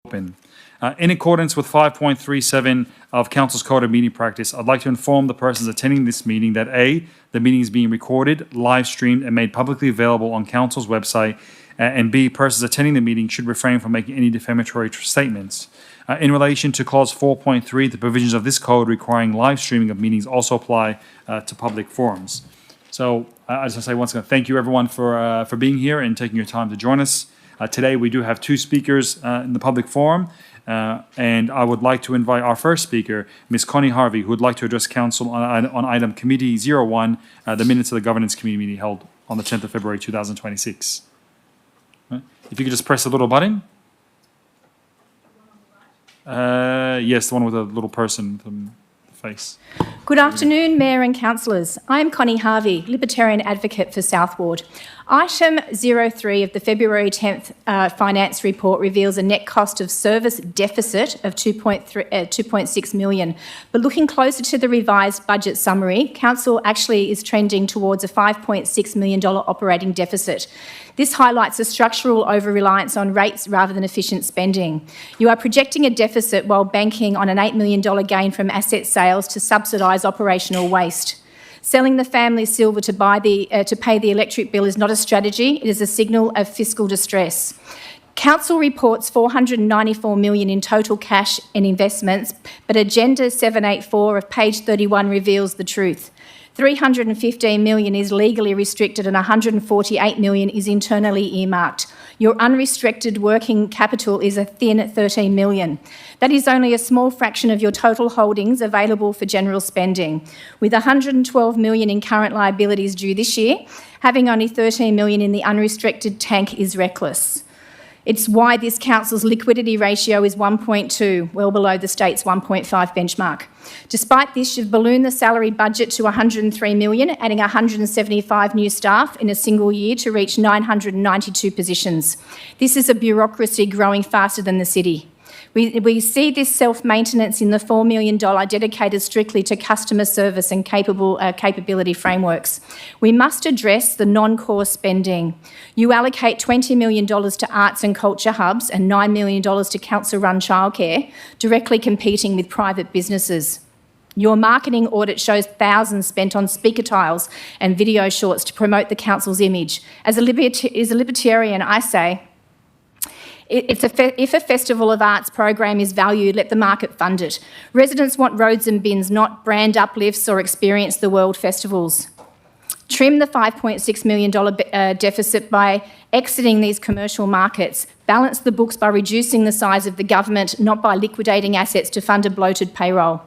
Open. In accordance with 5.37 of Council's Code of Meeting Practice, I'd like to inform the persons attending this meeting that A, the meeting is being recorded, live streamed, and made publicly available on Council's website, and B, persons attending the meeting should refrain from making any defamatory statements. In relation to Clause 4.3, the provisions of this code requiring live streaming of meetings also apply to public forums. So, as I say, once again, thank you everyone for being here and taking your time to join us. Today we do have two speakers in the public forum, and I would like to invite our first speaker, Ms. Connie Harvey, who would like to address Council on item Committee 01, the minutes of the Governance Committee meeting held on the 10th of February 2026. If you could just press the little button. Yes, the one with a little person with the face. Good afternoon, Mayor and Councillors. I am Connie Harvey, Libertarian Advocate for South Ward. Item 03 of the February 10th Finance Report reveals a net cost of service deficit of 2.6 million. But looking closer to the revised budget summary, Council actually is trending towards a $5.6 million operating deficit. This highlights a structural over-reliance on rates rather than efficient spending. You are projecting a deficit while banking on an $8 million gain from asset sales to subsidise operational waste. Selling the family silver to pay the electric bill is not a strategy, it is a signal of fiscal distress. Council reports $494 million in total cash and investments, but Agenda 784 of page 31 reveals the truth. $315 million is legally restricted and $148 million is internally earmarked. Your unrestricted working capital is a thin $13 million. That is only a small fraction of your total holdings available for general spending. With $112 million in current liabilities due this year, having only $13 million in the unrestricted tank is reckless. It's why this council's liquidity ratio is 1.2, well below the state's 1.5 benchmark. Despite this, you've ballooned the salary budget to $103 million, adding 175 new staff in a single year to reach 992 positions. This is a bureaucracy growing faster than the city. We see this self-maintenance in the $4 million dedicated strictly to customer service and capability frameworks. We must address the non-core spending. You allocate $20 million to arts and culture hubs and $9 million to council-run childcare, directly competing with private businesses. Your marketing audit shows thousands spent on speaker tiles and video shorts to promote the council's image. As a libertarian, I say, if a Festival of Arts program is valued, let the market fund it. Residents want roads and bins, not brand uplifts or experience the world festivals. Trim the $5.6 million deficit by exiting these commercial markets. Balance the books by reducing the size of the government, not by liquidating assets to fund a bloated payroll.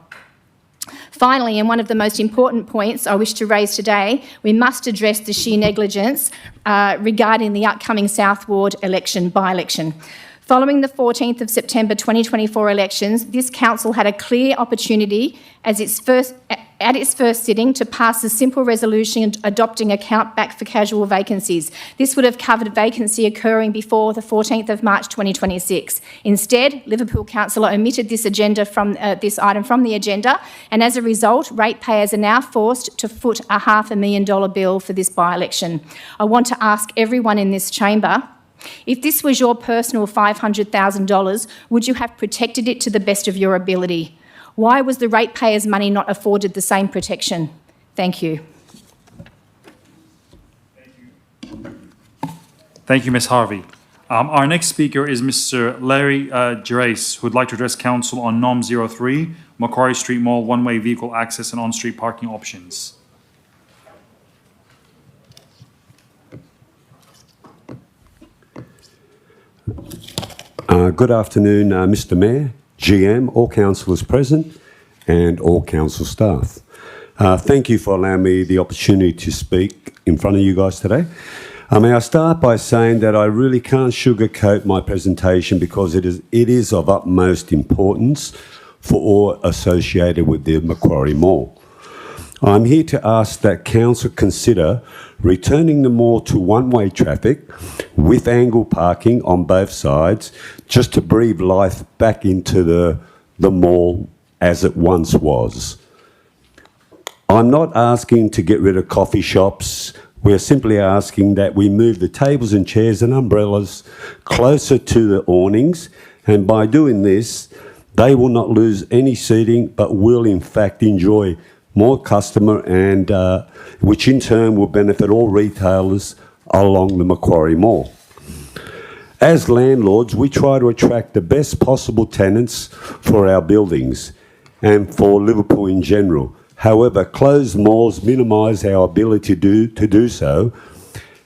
Finally, and one of the most important points I wish to raise today, we must address the sheer negligence regarding the upcoming South Ward by-election. Following the 14th of September 2024 elections, this council had a clear opportunity at its first sitting to pass a simple resolution adopting a count back for casual vacancies. This would have covered a vacancy occurring before the 14th of March 2026. Instead, Liverpool Councillor omitted this item from the agenda, and as a result, ratepayers are now forced to foot a $500,000 bill for this by-election. I want to ask everyone in this chamber, if this was your personal $500,000, would you have protected it to the best of your ability? Why was the ratepayers' money not afforded the same protection? Thank you. Thank you, Ms. Harvey. Our next speaker is Mr. Larry Gerace, who would like to address Council on NOM 03, Macquarie Street Mall, one-way vehicle access and on-street parking options. Good afternoon, Mr. Mayor, GM, all councillors present and all council staff. Thank you for allowing me the opportunity to speak in front of you guys today. May I start by saying that I really can't sugarcoat my presentation because it is of utmost importance for all associated with the Macquarie Mall. I'm here to ask that Council consider returning the mall to one-way traffic with angle parking on both sides just to breathe life back into the mall as it once was. I'm not asking to get rid of coffee shops, We are simply asking that we move the tables and chairs and umbrellas closer to the awnings, and by doing this, they will not lose any seating, but will in fact enjoy more customer, and which in turn will benefit all retailers along the Macquarie Mall. As landlords, we try to attract the best possible tenants for our buildings and for Liverpool in general. However, closed malls minimise our ability to do so,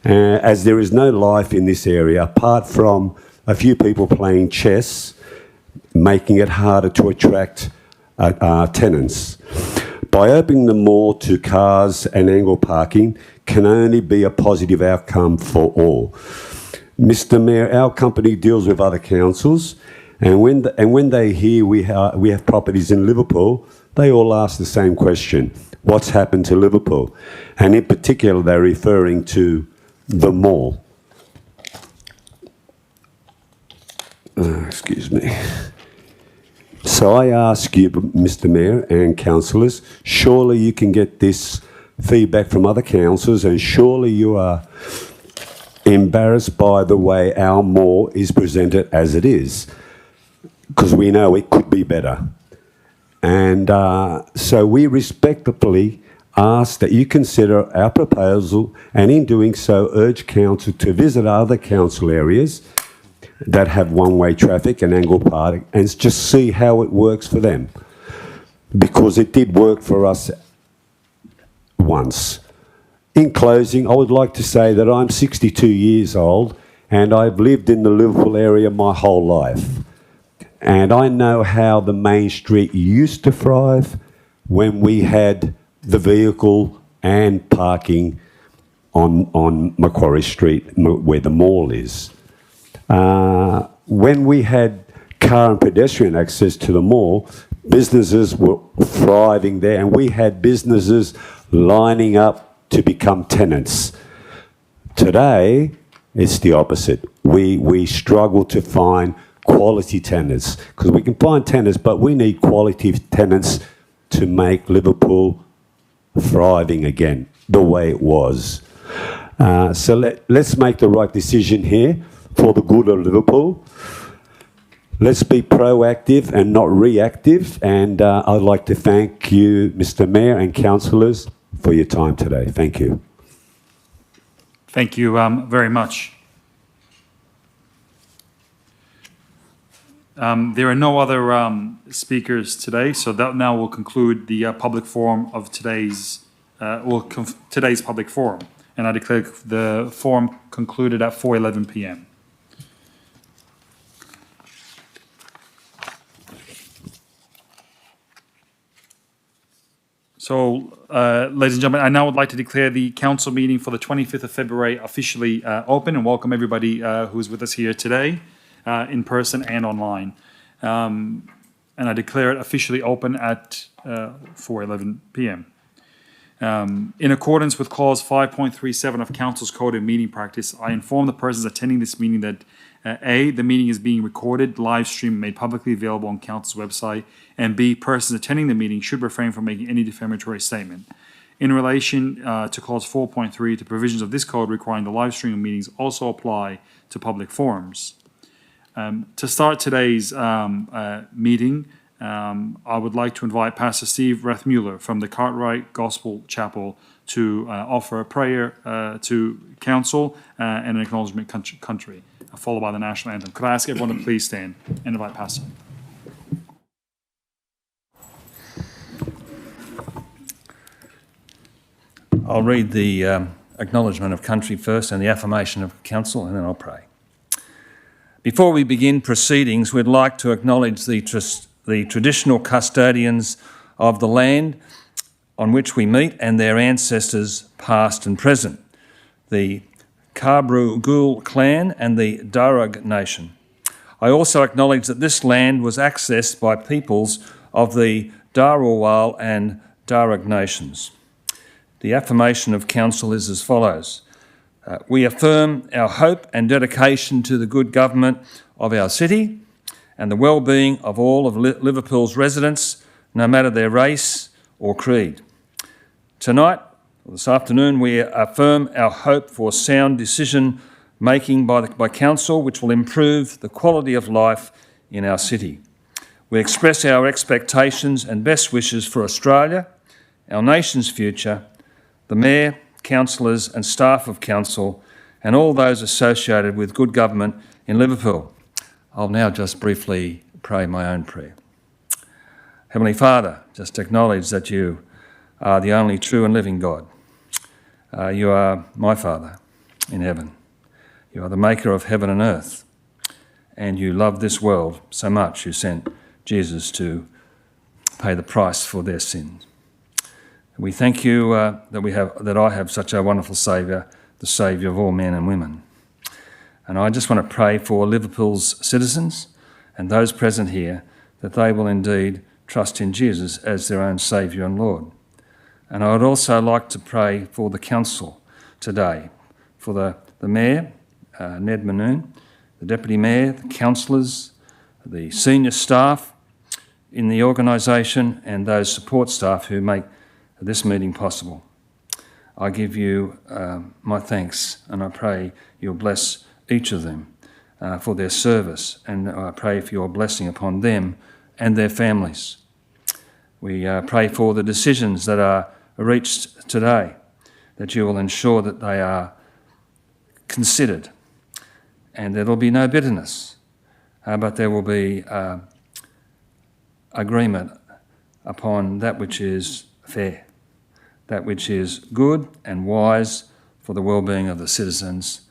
as there is no life in this area apart from a few people playing chess, making it harder to attract tenants. By opening the mall to cars and angle parking can only be a positive outcome for all. Mr. Mayor, our company deals with other councils, and when they hear we have properties in Liverpool, they all ask the same question: what's happened to Liverpool? And in particular, they're referring to the mall. Excuse me. So I ask you, Mr. Mayor and councillors, surely you can get this feedback from other councillors, and surely you are embarrassed by the way our mall is presented as it is, because we know it could be better. And so we respectfully ask that you consider our proposal, and in doing so urge council to visit other council areas that have one-way traffic and angle parking and just see how it works for them, because it did work for us once. In closing, I would like to say that I'm 62 years old and I've lived in the Liverpool area my whole life. And I know how the main street used to thrive when we had the vehicle and parking on Macquarie Street, where the mall is. When we had car and pedestrian access to the mall, businesses were thriving there, and we had businesses lining up to become tenants. Today, it's the opposite. We struggle to find quality tenants, because we can find tenants, but we need quality tenants to make Liverpool thriving again the way it was. So let's make the right decision here for the good of Liverpool. Let's be proactive and not reactive, and I'd like to thank you, Mr. Mayor and councillors, for your time today. Thank you. Thank you very much. There are no other speakers today, so that now will conclude the public forum of today's public forum, and I declare the forum concluded at 4:11 p.m. So, ladies and gentlemen, I now would like to declare the council meeting for the 25th of February officially open, and welcome everybody who is with us here today, in person and online. And I declare it officially open at 4:11 p.m. In accordance with Clause 5.37 of Council's Code of Meeting Practice, I inform the persons attending this meeting that A, the meeting is being recorded, live streamed, made publicly available on Council's website, and B, persons attending the meeting should refrain from making any defamatory statement. In relation to Clause 4.3, the provisions of this code requiring the live stream of meetings also apply to public forums. To start today's meeting, I would like to invite Pastor Steve Rathmuller from the Cartwright Gospel Chapel to offer a prayer to council and an acknowledgement country, followed by the national anthem. Could I ask everyone to please stand and invite Pastor? I'll read the acknowledgement of country first and the affirmation of council, and then I'll pray. Before we begin proceedings, we'd like to acknowledge the traditional custodians of the land on which we meet and their ancestors past and present, the Kabru clan and the Darug nation. I also acknowledge that this land was accessed by peoples of the Darawal and Darug nations. The affirmation of council is as follows. We affirm our hope and dedication to the good government of our city and the well-being of all of Liverpool's residents, no matter their race or creed. Tonight, This afternoon we affirm our hope for sound decision-making by Council, which will improve the quality of life in our city. We express our expectations and best wishes for Australia, our nation's future, the Mayor, councillors and staff of Council, and all those associated with good government in Liverpool. I'll now just briefly pray my own prayer. Heavenly Father, just acknowledge that you are the only true and living God. You are my Father in heaven. You are the maker of heaven and earth, and you love this world so much you sent Jesus to pay the price for their sins. We thank you that I have such a wonderful Saviour, the Saviour of all men and women. And I just want to pray for Liverpool's citizens and those present here, that they will indeed trust in Jesus as their own Saviour and Lord. And I would also like to pray for the Council today, for the Mayor, Ned Manoon, the Deputy Mayor, the councillors, the senior staff in the organisation and those support staff who make this meeting possible. I give you my thanks, and I pray you'll bless each of them for their service, and I pray for your blessing upon them and their families. We pray for the decisions that are reached today, that you will ensure that they are considered and there will be no bitterness, but there will be agreement upon that which is fair, that which is good and wise for the well-being of the citizens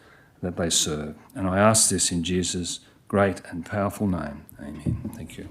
that they serve. And I ask this in Jesus' great and powerful name. Amen. Thank you.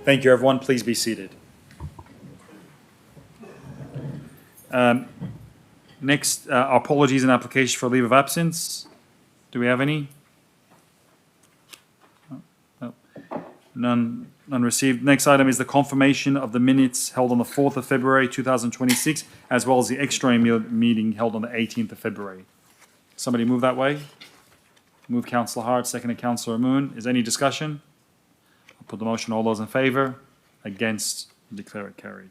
Thank you, everyone. Please be seated. Next, our apologies and applications for leave of absence. Do we have any? No. None received. Next item is the confirmation of the minutes held on the 4th of February 2026, as well as the extra meeting held on the 18th of February. Somebody move that way? Move Councillor Hart, seconded Councillor Moon. Is there any discussion? I'll put the motion. All those in favour? Against? Declare it carried.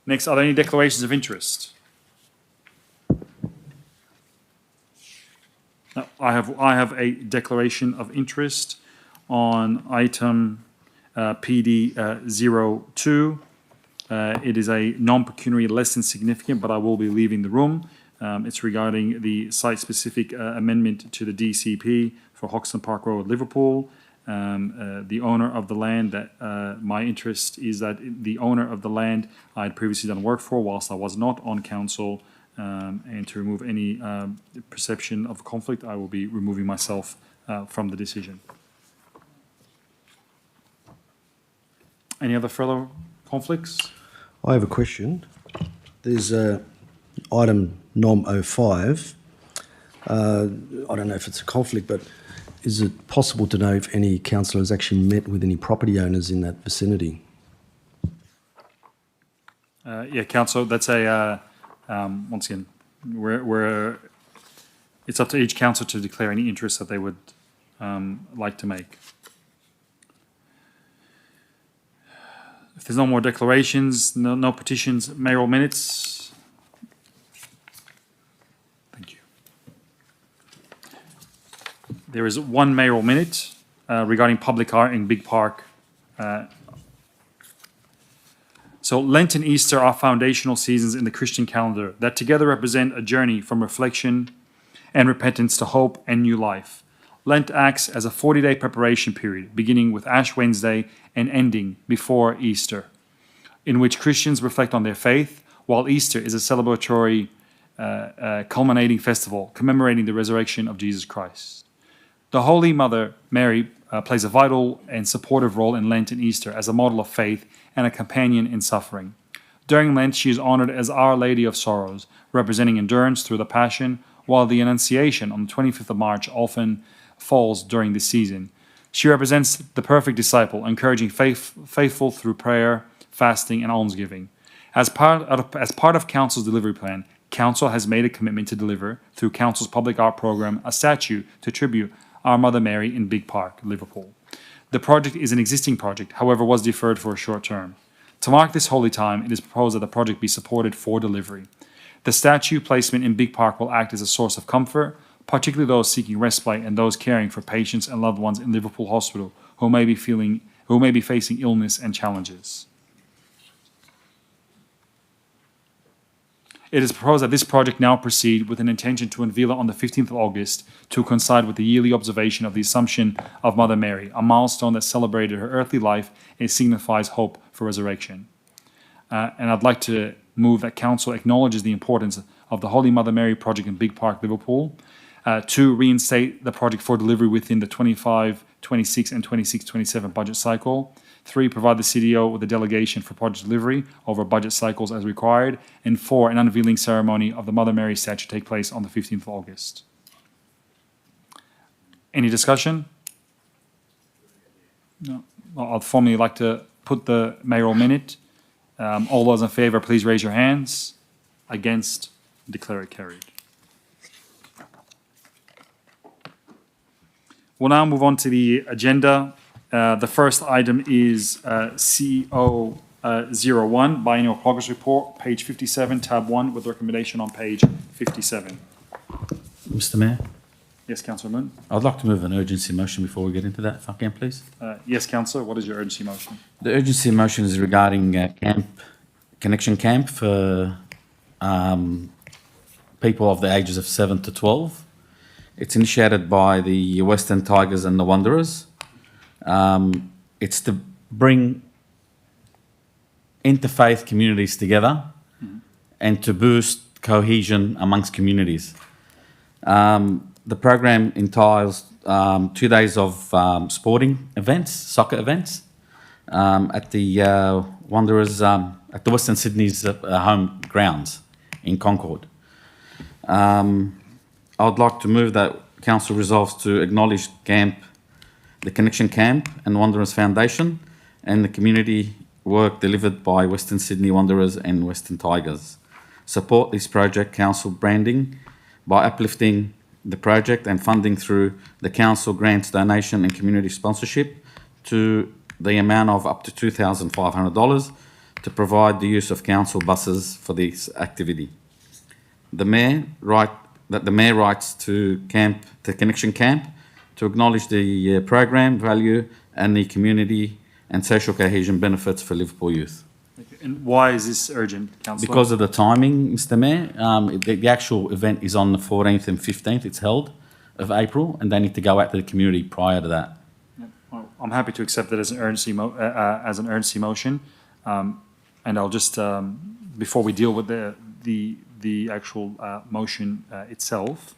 Next, are there any declarations of interest? No, I have a declaration of interest on item PD 02. It is a non-pecuniary, less than significant, but I will be leaving the room. It's regarding the site-specific amendment to the DCP for Hoxton Park Road, Liverpool. The owner of the land, my interest is that the owner of the land I had previously done work for whilst I was not on council, and to remove any perception of conflict, I will be removing myself from the decision. Any other further conflicts? I have a question. There's item nom 05. I don't know if it's a conflict, but is it possible to know if any councillor has actually met with any property owners in that vicinity? Yeah, council, that's a, once again, it's up to each council to declare any interest that they would like to make. If there's no more declarations, no petitions, mayoral minutes. Thank you. There is one mayoral minute regarding public art in Big Park. So Lent and Easter are foundational seasons in the Christian calendar that together represent a journey from reflection and repentance to hope and new life. Lent acts as a 40-day preparation period, beginning with Ash Wednesday and ending before Easter, in which Christians reflect on their faith, while Easter is a celebratory, culminating festival commemorating the resurrection of Jesus Christ. The Holy Mother, Mary, plays a vital and supportive role in Lent and Easter as a model of faith and a companion in suffering. During Lent, she is honored as Our Lady of Sorrows, representing endurance through the Passion, while the Annunciation on the 25th of March often falls during this season. She represents the perfect disciple, encouraging faithful through prayer, fasting, and almsgiving. As part of Council's delivery plan, Council has made a commitment to deliver, through Council's public art program, a statue to tribute Our Mother Mary in Big Park, Liverpool. The project is an existing project, however was deferred for a short term. To mark this holy time, it is proposed that the project be supported for delivery. The statue placement in Big Park will act as a source of comfort, particularly those seeking respite and those caring for patients and loved ones in Liverpool Hospital who may be facing illness and challenges. It is proposed that this project now proceed with an intention to unveil it on the 15th of August to coincide with the yearly observation of the Assumption of Mother Mary, a milestone that celebrated her earthly life and signifies hope for resurrection. And I'd like to move that Council acknowledges the importance of the Holy Mother Mary project in Big Park, Liverpool. 2, reinstate the project for delivery within the 25-26 and 26-27 budget cycle. 3, provide the CDO with a delegation for project delivery over budget cycles as required. And 4, an unveiling ceremony of the Mother Mary statue take place on the 15th of August. Any discussion? No. Well, I'd formally like to put the mayoral minute. All those in favour, please raise your hands. Against, declare it carried. We'll now move on to the agenda. The first item is CO01, Biennial Progress Report, page 57, tab 1, with recommendation on page 57. Mr. Mayor, Yes, Councillor Moon. I'd like to move an urgency motion before we get into that, if I can, please. Yes, Councillor, what is your urgency motion? The urgency motion is regarding connection camp for people of the ages of 7 to 12. It's initiated by the Western Tigers and the Wanderers. It's to bring interfaith communities together and to boost cohesion amongst communities. The program entails 2 days of sporting events, soccer events, at the Wanderers, at the Western Sydney's home grounds in Concord. I'd like to move that Council resolves to acknowledge the Connection Camp and Wanderers Foundation and the community work delivered by Western Sydney Wanderers and Western Tigers. Support this project Council branding by uplifting the project and funding through the Council grants donation and community sponsorship to the amount of up to $2,500 to provide the use of Council buses for this activity. The Mayor writes to the Connection Camp to acknowledge the program value and the community and social cohesion benefits for Liverpool youth. And why is this urgent, Councillor? Because of the timing, Mr. Mayor, the actual event is on the 14th and 15th, it's held, of April, and they need to go out to the community prior to that. Well, I'm happy to accept that as an urgency motion, and I'll just before we deal with the actual motion itself,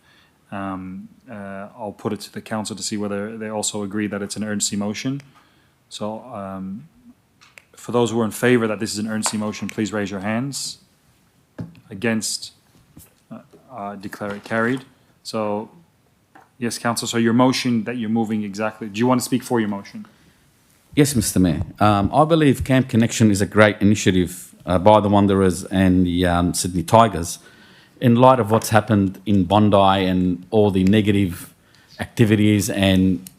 I'll put it to the council to see whether they also agree that it's an urgency motion. So For those who are in favour that this is an urgency motion, please raise your hands. Against, declare it carried. So, yes, councillor, so your motion that you're moving exactly, do you want to speak for your motion? Yes, Mr. Mayor. I believe Camp Connection is a great initiative by the Wanderers and the Sydney Tigers. In light of what's happened in Bondi and all the negative activities and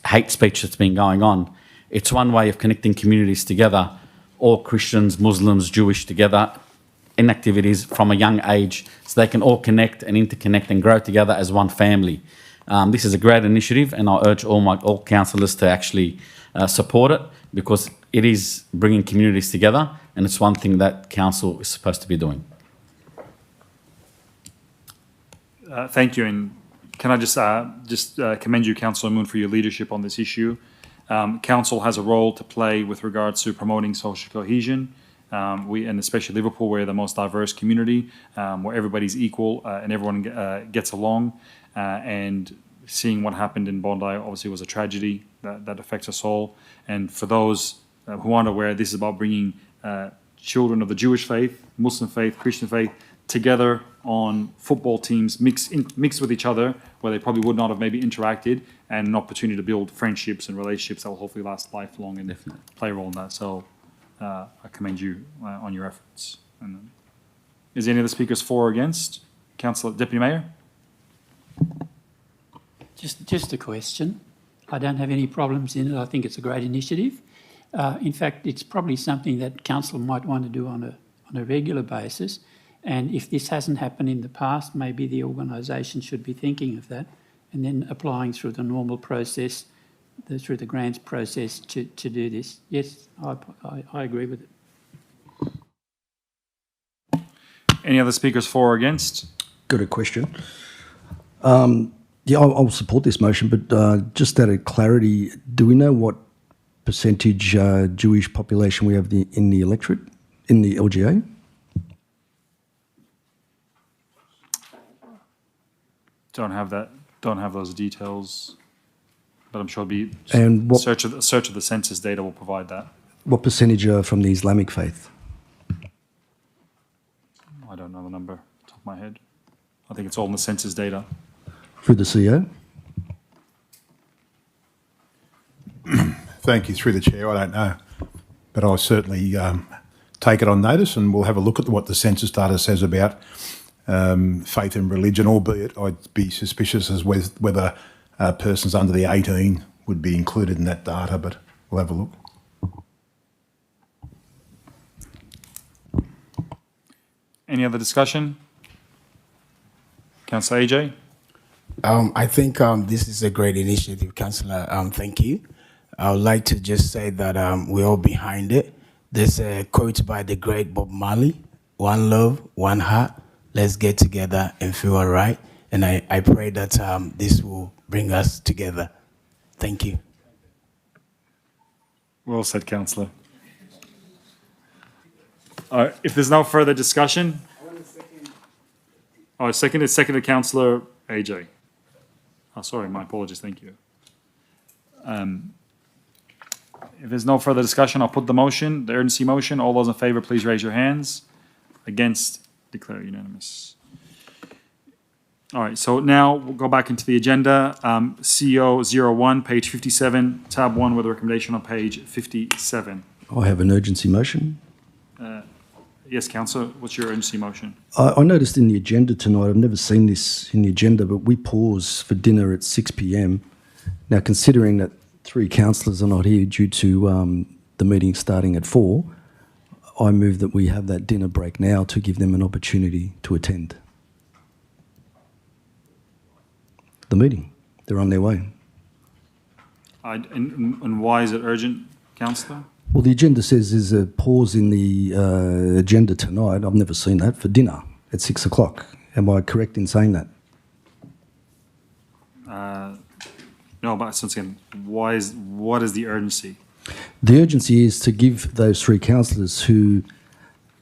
hate speech that's been going on, it's one way of connecting communities together, all Christians, Muslims, Jewish together, in activities from a young age, so they can all connect and interconnect and grow together as one family. This is a great initiative, and I urge all councillors to actually support it, because it is bringing communities together, and it's one thing that council is supposed to be doing. Thank you, and can I just commend you, Councillor Moon, for your leadership on this issue. Council has a role to play with regards to promoting social cohesion. And especially Liverpool, we're the most diverse community, where everybody's equal and everyone gets along. And seeing what happened in Bondi obviously was a tragedy that affects us all. And for those who aren't aware, this is about bringing children of the Jewish faith, Muslim faith, Christian faith together on football teams, mixed with each other, where they probably would not have maybe interacted, and an opportunity to build friendships and relationships that will hopefully last lifelong and Definitely play a role in that. So I commend you on your efforts. And, is there any other speakers for or against? Councillor Deputy Mayor? Just a question. I don't have any problems in it. I think it's a great initiative. In fact, it's probably something that council might want to do on a regular basis. And if this hasn't happened in the past, maybe the organisation should be thinking of that and then applying through the normal process, through the grants process to do this. Yes, I agree with it. Any other speakers for or against? Got a question. Yeah, I'll support this motion, but just out of clarity, do we know what percentage Jewish population we have in the electorate, in the LGA? Don't have those details, but I'm sure it'll be And what- search of the census data will provide that. What percentage are from the Islamic faith? I don't know the number top of my head. I think it's all in the census data. Through the CEO? Thank you. Through the chair, I don't know. But I'll certainly take it on notice, and we'll have a look at what the census data says about faith and religion, albeit I'd be suspicious as whether persons under the 18 would be included in that data, but we'll have a look. Any other discussion? Councillor AJ? I think this is a great initiative, Councillor. Thank you. I would like to just say that we're all behind it. There's a quote by the great Bob Marley, "One love, one heart. Let's get together and feel all right." And I pray that this will bring us together. Thank you. Well said, Councillor. If there's no further discussion. Oh, seconded Councillor AJ. Oh, sorry, my apologies, thank you. If there's no further discussion, I'll put the motion, the urgency motion. All those in favour, please raise your hands. Against, declare unanimous. All right, so now we'll go back into the agenda. CO 01, page 57, tab 1 with a recommendation on page 57. I have an urgency motion. Yes, Councillor, what's your urgency motion? I noticed in the agenda tonight, I've never seen this in the agenda, but we pause for dinner at 6 p.m. Now, considering that 3 councillors are not here due to the meeting starting at 4, I move that we have that dinner break now to give them an opportunity to attend the meeting. They're on their way. And why is it urgent, Councillor? Well, the agenda says there's a pause in the agenda tonight. I've never seen that, for dinner at 6 o'clock. Am I correct in saying that? No, but once again, what is the urgency? The urgency is to give those 3 councillors who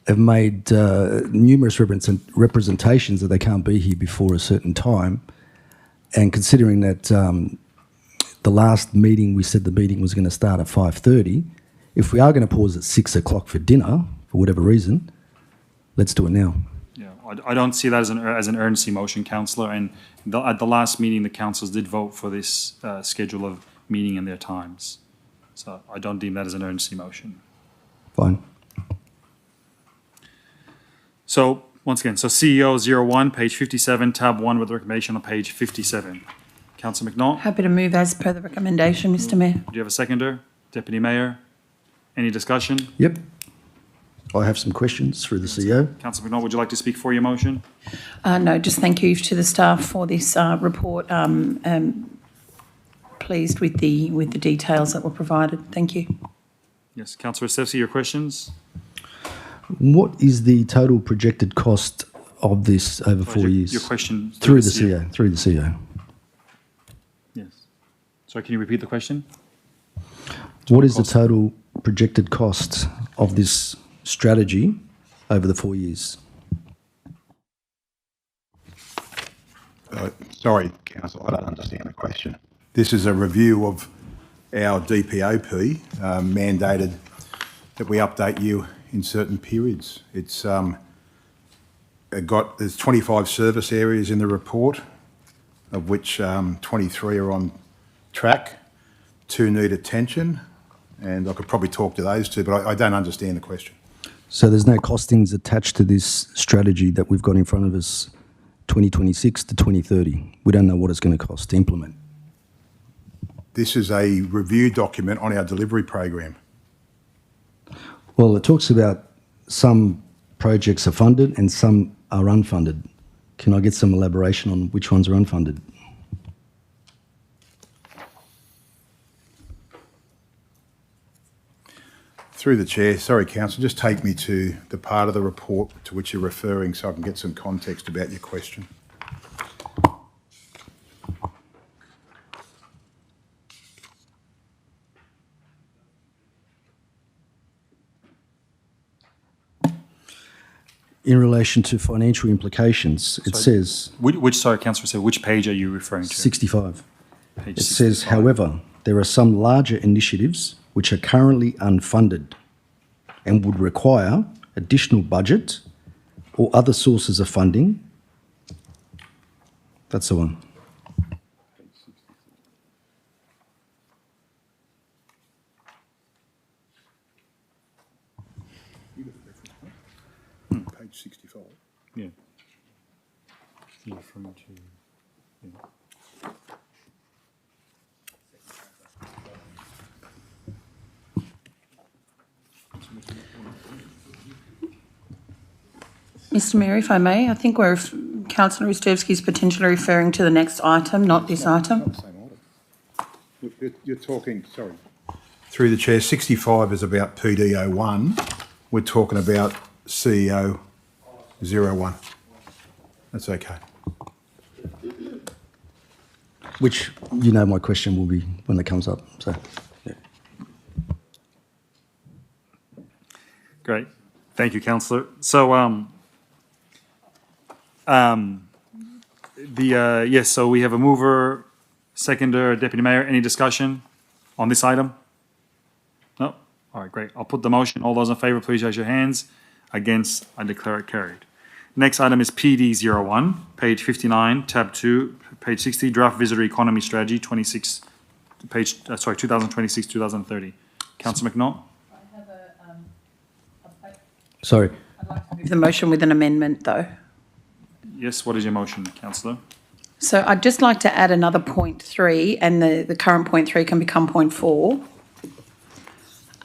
have made numerous representations that they can't be here before a certain time, and considering that the last meeting we said the meeting was going to start at 5:30, if we are going to pause at 6 o'clock for dinner, for whatever reason, let's do it now. Yeah, I don't see that as an urgency motion, councillor. And at the last meeting, the councillors did vote for this schedule of meeting and their times. So I don't deem that as an urgency motion. Fine. So once again, so CEO 01, page 57, tab 1 with the recommendation on page 57. Councillor McNaught, Happy to move as per the recommendation, Mr Mayor. do you have a seconder? Deputy Mayor, any discussion? Yep. I have some questions through the CEO. Councillor McNaught, would you like to speak for your motion? No, just thank you to the staff for this report. Pleased with the details that were provided. Thank you. Yes, Councillor Stefsi, your questions? What is the total projected cost of this over 4 years? Your question Through the CEO. Through the CEO. Yes. Sorry, can you repeat the question? What is the total projected cost of this strategy over the 4 years? Sorry, Council, I don't understand the question. This is a review of our DPOP, mandated that we update you in certain periods. It's there's 25 service areas in the report, of which 23 are on track, 2 need attention, and I could probably talk to those 2, but I don't understand the question. So there's no costings attached to this strategy that we've got in front of us, 2026 to 2030. We don't know what it's going to cost to implement. This is a review document on our delivery program. Well, it talks about some projects are funded and some are unfunded. Can I get some elaboration on which ones are unfunded? Through the chair, sorry, Council, just take me to the part of the report to which you're referring so I can get some context about your question. In relation to financial implications, it says Sorry, Councillor, so which page are you referring to? 65. Page It says, 65. however, there are some larger initiatives which are currently unfunded and would require additional budget or other sources of funding. That's the one. Page 65. Yeah. You're referring to, yeah. Mr Mayor, if I may, I think Councillor Ustevsky is potentially referring to the next item, not this item. Not the same item. You're talking, sorry. Through the chair, 65 is about PDO1. We're talking about CEO 01. That's okay. Which, you know, my question will be when it comes up. So, yeah. Great. Thank you, Councillor. So, yes, so we have a mover, seconder, Deputy Mayor. Any discussion on this item? No? All right, great. I'll put the motion. All those in favour, please raise your hands. Against, I declare it carried. Next item is PD01, page 59, tab 2, page 60, draft visitor economy strategy, 2026-2030. Councillor McNaught? Sorry. I'd like to move the motion with an amendment, though. Yes, what is your motion, Councillor? So I'd just like to add another point 3, and the current point 3 can become point 4.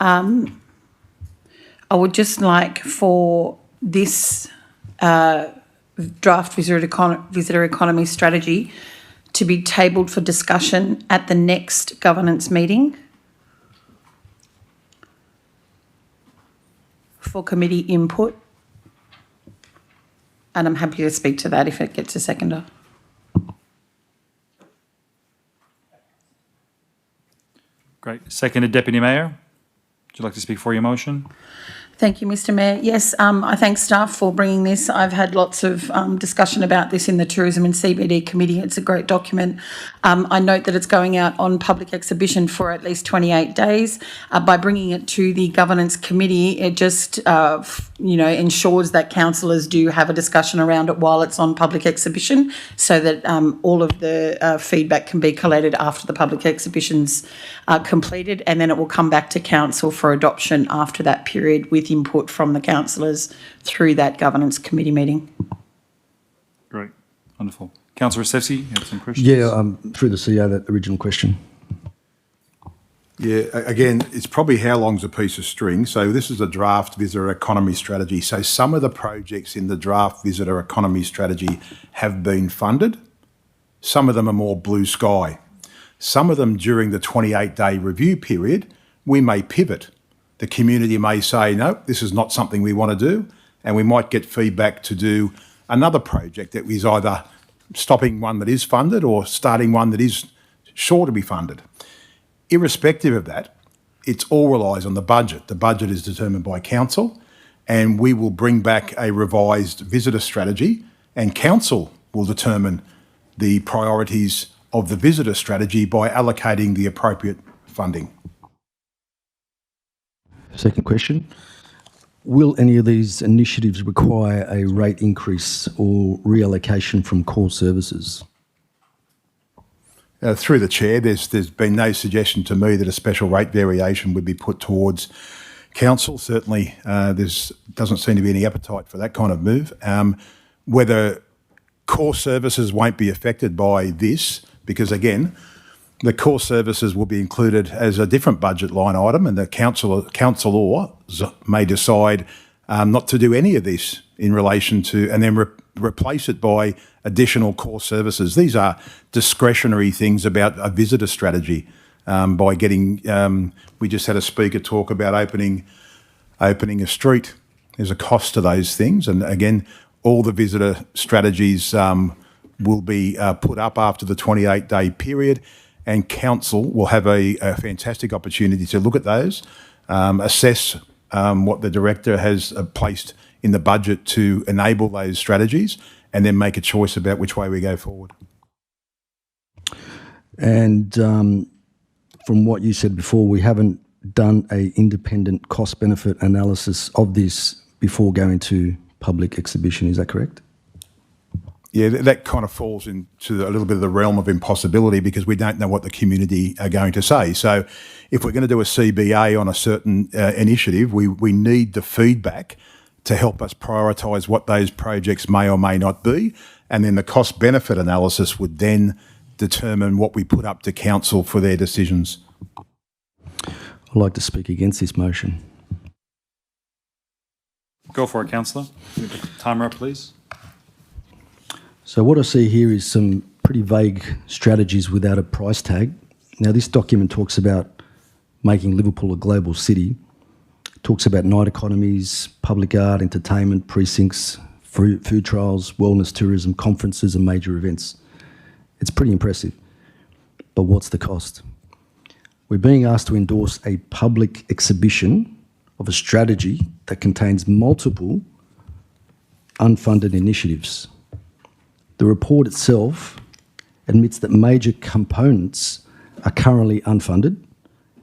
I would just like for this draft visitor economy strategy to be tabled for discussion at the next governance meeting for committee input. And I'm happy to speak to that if it gets a seconder. Great. Seconded, Deputy Mayor. Would you like to speak for your motion? Thank you, Mr Mayor. Yes, I thank staff for bringing this. I've had lots of discussion about this in the Tourism and CBD Committee. It's a great document. I note that it's going out on public exhibition for at least 28 days. By bringing it to the Governance Committee, it just, ensures that councillors do have a discussion around it while it's on public exhibition, so that all of the feedback can be collated after the public exhibition's completed, and then it will come back to council for adoption after that period with input from the councillors through that Governance Committee meeting. Great. Wonderful. Councillor Assefsi, you have some questions? Yeah, through the CEO, that original question. Yeah, again, it's probably how long's a piece of string. So this is a draft visitor economy strategy. So some of the projects in the draft visitor economy strategy have been funded. Some of them are more blue sky. Some of them during the 28-day review period, we may pivot. The community may say, no, this is not something we want to do, and we might get feedback to do another project that is either stopping one that is funded or starting one that is sure to be funded. Irrespective of that, it all relies on the budget. The budget is determined by council, and we will bring back a revised visitor strategy, and council will determine the priorities of the visitor strategy by allocating the appropriate funding. Second question. Will any of these initiatives require a rate increase or reallocation from core services? Through the chair, there's been no suggestion to me that a special rate variation would be put towards council. Certainly, there doesn't seem to be any appetite for that kind of move. Whether core services won't be affected by this, because again, the core services will be included as a different budget line item, and the councillor may decide not to do any of this in relation to, and then replace it by additional core services. These are discretionary things about a visitor strategy. By getting, we just had a speaker talk about opening a street. There's a cost to those things, and again, all the visitor strategies will be put up after the 28-day period, and council will have a fantastic opportunity to look at those, assess what the director has placed in the budget to enable those strategies, and then make a choice about which way we go forward. And from what you said before, we haven't done an independent cost-benefit analysis of this before going to public exhibition. Is that correct? Yeah, that kind of falls into a little bit of the realm of impossibility, because we don't know what the community are going to say. So if we're going to do a CBA on a certain initiative, we need the feedback to help us prioritise what those projects may or may not be, and then the cost-benefit analysis would then determine what we put up to council for their decisions. I'd like to speak against this motion. Go for it, councillor. Timer up, please. So what I see here is some pretty vague strategies without a price tag. Now, this document talks about making Liverpool a global city. It talks about night economies, public art, entertainment, precincts, food trials, wellness, tourism, conferences and major events. It's pretty impressive. But what's the cost? We're being asked to endorse a public exhibition of a strategy that contains multiple unfunded initiatives. The report itself admits that major components are currently unfunded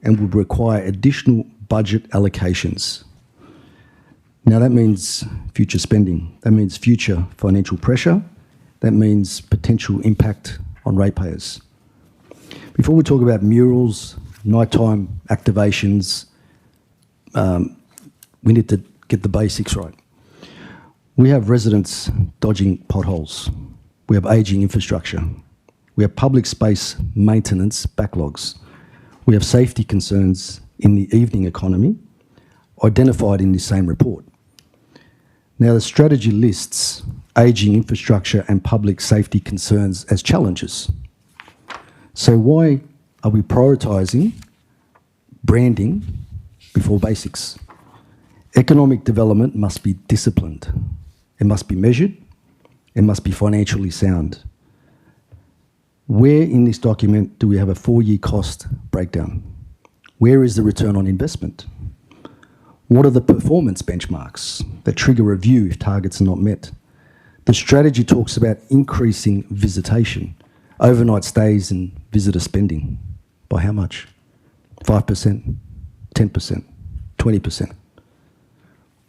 and would require additional budget allocations. Now that means future spending, that means future financial pressure, that means potential impact on ratepayers. Before we talk about murals, nighttime activations, we need to get the basics right. We have residents dodging potholes. We have ageing infrastructure. We have public space maintenance backlogs. We have safety concerns in the evening economy, identified in the same report. Now, the strategy lists ageing infrastructure and public safety concerns as challenges. So why are we prioritising branding before basics? Economic development must be disciplined. It must be measured. It must be financially sound. Where in this document do we have a 4-year cost breakdown? Where is the return on investment? What are the performance benchmarks that trigger review if targets are not met? The strategy talks about increasing visitation, overnight stays and visitor spending. By how much? 5%, 10%, 20%.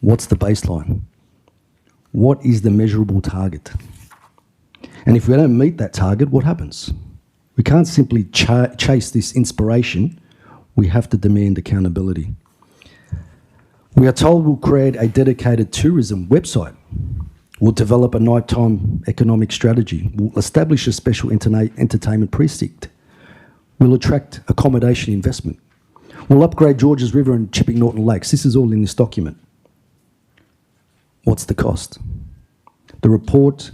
What's the baseline? What is the measurable target? And if we don't meet that target, what happens? We can't simply chase this inspiration. We have to demand accountability. We are told we'll create a dedicated tourism website. We'll develop a nighttime economic strategy. We'll establish a special entertainment precinct. We'll attract accommodation investment. We'll upgrade Georges River and Chipping Norton Lakes. This is all in this document. What's the cost? The report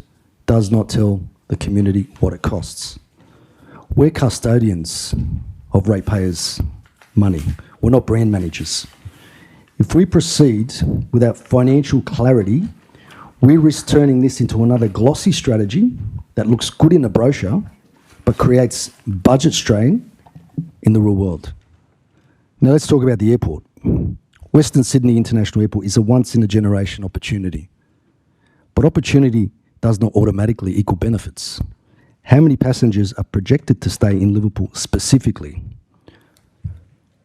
does not tell the community what it costs. We're custodians of ratepayers' money. We're not brand managers. If we proceed without financial clarity, we risk turning this into another glossy strategy that looks good in a brochure, but creates budget strain in the real world. Now let's talk about the airport. Western Sydney International Airport is a once-in-a-generation opportunity. But opportunity does not automatically equal benefits. How many passengers are projected to stay in Liverpool specifically?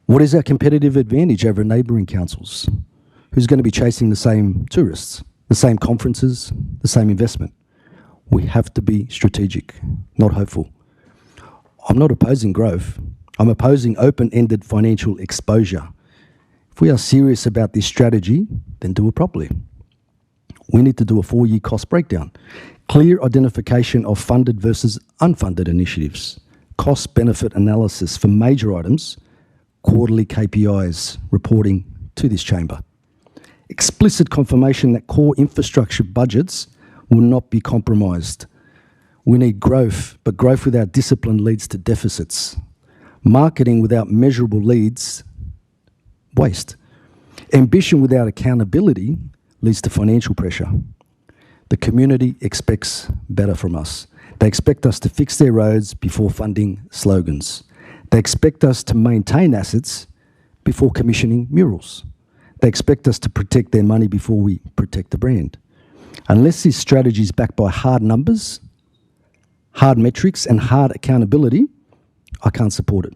What is our competitive advantage over neighbouring councils? Who's going to be chasing the same tourists, the same conferences, the same investment? We have to be strategic, not hopeful. I'm not opposing growth. I'm opposing open-ended financial exposure. If we are serious about this strategy, then do it properly. We need to do a 4-year cost breakdown, clear identification of funded versus unfunded initiatives, cost-benefit analysis for major items, quarterly KPIs reporting to this chamber, explicit confirmation that core infrastructure budgets will not be compromised. We need growth, but growth without discipline leads to deficits. Marketing without measurable leads, waste. Ambition without accountability leads to financial pressure. The community expects better from us. They expect us to fix their roads before funding slogans. They expect us to maintain assets before commissioning murals. They expect us to protect their money before we protect the brand. Unless this strategy is backed by hard numbers, hard metrics and hard accountability, I can't support it.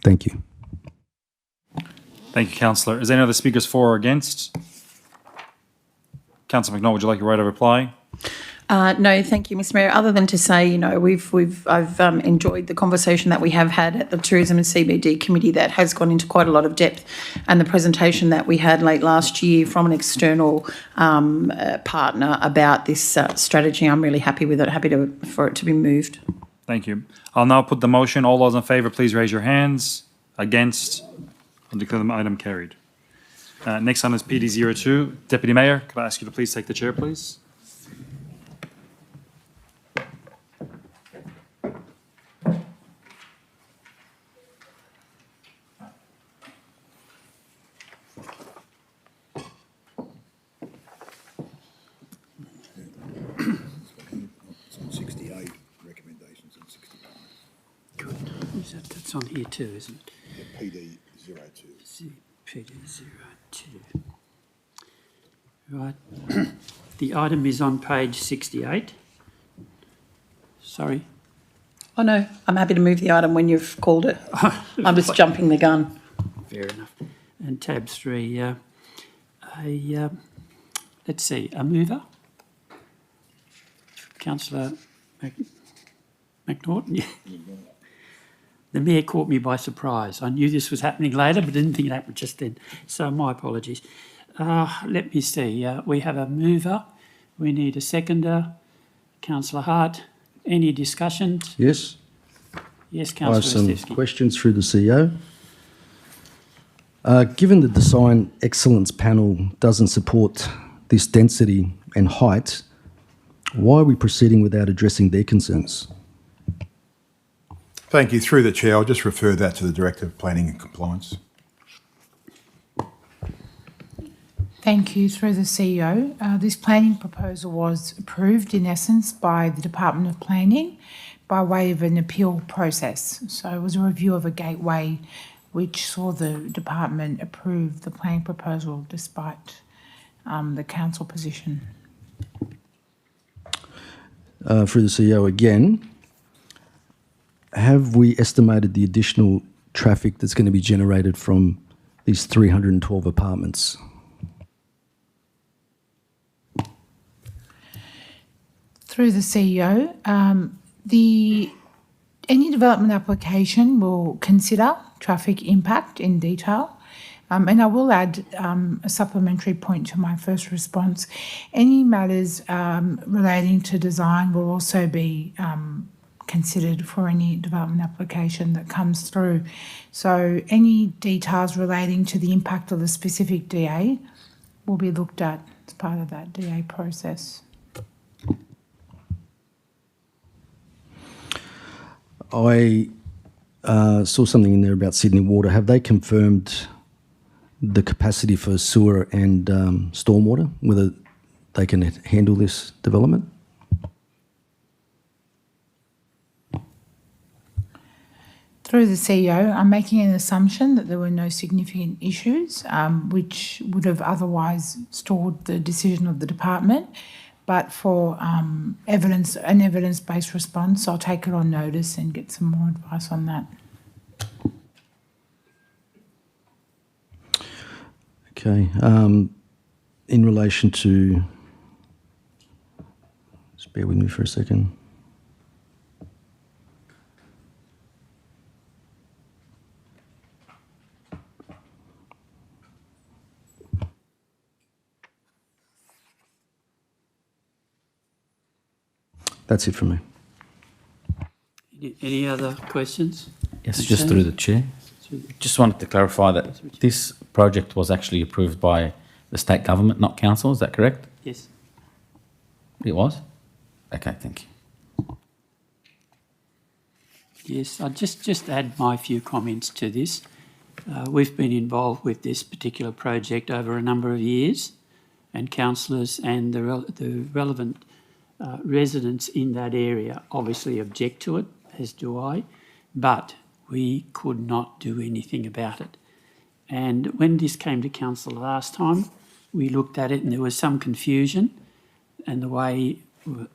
Thank you. Thank you, Councillor. Is there any other speakers for or against? Councillor McNaught, would you like your right of reply? No, thank you, Mr. Mayor. Other than to say, you know, I've enjoyed the conversation that we have had at the Tourism and CBD Committee that has gone into quite a lot of depth, and the presentation that we had late last year from an external partner about this strategy. I'm really happy with it. Happy for it to be moved. Thank you. I'll now put the motion. All those in favour, please raise your hands. Against? I'll declare the item carried. Next item is PD02. Deputy Mayor, could I ask you to please take the chair, please? That's on here too, isn't it? PD 02. PD 02. Right. The item is on page 68. Sorry. Oh, no, I'm happy to move the item when you've called it. I'm just jumping the gun. Fair enough. And tab 3, let's see, a mover? Councillor McNaughton? Yeah. The Mayor caught me by surprise. I knew this was happening later, but didn't think it happened just then. So my apologies. Let me see. We have a mover. We need a seconder. Councillor Hart. Any discussions? Yes. Yes, I have Councillor some Stevsky. questions through the CEO. Given the design excellence panel doesn't support this density and height, why are we proceeding without addressing their concerns? Thank you. Through the chair, I'll just refer that to the Director of Planning and Compliance. Thank you. Through the CEO, this planning proposal was approved in essence by the Department of Planning by way of an appeal process. So it was a review of a gateway which saw the department approve the planning proposal despite the council position. Through the CEO again, have we estimated the additional traffic that's going to be generated from these 312 apartments? Through the CEO, any development application will consider traffic impact in detail. And I will add a supplementary point to my first response. Any matters relating to design will also be considered for any development application that comes through. So any details relating to the impact of the specific DA will be looked at as part of that DA process. I saw something in there about Sydney Water. Have they confirmed the capacity for sewer and stormwater, whether they can handle this development? Through the CEO, I'm making an assumption that there were no significant issues which would have otherwise stalled the decision of the department. But for an evidence-based response, I'll take it on notice and get some more advice on that. Okay. In relation to, just bear with me for a second. That's it from me. Any other questions? Yes, just through the chair. Just wanted to clarify that this project was actually approved by the state government, not council. Is that correct? Yes. It was? Okay, thank you. Yes, I'll just add my few comments to this. We've been involved with this particular project over a number of years, and councillors and the relevant residents in that area obviously object to it, as do I, but we could not do anything about it. And when this came to council last time, we looked at it and there was some confusion, and the way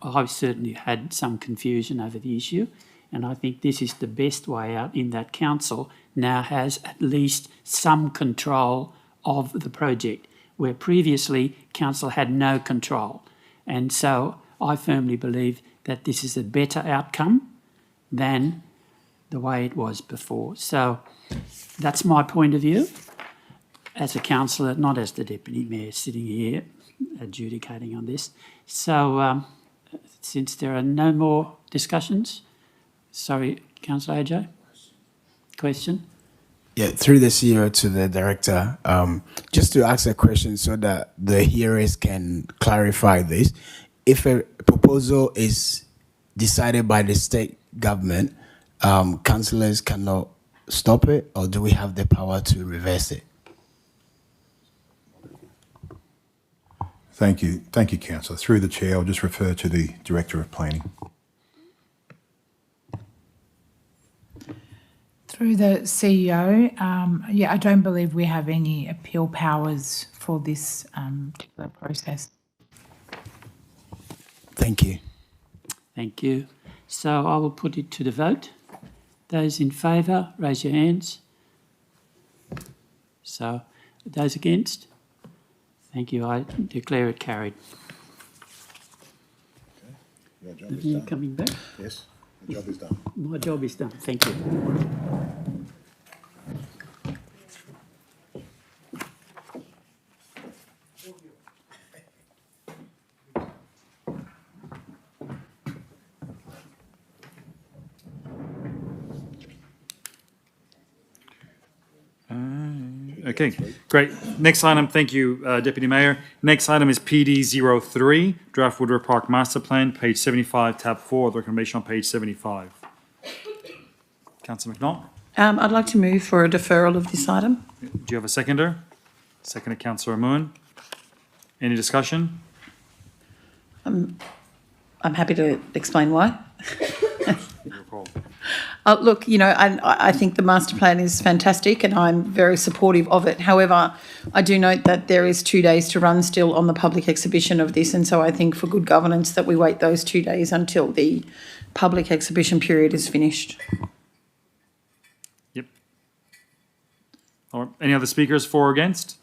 I've certainly had some confusion over the issue, and I think this is the best way out in that council now has at least some control of the project, where previously council had no control. And so I firmly believe that this is a better outcome than the way it was before. So that's my point of view as a councillor, not as the Deputy Mayor sitting here adjudicating on this. So since there are no more discussions, sorry, Councillor AJ, question? Yeah, through the CEO to the director, just to ask a question so that the hearers can clarify this. If a proposal is decided by the state government, councillors cannot stop it, or do we have the power to reverse it? Thank you, Councillor. Through the chair, I'll just refer to the Director of Planning. Through the CEO, I don't believe we have any appeal powers for this particular process. Thank you. Thank you. So I will put it to the vote. Those in favour, raise your hands. So those against? Thank you. I declare it carried. Your job Are is you done. coming back? Yes, the job is done. My job is done. Thank you. Okay, great. Next item, thank you, Deputy Mayor. Next item is PD 03, Draft Woodrow Park Master Plan, page 75, tab 4, the recommendation on page 75. Councillor McNaught, I'd like to move for a deferral of this item. do you have a seconder? Seconder, Councillor Moon. Any discussion? I'm happy to explain why. Your call. Look, I think the master plan is fantastic and I'm very supportive of it. However, I do note that there is 2 days to run still on the public exhibition of this, and so I think for good governance that we wait those 2 days until the public exhibition period is finished. Yep. All right. Any other speakers for or against?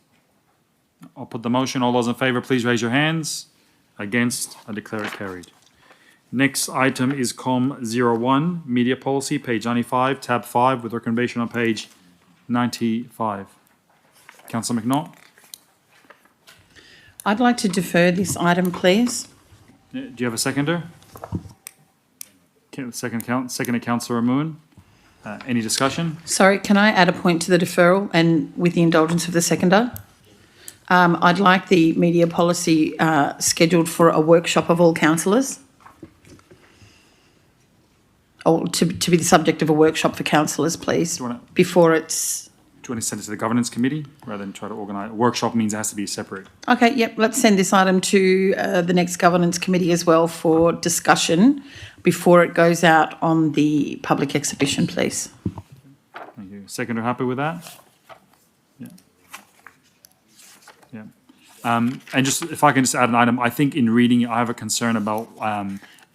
I'll put the motion. All those in favour, please raise your hands. Against, I declare it carried. Next item is COM 01, Media Policy, page 95, tab 5, with recommendation on page 95. Councillor McNaught? I'd like to defer this item, please. Do you have a seconder? Second, Councillor Moon. Any discussion? Sorry, can I add a point to the deferral and with the indulgence of the seconder? I'd like the media policy scheduled for a workshop of all councillors. Or to be the subject of a workshop for councillors, please, before it's... Do you want to send it to the governance committee rather than try to organise? Workshop means it has to be separate. Okay, yep, let's send this item to the next governance committee as well for discussion before it goes out on the public exhibition, please. Thank you. Seconder, happy with that? Yeah. Yeah. And just, if I can just add an item, I think in reading it, I have a concern about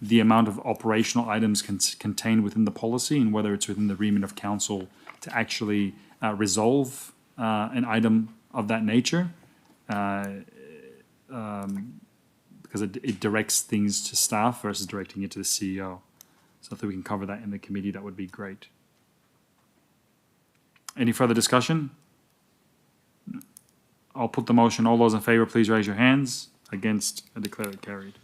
the amount of operational items contained within the policy and whether it's within the remit of council to actually resolve an item of that nature, because it directs things to staff versus directing it to the CEO. So if we can cover that in the committee, that would be great. Any further discussion? I'll put the motion. All those in favour, please raise your hands. Against, I declare it carried.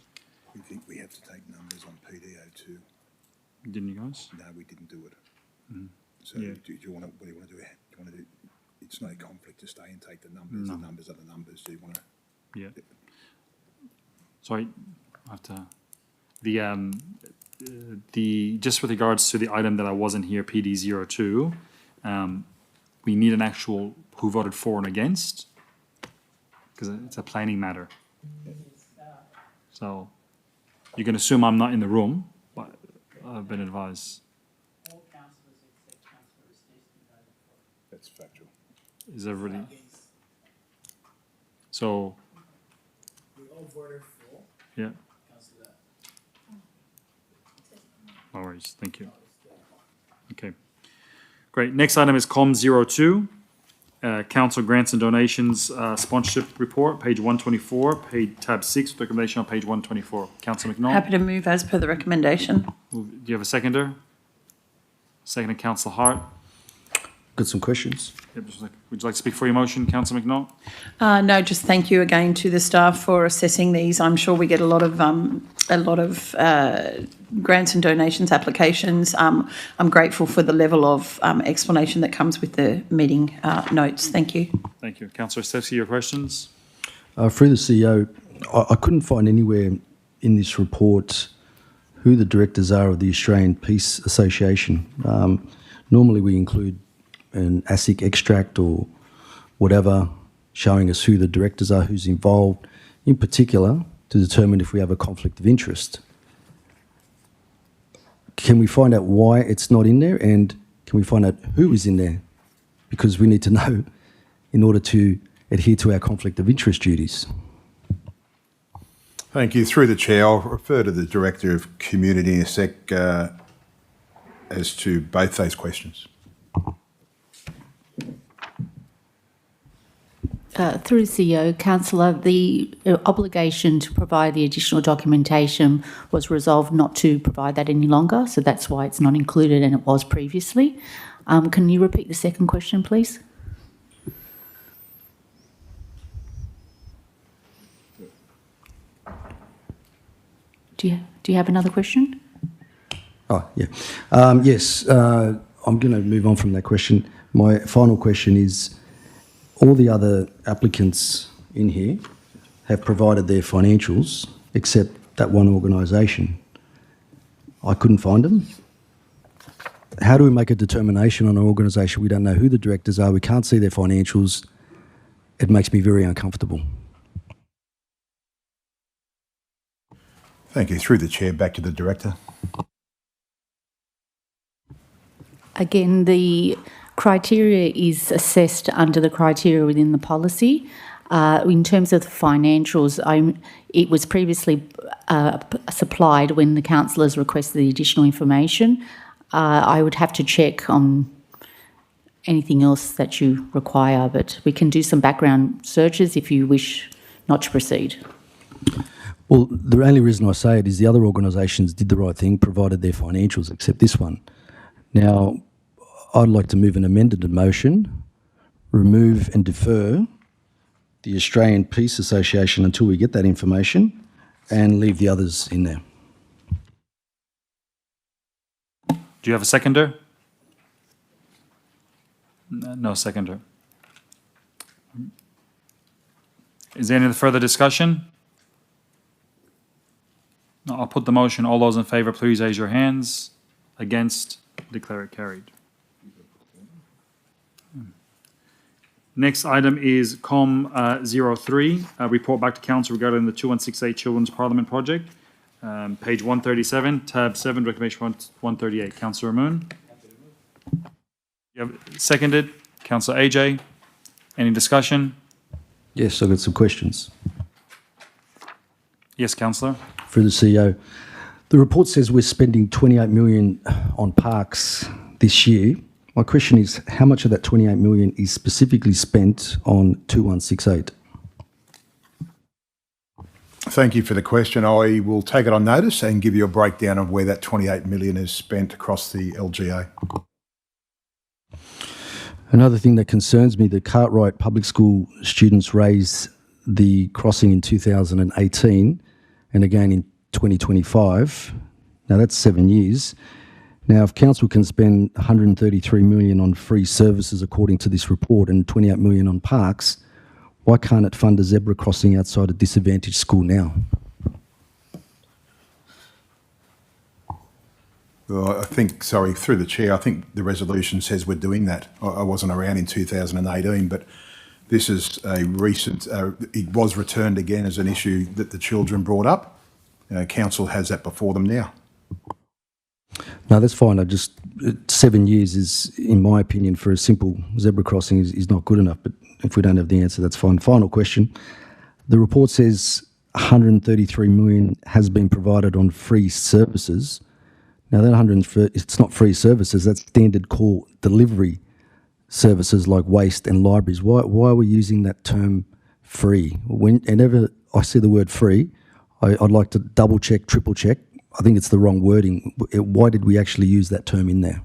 We think we have to take numbers on PDO2. Didn't you guys? No, we didn't do it. So Yeah. do you want to? What do you want to do? Do you want to do? It's no conflict to stay and take the numbers. No. The numbers are the numbers. Do you want to? Yeah. Sorry, I have to. The just with regards to the item that I wasn't here, PD02, we need an actual who voted for and against, because it's a planning matter. So you can assume I'm not in the room, but I've been advised. That's factual. Is everybody? So. We all voted for. Yeah. No worries, thank you. Okay, great. Next item is COM 02, Council Grants and Donations Sponsorship Report, page 124, tab 6, with recommendation on page 124. Councillor McNaught? Happy to move as per the recommendation. Do you have a seconder? Second, Councillor Hart. Got some questions? Yep, would you like to speak for your motion, Councillor McNaught? No, just thank you again to the staff for assessing these. I'm sure we get a lot of grants and donations applications. I'm grateful for the level of explanation that comes with the meeting notes. Thank you. Thank you. Councillor Stefsky, your questions? Through the CEO, I couldn't find anywhere in this report who the directors are of the Australian Peace Association. Normally we include an ASIC extract or whatever showing us who the directors are, who's involved, in particular to determine if we have a conflict of interest. Can we find out why it's not in there, and can we find out who is in there? Because we need to know in order to adhere to our conflict of interest duties. Thank you. Through the chair, I'll refer to the Director of Community in a sec as to both those questions. Through CEO, Councillor, the obligation to provide the additional documentation was resolved not to provide that any longer, so that's why it's not included and it was previously. Can you repeat the second question, please? Do you have another question? Oh, yeah. Yes, I'm going to move on from that question. My final question is, all the other applicants in here have provided their financials except that one organisation. I couldn't find them. How do we make a determination on an organisation? We don't know who the directors are. We can't see their financials. It makes me very uncomfortable. Thank you. Through the chair, back to the Director. Again, the criteria is assessed under the criteria within the policy. In terms of the financials, it was previously supplied when the councillors requested the additional information. I would have to check on anything else that you require, but we can do some background searches if you wish not to proceed. Well, the only reason I say it is the other organisations did the right thing, provided their financials, except this one. Now, I'd like to move an amended motion, remove and defer the Australian Peace Association until we get that information, and leave the others in there. Do you have a seconder? No seconder. Is there any further discussion? No, I'll put the motion. All those in favour, please raise your hands. Against, declare it carried. Next item is COM 03, report back to Council regarding the 2168 Children's Parliament Project. Page 137, tab 7, recommendation 138. Councillor Moon. You have seconded. Councillor AJ. Any discussion? Yes, I've got some questions. Yes, Councillor. For the CEO. The report says we're spending 28 million on parks this year. My question is, how much of that 28 million is specifically spent on 2168? Thank you for the question. I will take it on notice and give you a breakdown of where that 28 million is spent across the LGA. Another thing that concerns me, the Cartwright Public School students raised the crossing in 2018 and again in 2025. Now that's 7 years. Now if council can spend 133 million on free services according to this report and 28 million on parks, why can't it fund a zebra crossing outside a disadvantaged school now? Well, I think, sorry, through the chair, I think the resolution says we're doing that. I wasn't around in 2018, but this is a recent, it was returned again as an issue that the children brought up. Council has that before them now. No, that's fine. 7 years is, in my opinion, for a simple zebra crossing is not good enough, but if we don't have the answer, that's fine. Final question. The report says 133 million has been provided on free services. Now that it's not free services, that's standard core delivery services like waste and libraries. Why are we using that term free? Whenever I see the word free, I'd like to double check, triple check. I think it's the wrong wording. Why did we actually use that term in there?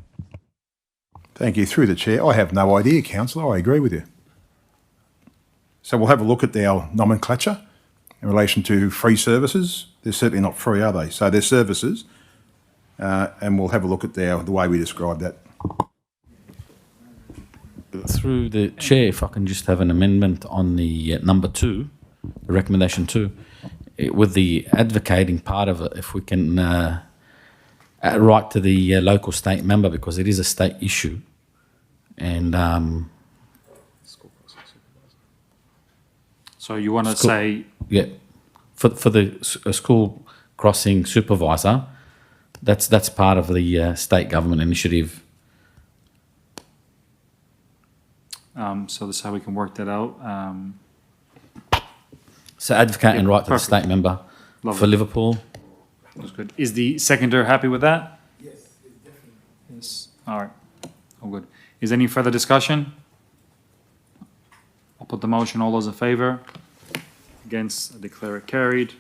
Thank you. Through the chair, I have no idea, Councillor. I agree with you. So we'll have a look at our nomenclature in relation to free services. They're certainly not free, are they? So they're services. And we'll have a look at the way we describe that. Through the chair, if I can just have an amendment on the number 2, the recommendation 2, with the advocating part of it, if we can write to the local state member, because it is a state issue, and so you want to say, yeah, for the school crossing supervisor. That's part of the state government initiative. so this is how we can work that out. So advocate and write to the perfect. state member Lovely. for Liverpool. That's good. Is the seconder happy with that? Yes, definitely. Yes. All right. All good. Is any further discussion? I'll put the motion. All those in favour? Against? I declare it carried.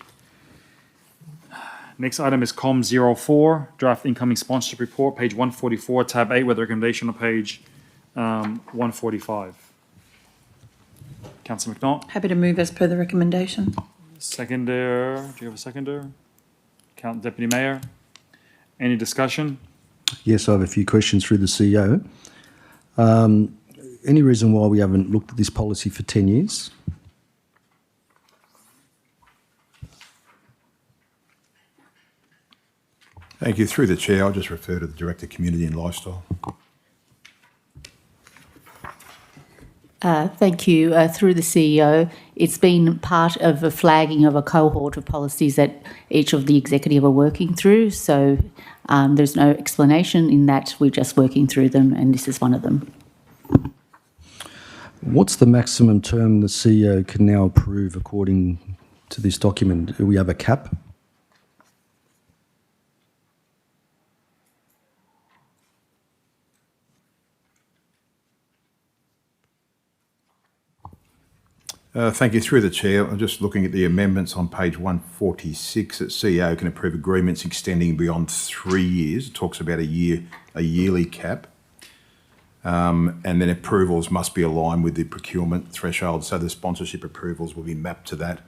Next item is COM 04, draft incoming sponsorship report, page 144, tab 8, with recommendation on page 145. Councillor McNaught. Happy to move as per the recommendation. Seconder. Do you have a seconder? Deputy Mayor. Any discussion? Yes, I have a few questions through the CEO. Any reason why we haven't looked at this policy for 10 years? Thank you. Through the chair, I'll just refer to the Director, Community and Lifestyle. Thank you. Through the CEO, it's been part of a flagging of a cohort of policies that each of the executive are working through. So there's no explanation in that. We're just working through them, and this is one of them. What's the maximum term the CEO can now approve according to this document? Do we have a cap? Thank you. Through the chair, I'm just looking at the amendments on page 146 that CEO can approve agreements extending beyond 3 years. It talks about a yearly cap. And then approvals must be aligned with the procurement threshold, so the sponsorship approvals will be mapped to that.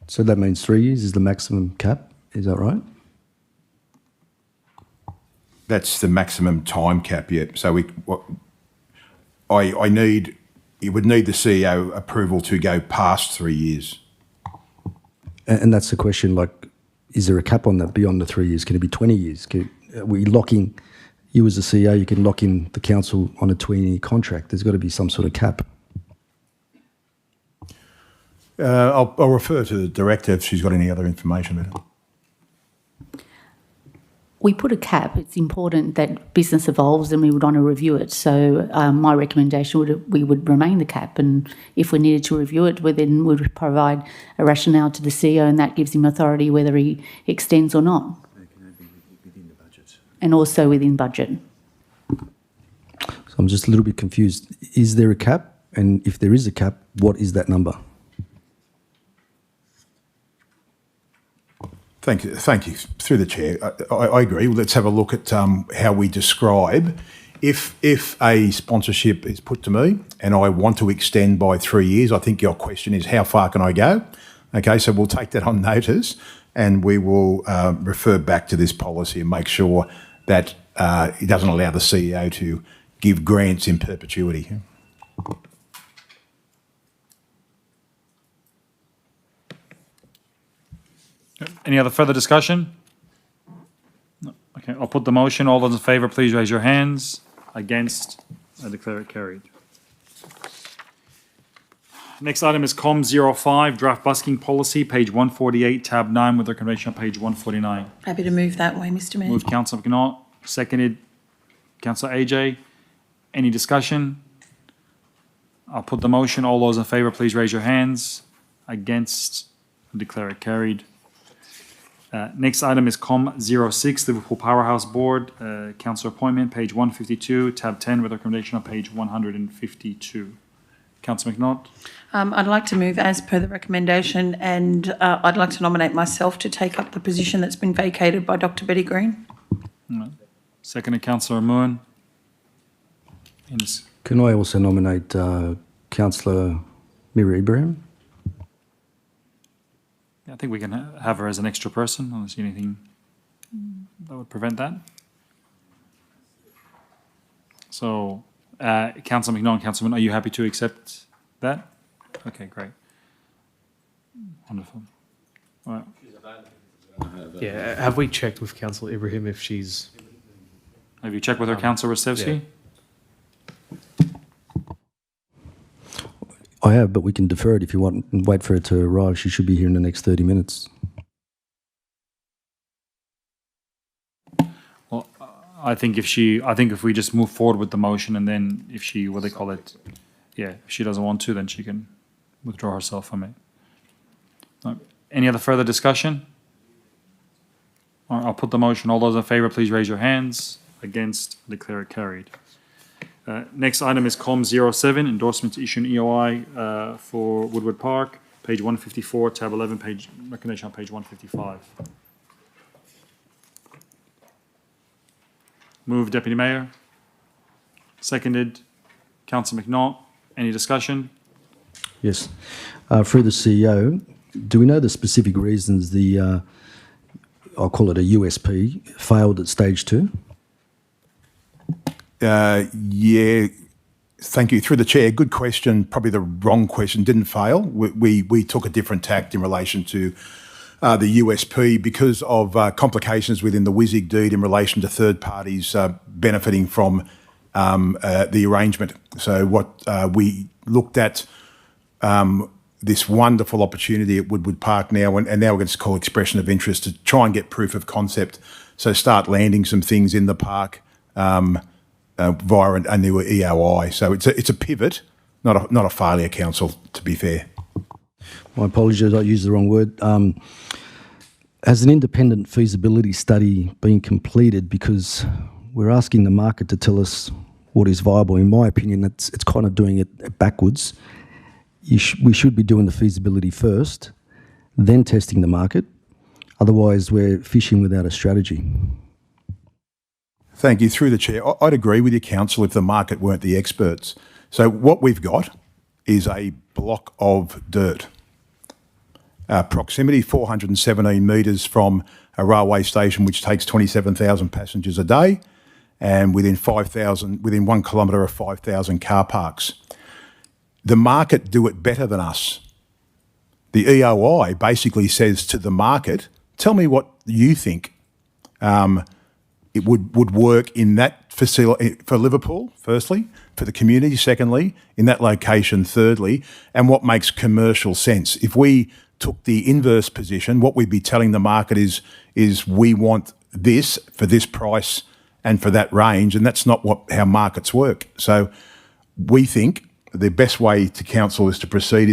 So that means 3 years is the maximum cap, is that right? That's the maximum time cap, yeah. So you would need the CEO approval to go past 3 years. And that's the question, like, is there a cap on that beyond the 3 years? Can it be 20 years? Are we locking, you as the CEO, you can lock in the council on a 20-year contract. There's got to be some sort of cap. I'll refer to the director if she's got any other information about it. We put a cap. It's important that business evolves and we would want to review it. So my recommendation we would remain the cap, and if we needed to review it, we then would provide a rationale to the CEO, and that gives him authority whether he extends or not. Within the budget. And also within budget. So I'm just a little bit confused. Is there a cap? And if there is a cap, what is that number? Thank you. Through the chair, I agree. Let's have a look at how we describe. If a sponsorship is put to me and I want to extend by 3 years, I think your question is how far can I go? Okay, so we'll take that on notice and we will refer back to this policy and make sure that it doesn't allow the CEO to give grants in perpetuity. Any other further discussion? No. Okay, I'll put the motion. All those in favour, please raise your hands. Against, I declare it carried. Next item is COM 05, draft busking policy, page 148, tab 9, with recommendation on page 149. Happy to move that way, Mr Mayor. Moved Councillor McNaught, seconded Councillor AJ. Any discussion? I'll put the motion. All those in favour, please raise your hands. Against, I declare it carried. Next item is COM 06, Liverpool Powerhouse Board, councillor appointment, page 152, tab 10, with recommendation on page 152. Councillor McNaught. I'd like to move as per the recommendation, and I'd like to nominate myself to take up the position that's been vacated by Dr Betty Green. Seconded Councillor Moon. Can I also nominate Councillor Mira Ibrahim? I think we can have her as an extra person, unless anything that would prevent that. So, Councillor McNaught and Councillor Moon, are you happy to accept that? Okay, great. Wonderful. All right. Yeah, have we checked with Councillor Ibrahim if she's... Have you checked with her, Councillor Rostevsky? Yeah. I have, but we can defer it if you want and wait for her to arrive. She should be here in the next 30 minutes. Well, I think if we just move forward with the motion, and then if she, what they call it, if she doesn't want to, then she can withdraw herself from it. Any other further discussion? All right, I'll put the motion. All those in favour, please raise your hands. Against, declare it carried. Next item is COM 07, endorsement to issue an EOI for Woodward Park, page 154, tab 11, page recommendation on page 155. Moved Deputy Mayor. Seconded Councillor McNaught. Any discussion? Yes. Through the CEO, do we know the specific reasons the, I'll call it a USP, failed at stage 2? Yeah, thank you. Through the chair, good question. Probably the wrong question. Didn't fail. We took a different tact in relation to the USP because of complications within the WSIG deed in relation to third parties benefiting from the arrangement. So what we looked at this wonderful opportunity at Woodward Park now, and now we're going to call expression of interest to try and get proof of concept. So start landing some things in the park via a new EOI. So it's a pivot, not a failure, Council, to be fair. My apologies, I used the wrong word. Has an independent feasibility study been completed? Because we're asking the market to tell us what is viable. In my opinion, it's kind of doing it backwards. We should be doing the feasibility first, then testing the market. Otherwise, we're fishing without a strategy. Thank you. Through the chair, I'd agree with you, Council, if the market weren't the experts. So what we've got is a block of dirt. Proximity 417 metres from a railway station which takes 27,000 passengers a day, and within 1 kilometre of 5,000 car parks. The market do it better than us. The EOI basically says to the market, tell me what you think it would work in that facility for Liverpool, firstly, for the community, secondly, in that location, thirdly, and what makes commercial sense. If we took the inverse position, what we'd be telling the market is we want this for this price and for that range, and that's not how markets work. So we think the best way to Council is to proceed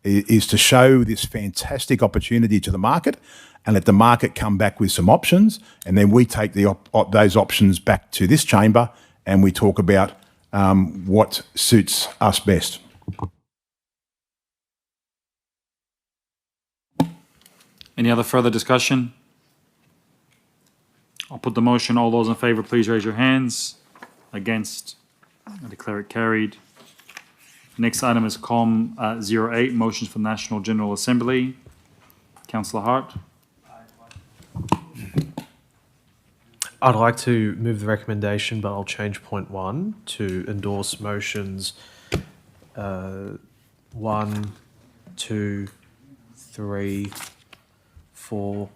is to show this fantastic opportunity to the market and let the market come back with some options, and then we take those options back to this chamber and we talk about what suits us best. Any other further discussion? I'll put the motion. All those in favour, please raise your hands. Against? I declare it carried. Next item is COM 08, motions for National General Assembly. Councillor Hart. I'd like to move the recommendation, but I'll change point 1 to endorse motions 1, 2, 3, 4,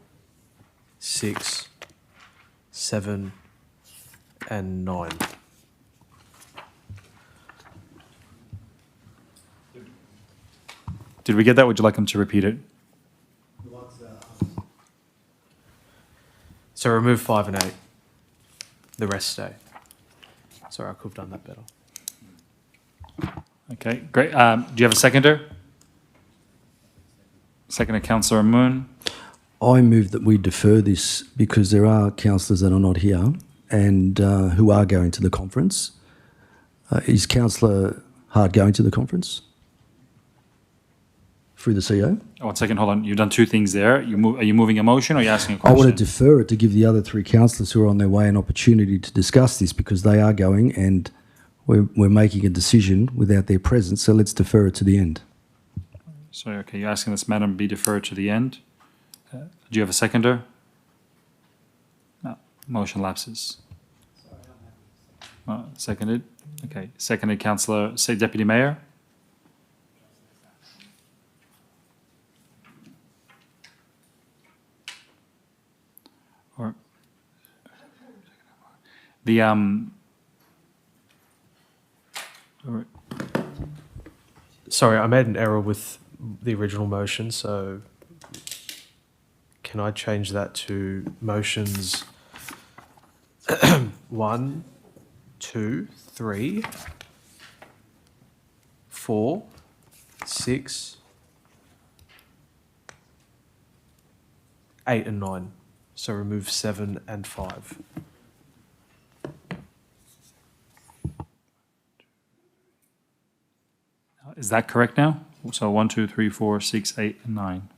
6, 7, and 9. Did we get that? Would you like him to repeat it? So remove 5 and 8. The rest stay. Sorry, I could have done that better. Okay, great. Do you have a seconder? Seconder, Councillor Moon. I move that we defer this because there are councillors that are not here and who are going to the conference. Is Councillor Hart going to the conference? Through the CEO? Oh, 1 second, hold on. You've done two things there. Are you moving a motion or are you asking a I question? want to defer it to give the other 3 councillors who are on their way an opportunity to discuss this because they are going and we're making a decision without their presence, so let's defer it to the end. So, okay, you're asking this matter be deferred to the end. Do you have a seconder? No, motion lapses. Seconded. Okay, seconded, Councillor, say Deputy Mayor. Or the Sorry, I made an error with the original motion, so can I change that to motions 1, 2, 3, 4, 6, 8 and 9. So remove 7 and 5. Is that correct now? So 1, 2, 3, 4, 6, 8, and 9.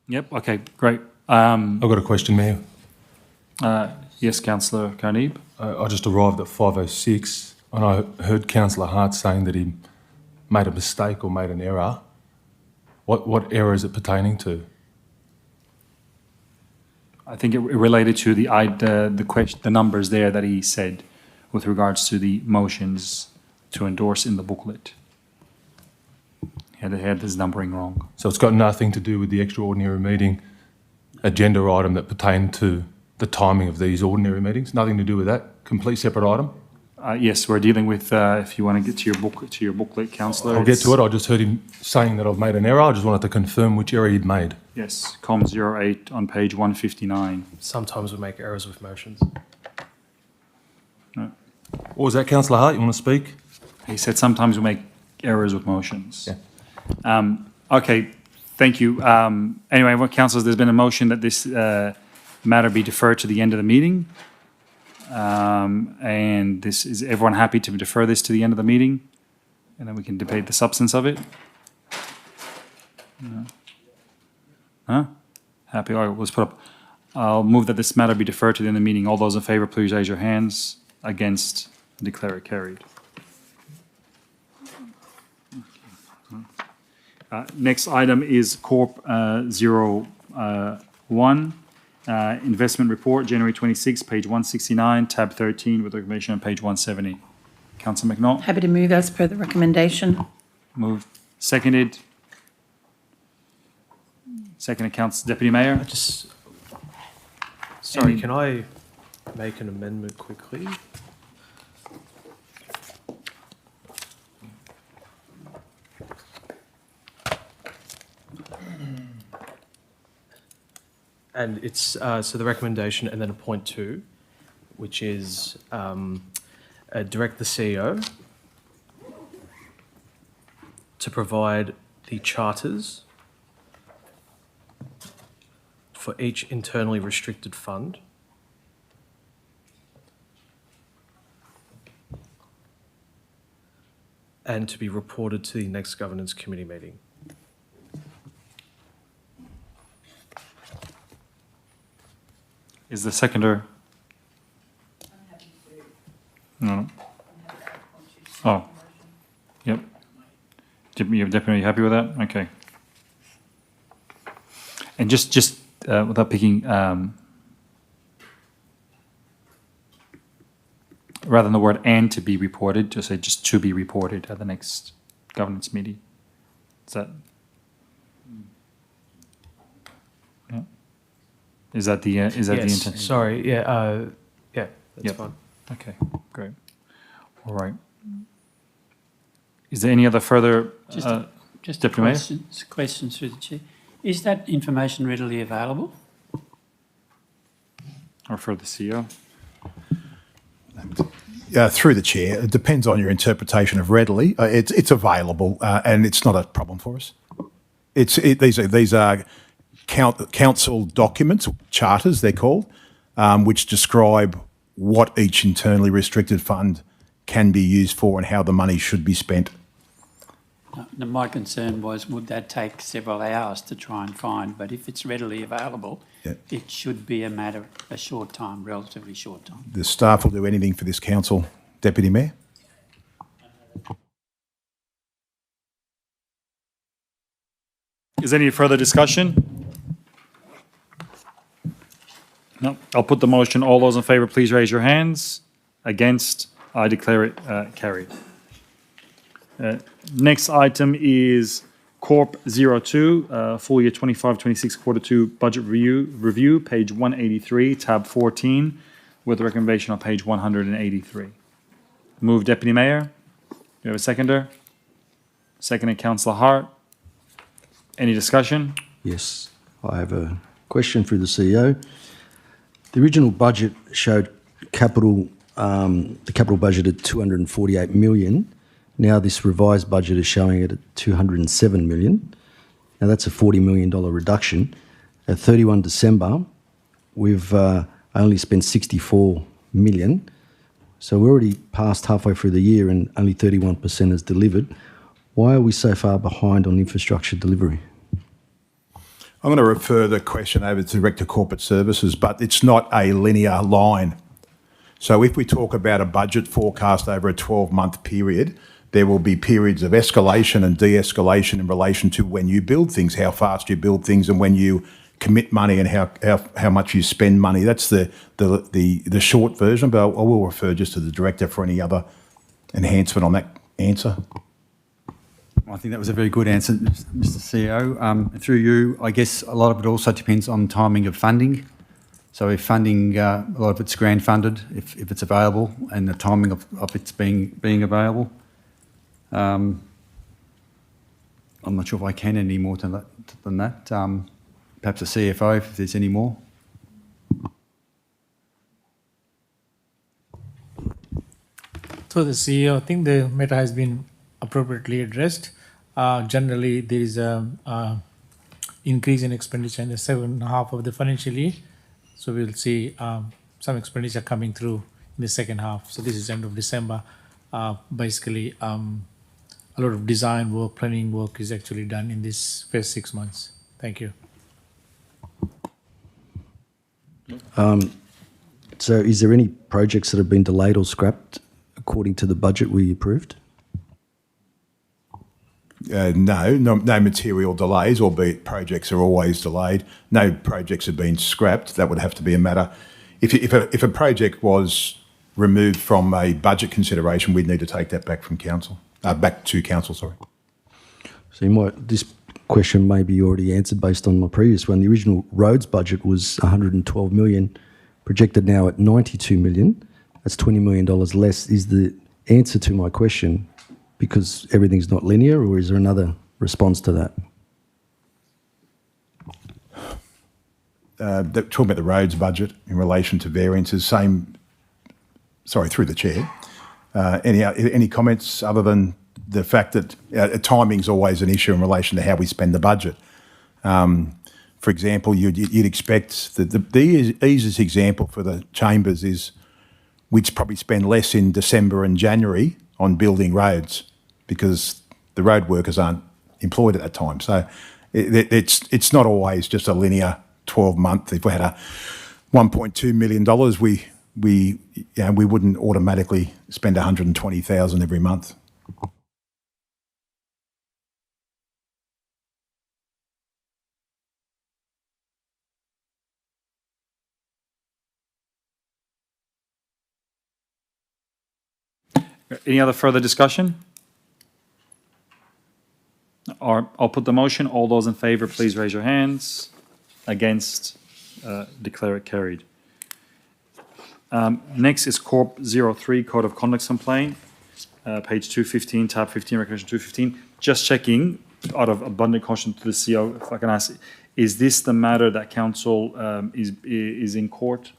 Yep, okay, great. I've got a question, Mayor. Yes, Councillor Carneeb. I just arrived at 5:06 and I heard Councillor Hart saying that he made a mistake or made an error. What error is it pertaining to? I think it related to the numbers there that he said with regards to the motions to endorse in the booklet. He had his numbering wrong. So it's got nothing to do with the extraordinary meeting agenda item that pertained to the timing of these ordinary meetings? Nothing to do with that? Complete separate item? Yes, we're dealing with, if you want to get to your booklet, councillor. I'll get to it. I just heard him saying that I've made an error. I just wanted to confirm which error he'd made. Yes, column 08 on page 159. Sometimes we make errors with motions. No. What was that, Councillor Hart? You want to speak? He said sometimes we make errors with motions. Yeah. Okay, thank you. Anyway, councillors, there's been a motion that this matter be deferred to the end of the meeting. And is everyone happy to defer this to the end of the meeting? And then we can debate the substance of it? No. Huh? Happy? All right, let's put up. I'll move that this matter be deferred to the end of the meeting. All those in favour, please raise your hands. Against, declare it carried. Next item is Corp 01. Investment report, January 26, page 169, tab 13, with recommendation on page 170. Councillor McNaught, Happy to move as per the recommendation. moved. Seconded. Seconded, Deputy Mayor. Sorry, can I make an amendment quickly? And it's so the recommendation and then a point 2, which is direct the CEO to provide the charters for each internally restricted fund and to be reported to the next governance committee meeting. Is the seconder? No. Oh. Yep. You're definitely happy with that? Okay. And just without picking, rather than the word "and" to be reported, just say just to be reported at the next governance meeting. Is that? Yeah. Is that the intent? Sorry. Yeah. That's fine. Okay. Great. All right. Is there any other further? Just a Deputy Mayor? question through the chair. Is that information readily available? Or for the CEO? Through the chair, it depends on your interpretation of readily. It's available, and it's not a problem for us. These are council documents, charters they're called, which describe what each internally restricted fund can be used for and how the money should be spent. Now, my concern was, would that take several hours to try and find? But if it's readily available, it should be a short time, relatively short time. The staff will do anything for this council, Deputy Mayor. Is there any further discussion? No. I'll put the motion. All those in favour, please raise your hands. Against, I declare it carried. Next item is Corp 02, full year 25-26 quarter 2 budget review, page 183, tab 14, with a recommendation on page 183. Move, Deputy Mayor. Do you have a seconder? Seconded, Councillor Hart. Any discussion? Yes, I have a question through the CEO. The original budget showed the capital budget at 248 million. Now this revised budget is showing it at 207 million. Now that's a $40 million reduction. At 31 December, we've only spent 64 million. So we're already past halfway through the year and only 31% is delivered. Why are we so far behind on infrastructure delivery? I'm going to refer the question over to Director Corporate Services, but it's not a linear line. So if we talk about a budget forecast over a 12-month period, there will be periods of escalation and de-escalation in relation to when you build things, how fast you build things, and when you commit money and how much you spend money. That's the short version, but I will refer just to the director for any other enhancement on that answer. I think that was a very good answer, Mr. CEO. Through you, I guess a lot of it also depends on timing of funding. So if funding, a lot of it's grant funded, if it's available, and the timing of it's being available. I'm not sure if I can any more than that. Perhaps the CFO, if there's any more. So the CEO, I think the matter has been appropriately addressed. Generally, there is a increase in expenditure in the second half of the financial year. So we'll see some expenditure coming through in the second half. So this is end of December. Basically, a lot of design work, planning work is actually done in this first 6 months. Thank you. So is there any projects that have been delayed or scrapped according to the budget we approved? No material delays, albeit projects are always delayed. No projects have been scrapped. That would have to be a matter. If a project was removed from a budget consideration, we'd need to take that back from council, back to council. Sorry. So this question may be already answered based on my previous one. The original roads budget was 112 million, projected now at 92 million. That's $20 million less. Is the answer to my question because everything's not linear, or is there another response to that? Talking about the roads budget in relation to variances, through the chair. Any comments other than the fact that timing's always an issue in relation to how we spend the budget? For example, you'd expect that the easiest example for the chambers is we'd probably spend less in December and January on building roads because the road workers aren't employed at that time. So it's not always just a linear 12-month. If we had a $1.2 million, we wouldn't automatically spend $120,000 every month. Any other further discussion? I'll put the motion. All those in favour, please raise your hands. Against, declare it carried. Next is Corp 03, Code of Conduct Complaint, page 215, tab 15, Regulation 215. Just checking, out of abundant caution to the CEO, if I can ask, is this the matter that council is in court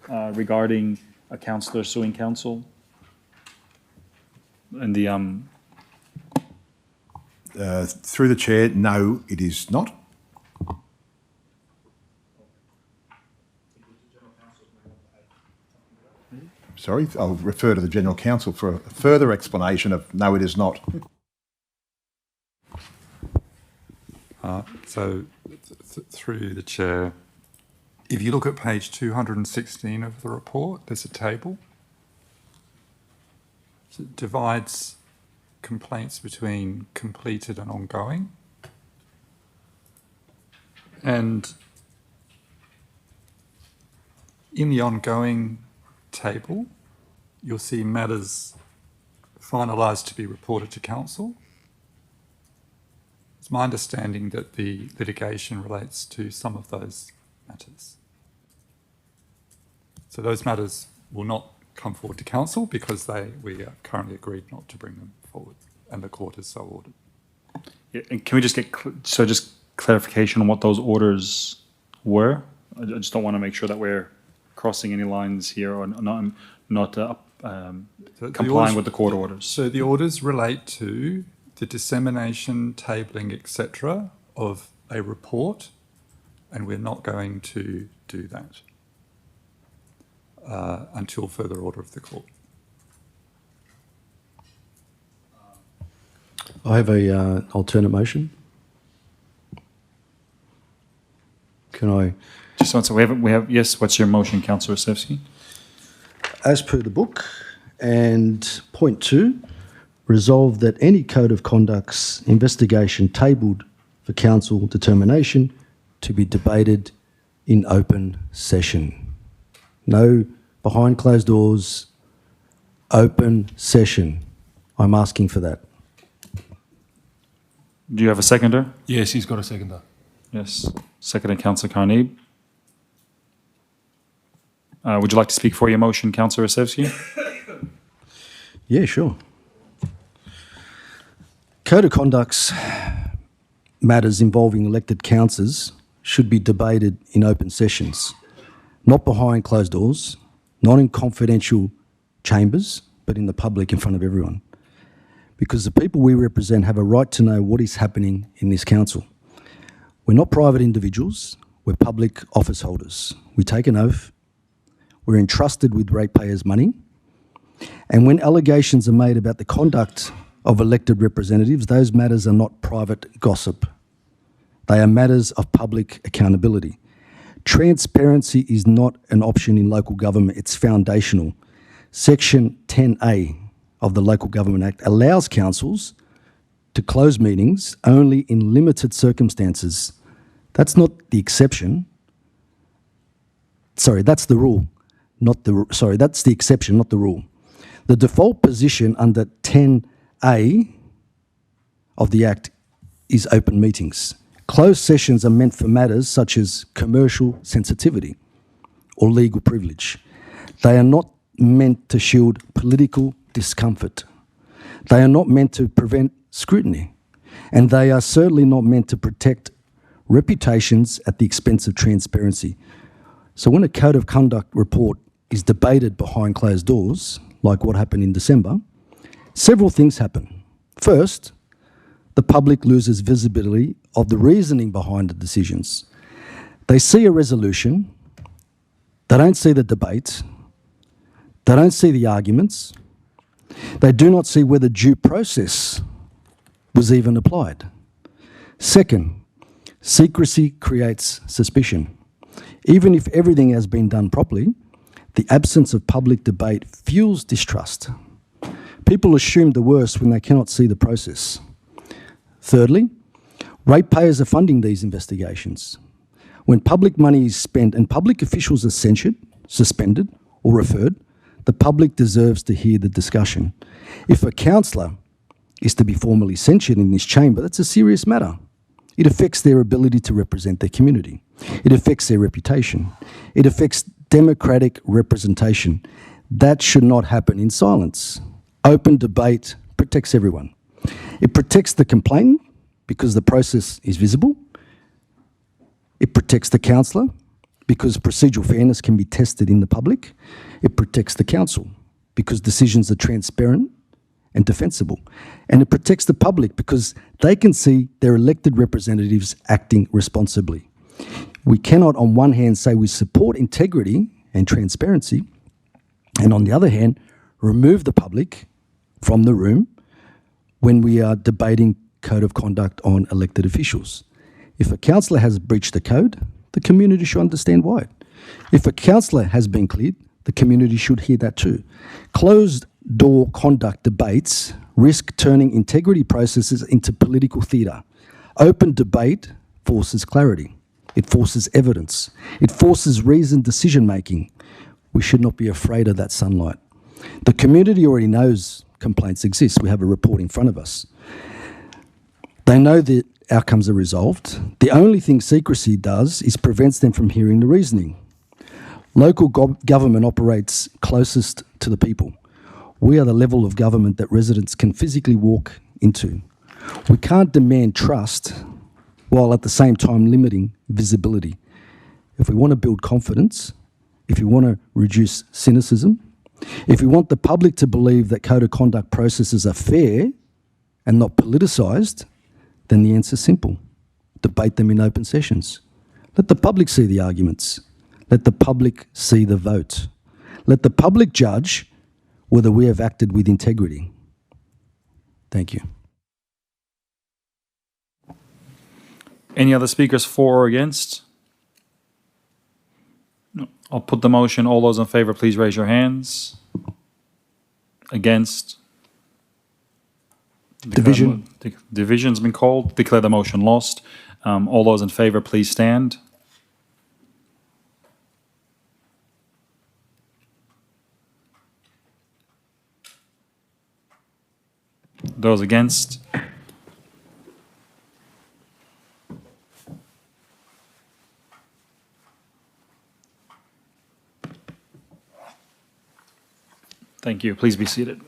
regarding a councillor suing council? And the through the chair, no, it is not. Sorry, I'll refer to the General Counsel for a further explanation of no, it is not. Through the chair, if you look at page 216 of the report, there's a table. So it divides complaints between completed and ongoing. And in the ongoing table, you'll see matters finalised to be reported to council. It's my understanding that the litigation relates to some of those matters. So those matters will not come forward to council because we are currently agreed not to bring them forward, and the court has so ordered. Yeah, and can we just get just clarification on what those orders were? I just don't want to make sure that we're crossing any lines here or not complying with the court orders. So the orders relate to the dissemination, tabling, etc. of a report, and we're not going to do that until further order of the court. I have a alternate motion. Can I? Just one second. We have. Yes. What's your motion, Councillor Sefsky? As per the book, and point 2, resolve that any code of conduct's investigation tabled for council determination to be debated in open session. No behind closed doors, open session. I'm asking for that. Do you have a seconder? Yes, he's got a seconder. Yes. Seconder, Councillor Carneeb. Would you like to speak for your motion, Councillor Osevsky? Yeah, sure. Code of conducts matters involving elected councillors should be debated in open sessions, not behind closed doors, not in confidential chambers, but in the public in front of everyone. Because the people we represent have a right to know what is happening in this council. We're not private individuals, we're public office holders. We take an oath, we're entrusted with ratepayers' money, and when allegations are made about the conduct of elected representatives, those matters are not private gossip. They are matters of public accountability. Transparency is not an option in local government, it's foundational. Section 10A of the Local Government Act allows councils to close meetings only in limited circumstances. That's not the exception. Sorry, that's the rule. That's the exception, not the rule. The default position under 10A of the Act is open meetings. Closed sessions are meant for matters such as commercial sensitivity or legal privilege. They are not meant to shield political discomfort. They are not meant to prevent scrutiny. And they are certainly not meant to protect reputations at the expense of transparency. So when a code of conduct report is debated behind closed doors, like what happened in December, several things happen. First, the public loses visibility of the reasoning behind the decisions. They see a resolution, they don't see the debate, they don't see the arguments, they do not see whether due process was even applied. Second, secrecy creates suspicion. Even if everything has been done properly, the absence of public debate fuels distrust. People assume the worst when they cannot see the process. Thirdly, ratepayers are funding these investigations. When public money is spent and public officials are censured, suspended, or referred, the public deserves to hear the discussion. If a councillor is to be formally censured in this chamber, that's a serious matter. It affects their ability to represent their community. It affects their reputation. It affects democratic representation. That should not happen in silence. Open debate protects everyone. It protects the complainant because the process is visible. It protects the councillor because procedural fairness can be tested in the public. It protects the council because decisions are transparent and defensible. And it protects the public because they can see their elected representatives acting responsibly. We cannot, on one hand, say we support integrity and transparency, and on the other hand, remove the public from the room when we are debating code of conduct on elected officials. If a councillor has breached the code, the community should understand why. If a councillor has been cleared, the community should hear that too. Closed door conduct debates risk turning integrity processes into political theatre. Open debate forces clarity. It forces evidence. It forces reasoned decision making. We should not be afraid of that sunlight. The community already knows complaints exist. We have a report in front of us. They know that outcomes are resolved. The only thing secrecy does is prevents them from hearing the reasoning. Local government operates closest to the people. We are the level of government that residents can physically walk into. We can't demand trust while at the same time limiting visibility. If we want to build confidence, if we want to reduce cynicism, if we want the public to believe that code of conduct processes are fair and not politicised, then the answer is simple. Debate them in open sessions. Let the public see the arguments. Let the public see the vote. Let the public judge whether we have acted with integrity. Thank you. Any other speakers for or against? No. I'll put the motion. All those in favour, please raise your hands. Against? Division. Division's been called. Declare the motion lost. All those in favour, please stand. Those against? Thank you. Please be seated.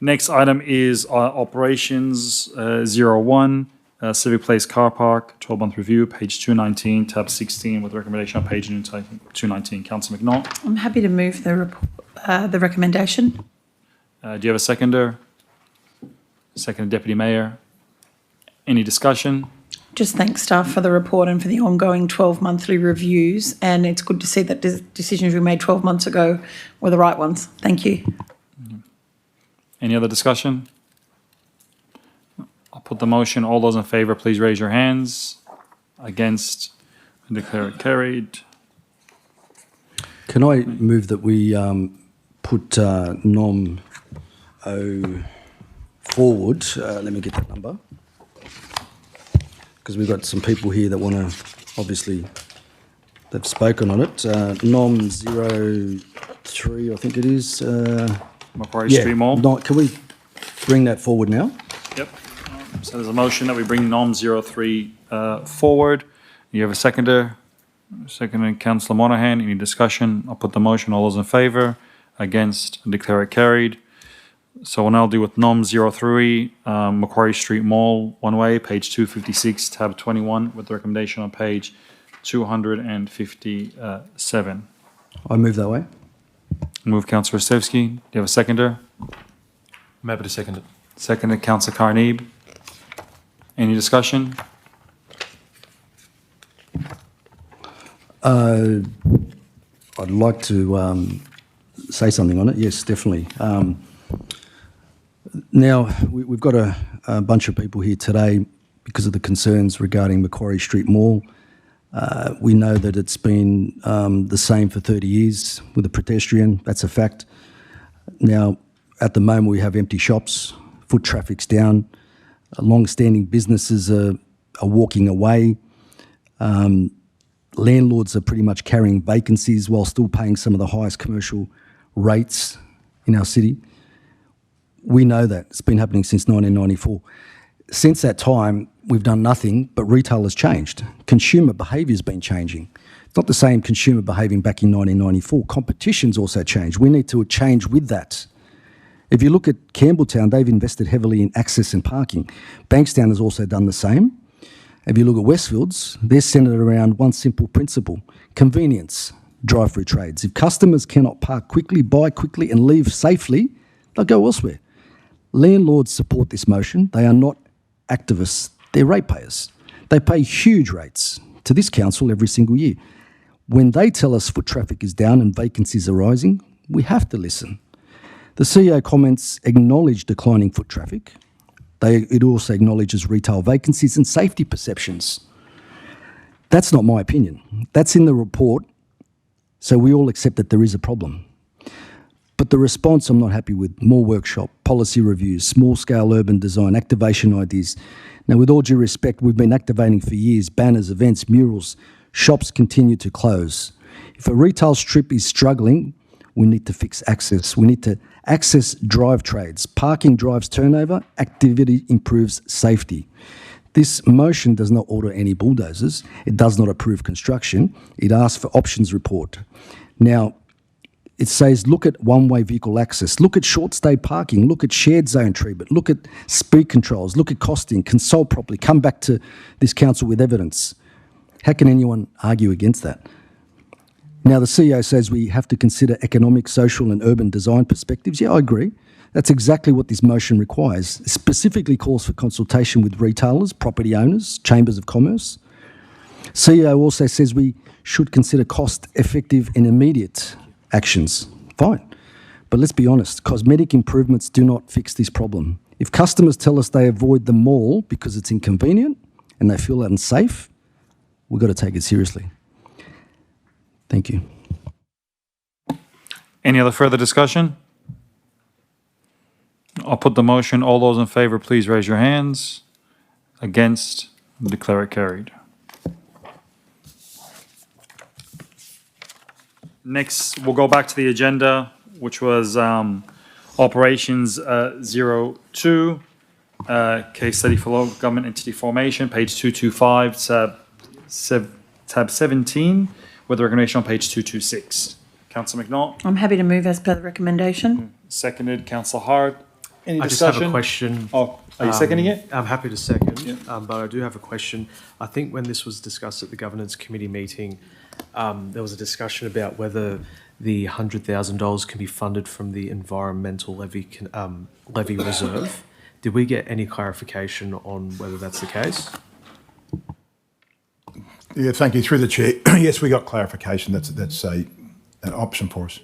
Next item is Operations 01, Civic Place Car Park, 12-month review, page 219, tab 16, with recommendation on page 219. Councillor McNaught. I'm happy to move the recommendation. Do you have a seconder? Second, Deputy Mayor. Any discussion? Just thank staff for the report and for the ongoing 12-monthly reviews. And it's good to see that decisions we made 12 months ago were the right ones. Thank you. Any other discussion? I'll put the motion. All those in favour, please raise your hands. Against, I declare it carried. Can I move that we put NOM 0 forward? Let me get that number. Because we've got some people here that want to, obviously, they've spoken on it. NOM 03, I think it is. Macquarie Street Mall. Can we bring that forward now? Yep. So there's a motion that we bring NOM 03 forward. You have a seconder? Seconded, Councillor Monahan. Any discussion? I'll put the motion. All those in favour? Against? Declare it carried. So we'll now deal with NOM 03, Macquarie Street Mall, one way, page 256, tab 21, with the recommendation on page 257. I move that way. Move Councillor Ostevsky. Do you have a seconder? I'm happy to second it. Seconded, Councillor Carneeb. Any discussion? I'd like to say something on it. Yes, definitely. Now, we've got a bunch of people here today because of the concerns regarding Macquarie Street Mall. We know that it's been the same for 30 years with the pedestrian. That's a fact. Now, at the moment, we have empty shops, foot traffic's down, long-standing businesses are walking away. Landlords are pretty much carrying vacancies while still paying some of the highest commercial rates in our city. We know that. It's been happening since 1994. Since that time, we've done nothing, but retail has changed. Consumer behaviour's been changing. It's not the same consumer behaving back in 1994. Competition's also changed. We need to change with that. If you look at Campbelltown, they've invested heavily in access and parking. Bankstown has also done the same. If you look at Westfields, they're centred around one simple principle: convenience, drive-through trades. If customers cannot park quickly, buy quickly and leave safely, they'll go elsewhere. Landlords support this motion. They are not activists, they're ratepayers. They pay huge rates to this council every single year. When they tell us foot traffic is down and vacancies are rising, we have to listen. The CEO comments acknowledge declining foot traffic. It also acknowledges retail vacancies and safety perceptions. That's not my opinion. That's in the report, so we all accept that there is a problem. But the response I'm not happy with: more workshop, policy reviews, small-scale urban design, activation ideas. Now, with all due respect, we've been activating for years: banners, events, murals. Shops continue to close. If a retail strip is struggling, we need to fix access. We need to access drive trades. Parking drives turnover, activity improves safety. This motion does not order any bulldozers. It does not approve construction. It asks for options report. Now, it says, look at one-way vehicle access, look at short-stay parking, look at shared zone treatment, look at speed controls, look at costing, consult properly, come back to this council with evidence. How can anyone argue against that? Now, the CEO says we have to consider economic, social and urban design perspectives. Yeah, I agree. That's exactly what this motion requires. It specifically calls for consultation with retailers, property owners, chambers of commerce. CEO also says we should consider cost-effective and immediate actions. Fine. But let's be honest, cosmetic improvements do not fix this problem. If customers tell us they avoid the mall because it's inconvenient and they feel unsafe, we've got to take it seriously. Thank you. Any other further discussion? I'll put the motion. All those in favour, please raise your hands. Against, declare it carried. Next, we'll go back to the agenda, which was Operations 02, case study for local government entity formation, page 225, tab 17, with a recommendation on page 226. Councillor McNaught, I'm happy to move as per the recommendation. seconded. Councillor Hart. Any I just discussion? have a question. Oh, are you seconding it? I'm happy to second, but I do have a question. I think when this was discussed at the governance committee meeting, there was a discussion about whether the $100,000 can be funded from the environmental levy reserve. Did we get any clarification on whether that's the case? Yeah, thank you. Through the chair. Yes, we got clarification. That's an option for us.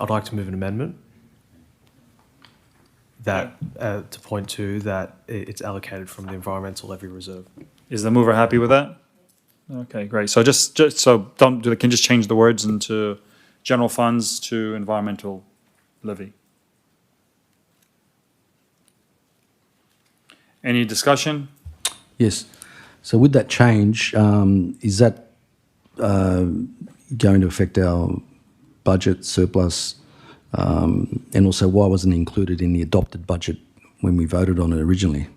I'd like to move an amendment that to point to that it's allocated from the environmental levy reserve. Is the mover happy with that? Okay, great. So just so don't do it, can just change the words into general funds to environmental levy. Any discussion? Yes. So with that change, is that going to affect our budget surplus? And also, why wasn't it included in the adopted budget when we voted on it originally?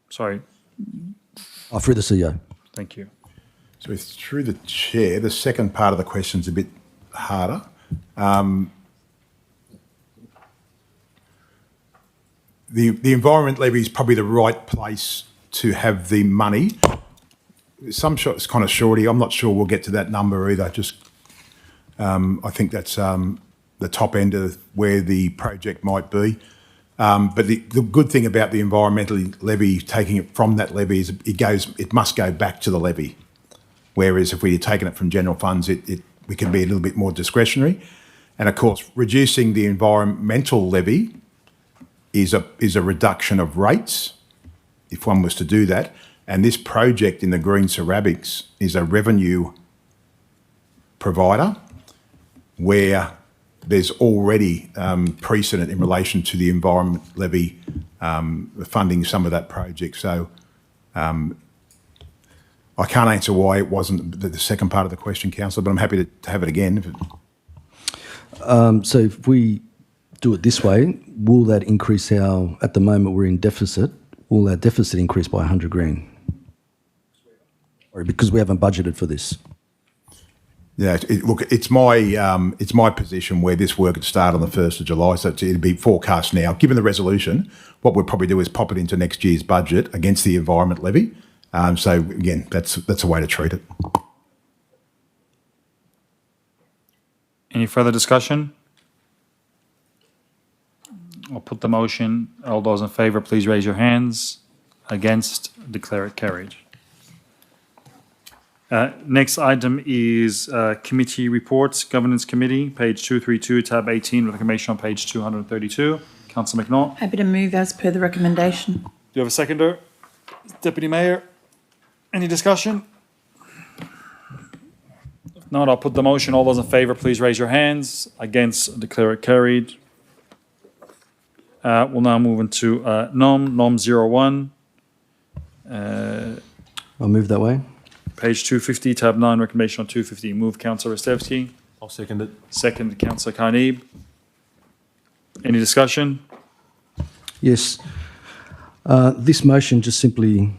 Sorry. Through the CEO. Thank you. So through the chair, the second part of the question's a bit harder. The environment levy is probably the right place to have the money. It's kind of shorty. I'm not sure we'll get to that number either. I think that's the top end of where the project might be. But the good thing about the environmental levy, taking it from that levy, is it must go back to the levy. Whereas if we had taken it from general funds, we can be a little bit more discretionary. And of course, reducing the environmental levy is a reduction of rates, if one was to do that. And this project in the green ceramics is a revenue provider where there's already precedent in relation to the environment levy funding some of that project. So I can't answer why it wasn't the second part of the question, Councillor, but I'm happy to have it again. So if we do it this way, will that increase at the moment we're in deficit, will our deficit increase by 100 grand? Or because we haven't budgeted for this? Yeah, look, it's my position where this work would start on the 1st of July, so it'd be forecast now. Given the resolution, what we'll probably do is pop it into next year's budget against the environment levy. So again, that's a way to treat it. Any further discussion? I'll put the motion. All those in favour, please raise your hands. Against, declare it carried. Next item is committee reports, Governance Committee, page 232, tab 18, with information on page 232. Councillor McNaught. Happy to move as per the recommendation. Do you have a seconder? Deputy Mayor, any discussion? If not, I'll put the motion. All those in favour, please raise your hands. Against, declare it carried. We'll now move into NOM 01. I'll move that way. Page 250, tab 9, recommendation on 250. Move Councillor Rastevsky. I'll second it. Second, Councillor Carneeb. Any discussion? Yes. This motion just simply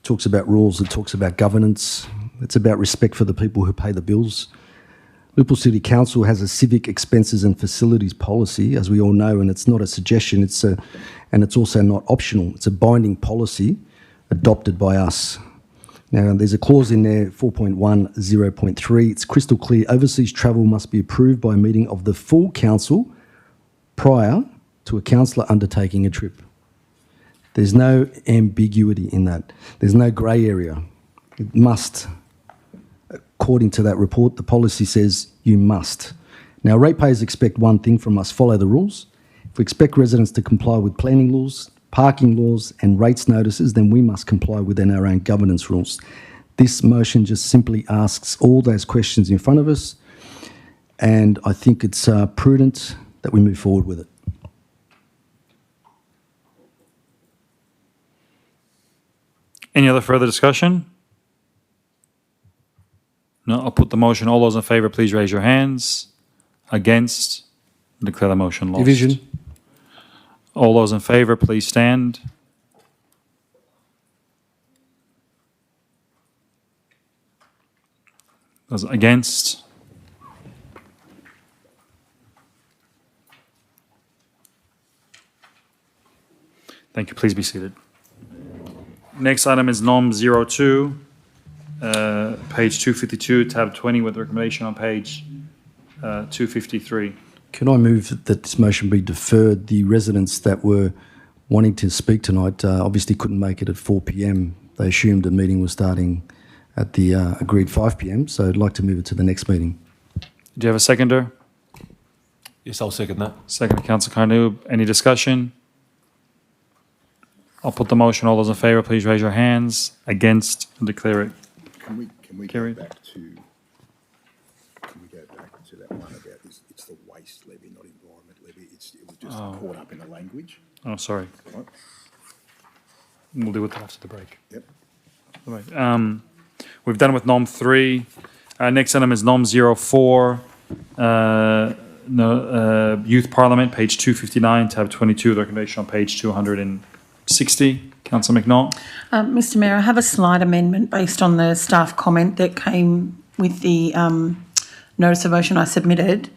talks about rules. It talks about governance. It's about respect for the people who pay the bills. Liverpool City Council has a civic expenses and facilities policy, as we all know, and it's not a suggestion. And it's also not optional. It's a binding policy adopted by us. Now, there's a clause in there, 4.10.3. It's crystal clear. Overseas travel must be approved by a meeting of the full council prior to a councillor undertaking a trip. There's no ambiguity in that. There's no grey area. It must. According to that report, the policy says you must. Now, ratepayers expect one thing from us: follow the rules. If we expect residents to comply with planning laws, parking laws and rates notices, then we must comply within our own governance rules. This motion just simply asks all those questions in front of us and I think it's prudent that we move forward with it. Any other further discussion? No, I'll put the motion. All those in favour, please raise your hands. Against? Declare the motion lost. Division. All those in favour, please stand. Those against? Thank you. Please be seated. Next item is NOM 02, page 252, tab 20, with recommendation on page 253. Can I move that this motion be deferred? The residents that were wanting to speak tonight obviously couldn't make it at 4 p.m. They assumed the meeting was starting at the agreed 5 p.m, so I'd like to move it to the next meeting. Do you have a seconder? Yes, I'll second that. Second, Councillor Carnoob. Any discussion? I'll put the motion. All those in favour, please raise your hands. Against, declare it. Can we Carried. go back to that one about this? It's the waste levy, not environment levy. It was just caught up in the language. Oh, sorry. Right. We'll deal with that after the break. Yep. All right. We've done with NOM 3. Next item is NOM 04, Youth Parliament, page 259, tab 22, the recommendation on page 260. Councillor McNaught. Mr Mayor, I have a slight amendment based on the staff comment that came with the notice of motion I submitted.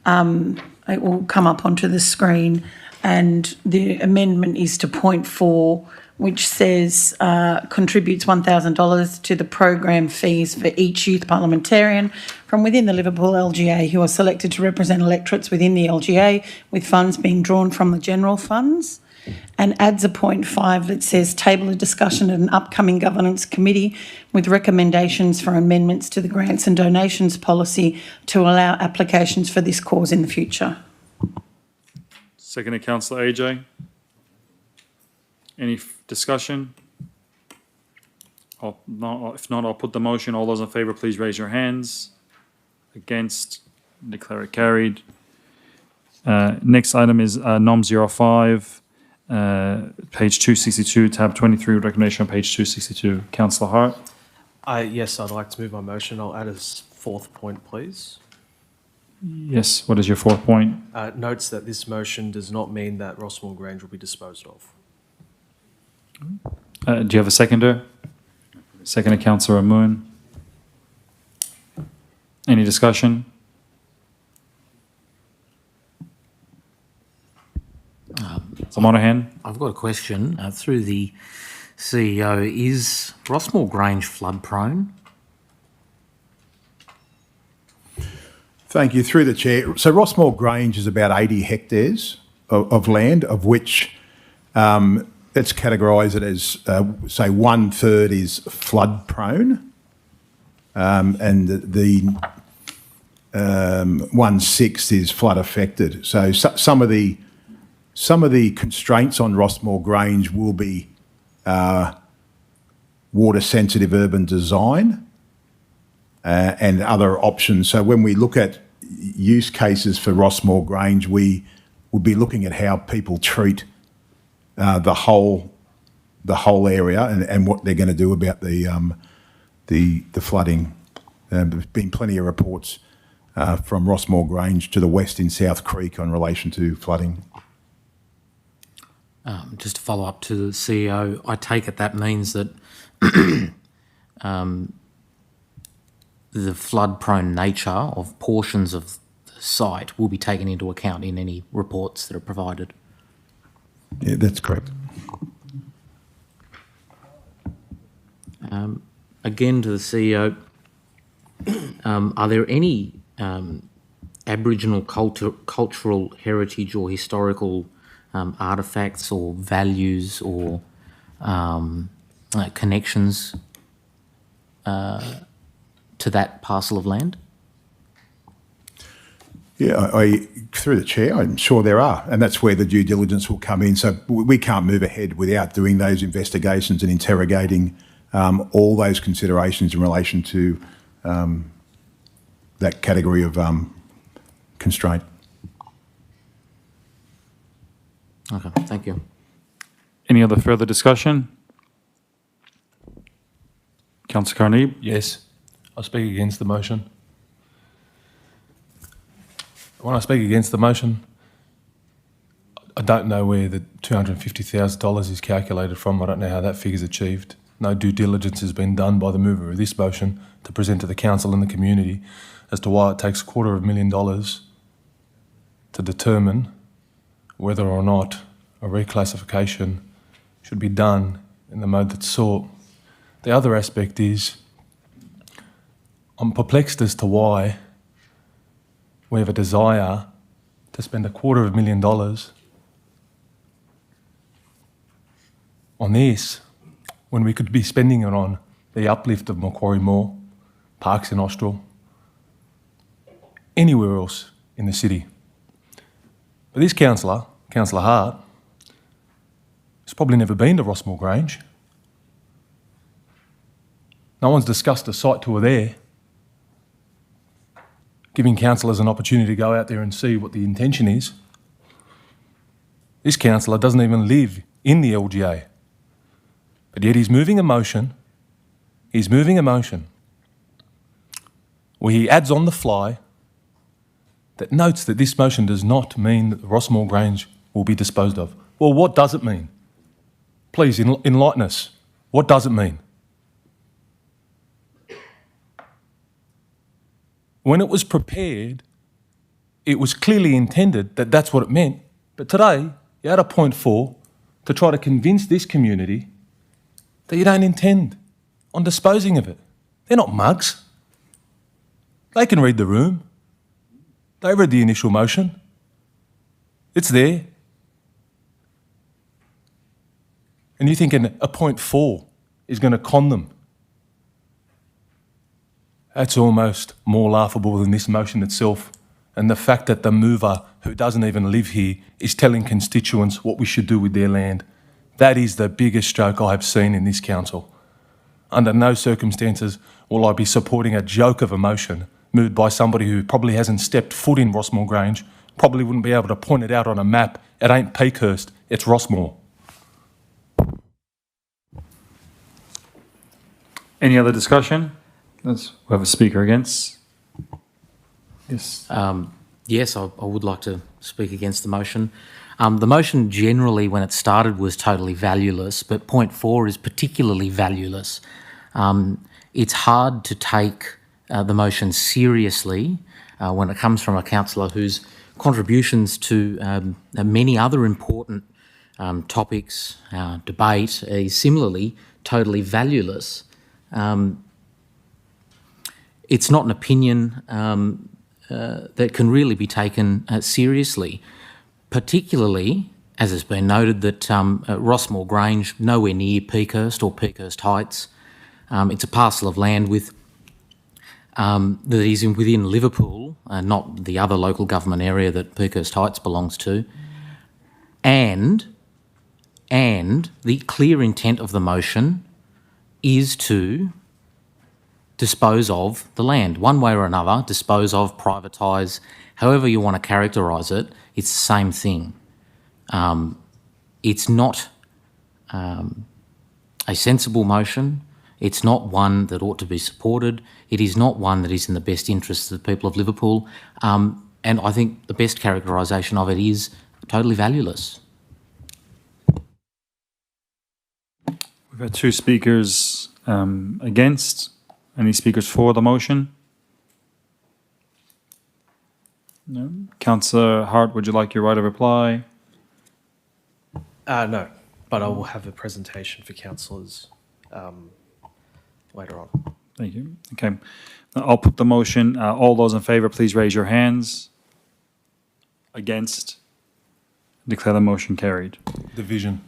It will come up onto the screen, and the amendment is to point 4, which says contributes $1,000 to the program fees for each youth parliamentarian from within the Liverpool LGA who are selected to represent electorates within the LGA, with funds being drawn from the general funds, and adds a point 5 that says table a discussion at an upcoming governance committee with recommendations for amendments to the grants and donations policy to allow applications for this cause in the future. Second, Councillor AJ. Any discussion? If not, I'll put the motion. All those in favour, please raise your hands. Against, declare it carried. Next item is NOM 05, page 262, tab 23, recommendation on page 262. Councillor Hart. Yes, I'd like to move my motion. I'll add a fourth point, please. Yes, what is your fourth point? Notes that this motion does not mean that Rossmore Grange will be disposed of. Do you have a seconder? Second, Councillor Moon. Any discussion? Monahan. I've got a question through the CEO. Is Rossmore Grange flood prone? Thank you. Through the chair. So Rossmore Grange is about 80 hectares of land, of which let's categorise it as, say, 1/3 is flood prone, and the 1/6 is flood affected. So some of the constraints on Rossmore Grange will be water sensitive urban design and other options. So when we look at use cases for Rossmore Grange, we will be looking at how people treat the whole area and what they're going to do about the flooding. There's been plenty of reports from Rossmore Grange to the west in South Creek on relation to flooding. Just to follow up to the CEO, I take it that means that the flood-prone nature of portions of the site will be taken into account in any reports that are provided. Yeah, that's correct. Again, to the CEO, are there any Aboriginal cultural heritage or historical artefacts or values or connections to that parcel of land? Yeah, through the chair, I'm sure there are, and that's where the due diligence will come in. So we can't move ahead without doing those investigations and interrogating all those considerations in relation to that category of constraint. Okay, thank you. Any other further discussion? Councillor Carnegie? Yes, I speak against the motion. When I speak against the motion, I don't know where the $250,000 is calculated from. I don't know how that figure's achieved. No due diligence has been done by the mover of this motion to present to the council and the community as to why it takes $250,000 to determine whether or not a reclassification should be done in the mode that's sought. The other aspect is I'm perplexed as to why we have a desire to spend $250,000 on this when we could be spending it on the uplift of Macquarie Mall, Parks in Austral, anywhere else in the city. But this councillor, Councillor Hart, has probably never been to Rossmore Grange. No one's discussed a site tour there, giving councillors an opportunity to go out there and see what the intention is. This councillor doesn't even live in the LGA, but yet he's moving a motion where he adds on the fly that notes that this motion does not mean that the Rossmore Grange will be disposed of. Well, what does it mean? Please enlighten us. What does it mean? When it was prepared, it was clearly intended that that's what it meant. But today, you're at a point 4 to try to convince this community that you don't intend on disposing of it. They're not mugs. They can read the room. They read the initial motion. It's there. And you're thinking a point 4 is going to con them. That's almost more laughable than this motion itself, and the fact that the mover, who doesn't even live here, is telling constituents what we should do with their land. That is the biggest stroke I have seen in this council. Under no circumstances will I be supporting a joke of a motion moved by somebody who probably hasn't stepped foot in Rossmore Grange, probably wouldn't be able to point it out on a map. It ain't Peakhurst, it's Rossmore. Any other discussion? We have a speaker against. Yes. Yes, I would like to speak against the motion. The motion generally, when it started, was totally valueless, but point 4 is particularly valueless. It's hard to take the motion seriously when it comes from a councillor whose contributions to many other important topics, debate, is similarly totally valueless. It's not an opinion that can really be taken seriously, particularly, as has been noted, that Rossmore Grange, nowhere near Peakhurst or Peakhurst Heights. It's a parcel of land that is within Liverpool, not the other local government area that Peakhurst Heights belongs to. And the clear intent of the motion is to dispose of the land, one way or another, dispose of, privatise, however you want to characterise it, it's the same thing. It's not a sensible motion. It's not one that ought to be supported. It is not one that is in the best interests of the people of Liverpool. And I think the best characterisation of it is totally valueless. We've had 2 speakers against. Any speakers for the motion? No. Councillor Hart, would you like your right of reply? No, but I will have a presentation for councillors later on. Thank you. Okay. I'll put the motion. All those in favour, please raise your hands. Against? Declare the motion carried. Division.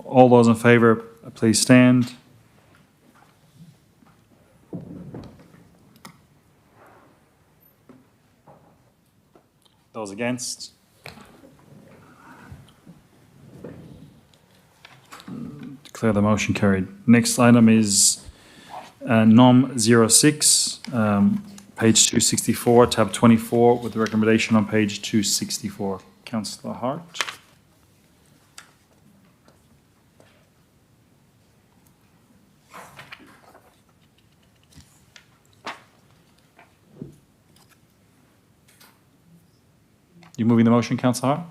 All those in favour, please stand. Those against? Declare the motion carried. Next item is NOM 06, page 264, tab 24, with the recommendation on page 264. Councillor Hart. You moving the motion, Councillor Hart?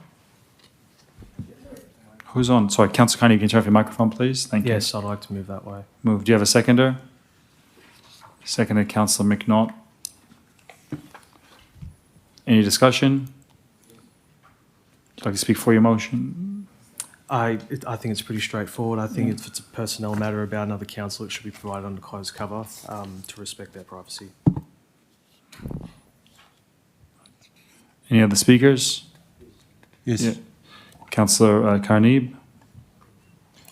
Who's on? Sorry, Councillor Carney, can you turn off your microphone, please? Thank you. Yes, I'd like to move that way. Move. Do you have a seconder? Seconded, Councillor McNaught. Any discussion? Would you like to speak for your motion? I think it's pretty straightforward. I think if it's a personnel matter about another councillor, it should be provided under closed cover to respect their privacy. Any other speakers? Yes. Yeah. Councillor Carneeb.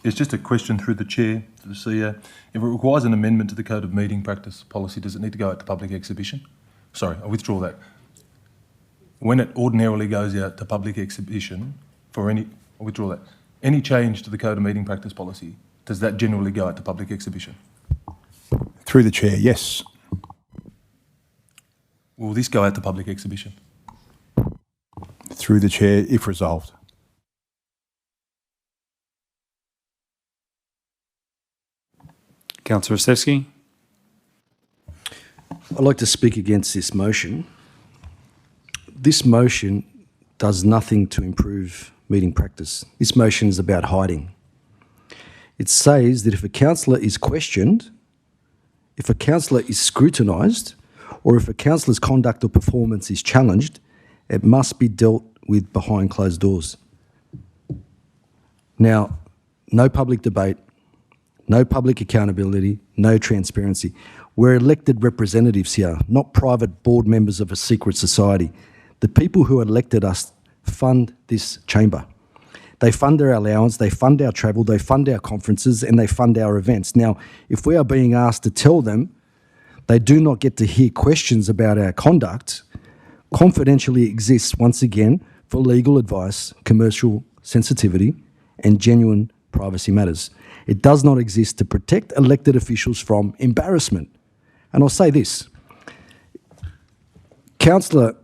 It's just a question through the chair to the CEO. If it requires an amendment to the Code of Meeting Practice policy, does it need to go out to public exhibition? Sorry, I withdraw that. When it ordinarily goes out to public exhibition for I withdraw that. Any change to the Code of Meeting Practice policy, does that generally go out to public exhibition? Through the chair, yes. Will this go out to public exhibition? Through the chair, if resolved. Councillor Rostevsky. I'd like to speak against this motion. This motion does nothing to improve meeting practice. This motion is about hiding. It says that if a councillor is questioned, if a councillor is scrutinised, or if a councillor's conduct or performance is challenged, it must be dealt with behind closed doors. Now, no public debate, no public accountability, no transparency. We're elected representatives here, not private board members of a secret society. The people who elected us fund this chamber. They fund our allowance, they fund our travel, they fund our conferences, and they fund our events. Now, if we are being asked to tell them they do not get to hear questions about our conduct, confidentially exists once again for legal advice, commercial sensitivity, and genuine privacy matters. It does not exist to protect elected officials from embarrassment. And I'll say this. Councillor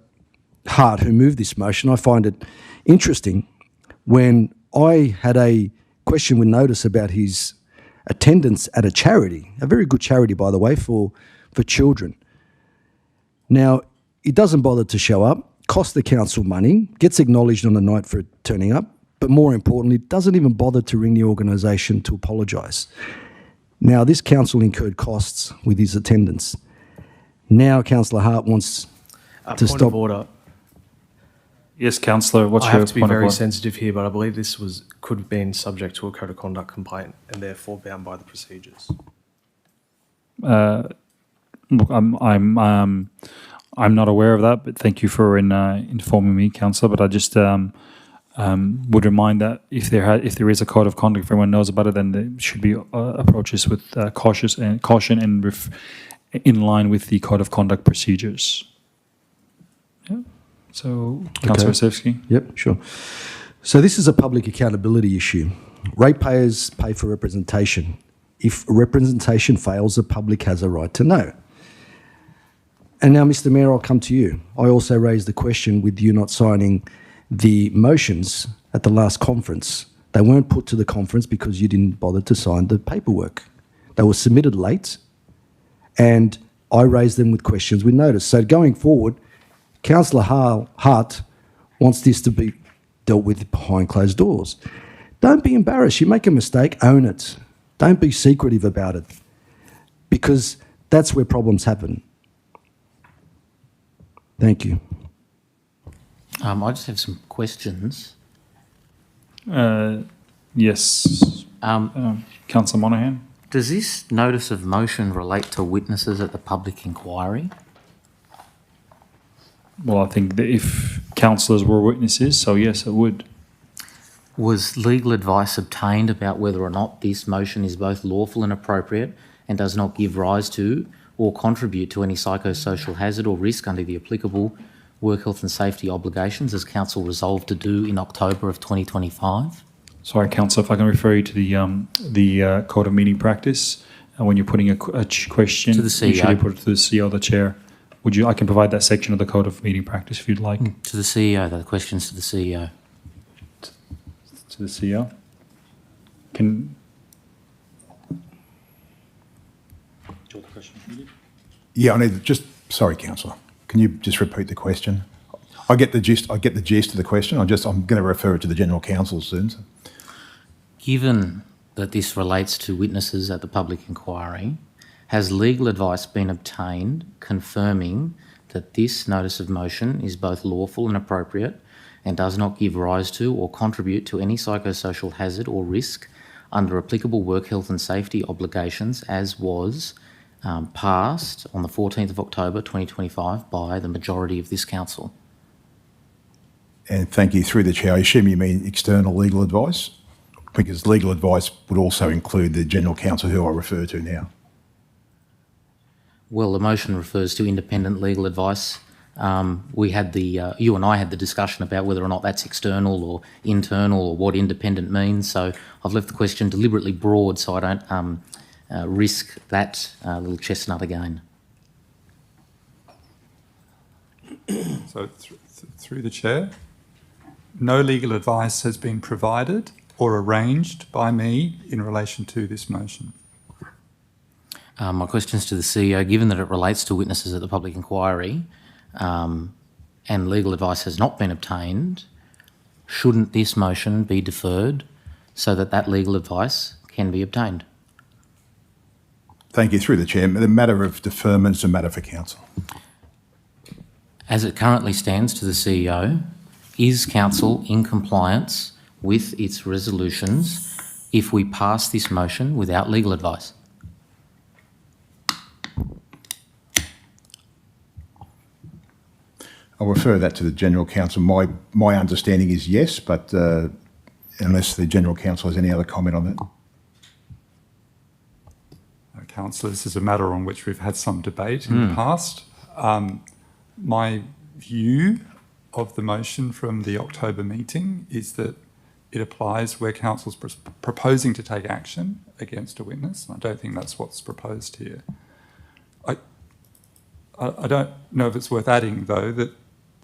Hart, who moved this motion, I find it interesting when I had a question with notice about his attendance at a charity, a very good charity, by the way, for children. Now, he doesn't bother to show up, costs the council money, gets acknowledged on the night for turning up, but more importantly, doesn't even bother to ring the organisation to apologise. Now, this council incurred costs with his attendance. Now, Councillor Hart wants to stop. Point of order. Yes, Councillor, what's I your have to be point of very order? sensitive here, but I believe this could have been subject to a code of conduct complaint and therefore bound by the procedures. Look, I'm not aware of that, but thank you for informing me, Councillor. But I just would remind that if there is a code of conduct, if everyone knows about it, then there should be approaches with caution and in line with the code of conduct procedures. Yeah. So, Councillor Rostevsky. Yep, sure. So this is a public accountability issue. Ratepayers pay for representation. If representation fails, the public has a right to know. And now, Mr. Mayor, I'll come to you. I also raised the question with you not signing the motions at the last conference. They weren't put to the conference because you didn't bother to sign the paperwork. They were submitted late, and I raised them with questions with notice. So going forward, Councillor Hart wants this to be dealt with behind closed doors. Don't be embarrassed. You make a mistake, own it. Don't be secretive about it, because that's where problems happen. Thank you. I just have some questions. Yes. Councillor Monaghan. Does this notice of motion relate to witnesses at the public inquiry? Well, I think that if councillors were witnesses, so yes, it would. Was legal advice obtained about whether or not this motion is both lawful and appropriate and does not give rise to or contribute to any psychosocial hazard or risk under the applicable work health and safety obligations as Council resolved to do in October of 2025? Sorry, Councillor, if I can refer you to the Code of Meeting Practice. When you're putting a question, To the CEO. you should put it to the CEO or the Chair. I can provide that section of the Code of Meeting Practice if you'd like. To the CEO, the questions to the CEO. To the CEO. Can... Yeah, I need just, sorry, Councillor. Can you just repeat the question? I get the gist of the question. I'm going to refer it to the General Counsel soon. So. Given that this relates to witnesses at the public inquiry, has legal advice been obtained confirming that this notice of motion is both lawful and appropriate and does not give rise to or contribute to any psychosocial hazard or risk under applicable work health and safety obligations as was passed on the 14th of October 2025 by the majority of this council? And thank you. Through the Chair, I assume you mean external legal advice? Because legal advice would also include the General Counsel who I refer to now. Well, the motion refers to independent legal advice. We had the, you and I had the discussion about whether or not that's external or internal or what independent means. So I've left the question deliberately broad so I don't risk that little chestnut again. So through the Chair, no legal advice has been provided or arranged by me in relation to this motion. My questions to the CEO, given that it relates to witnesses at the public inquiry and legal advice has not been obtained, shouldn't this motion be deferred so that that legal advice can be obtained? Thank you. Through the Chair, the matter of deferment is a matter for Council. As it currently stands to the CEO, is Council in compliance with its resolutions if we pass this motion without legal advice? I'll refer that to the General Counsel. My understanding is yes, but unless the General Counsel has any other comment on that. Councillor, this is a matter on which we've had some debate in the past. My view of the motion from the October meeting is that it applies where Council's proposing to take action against a witness. I don't think that's what's proposed here. I don't know if it's worth adding, though, that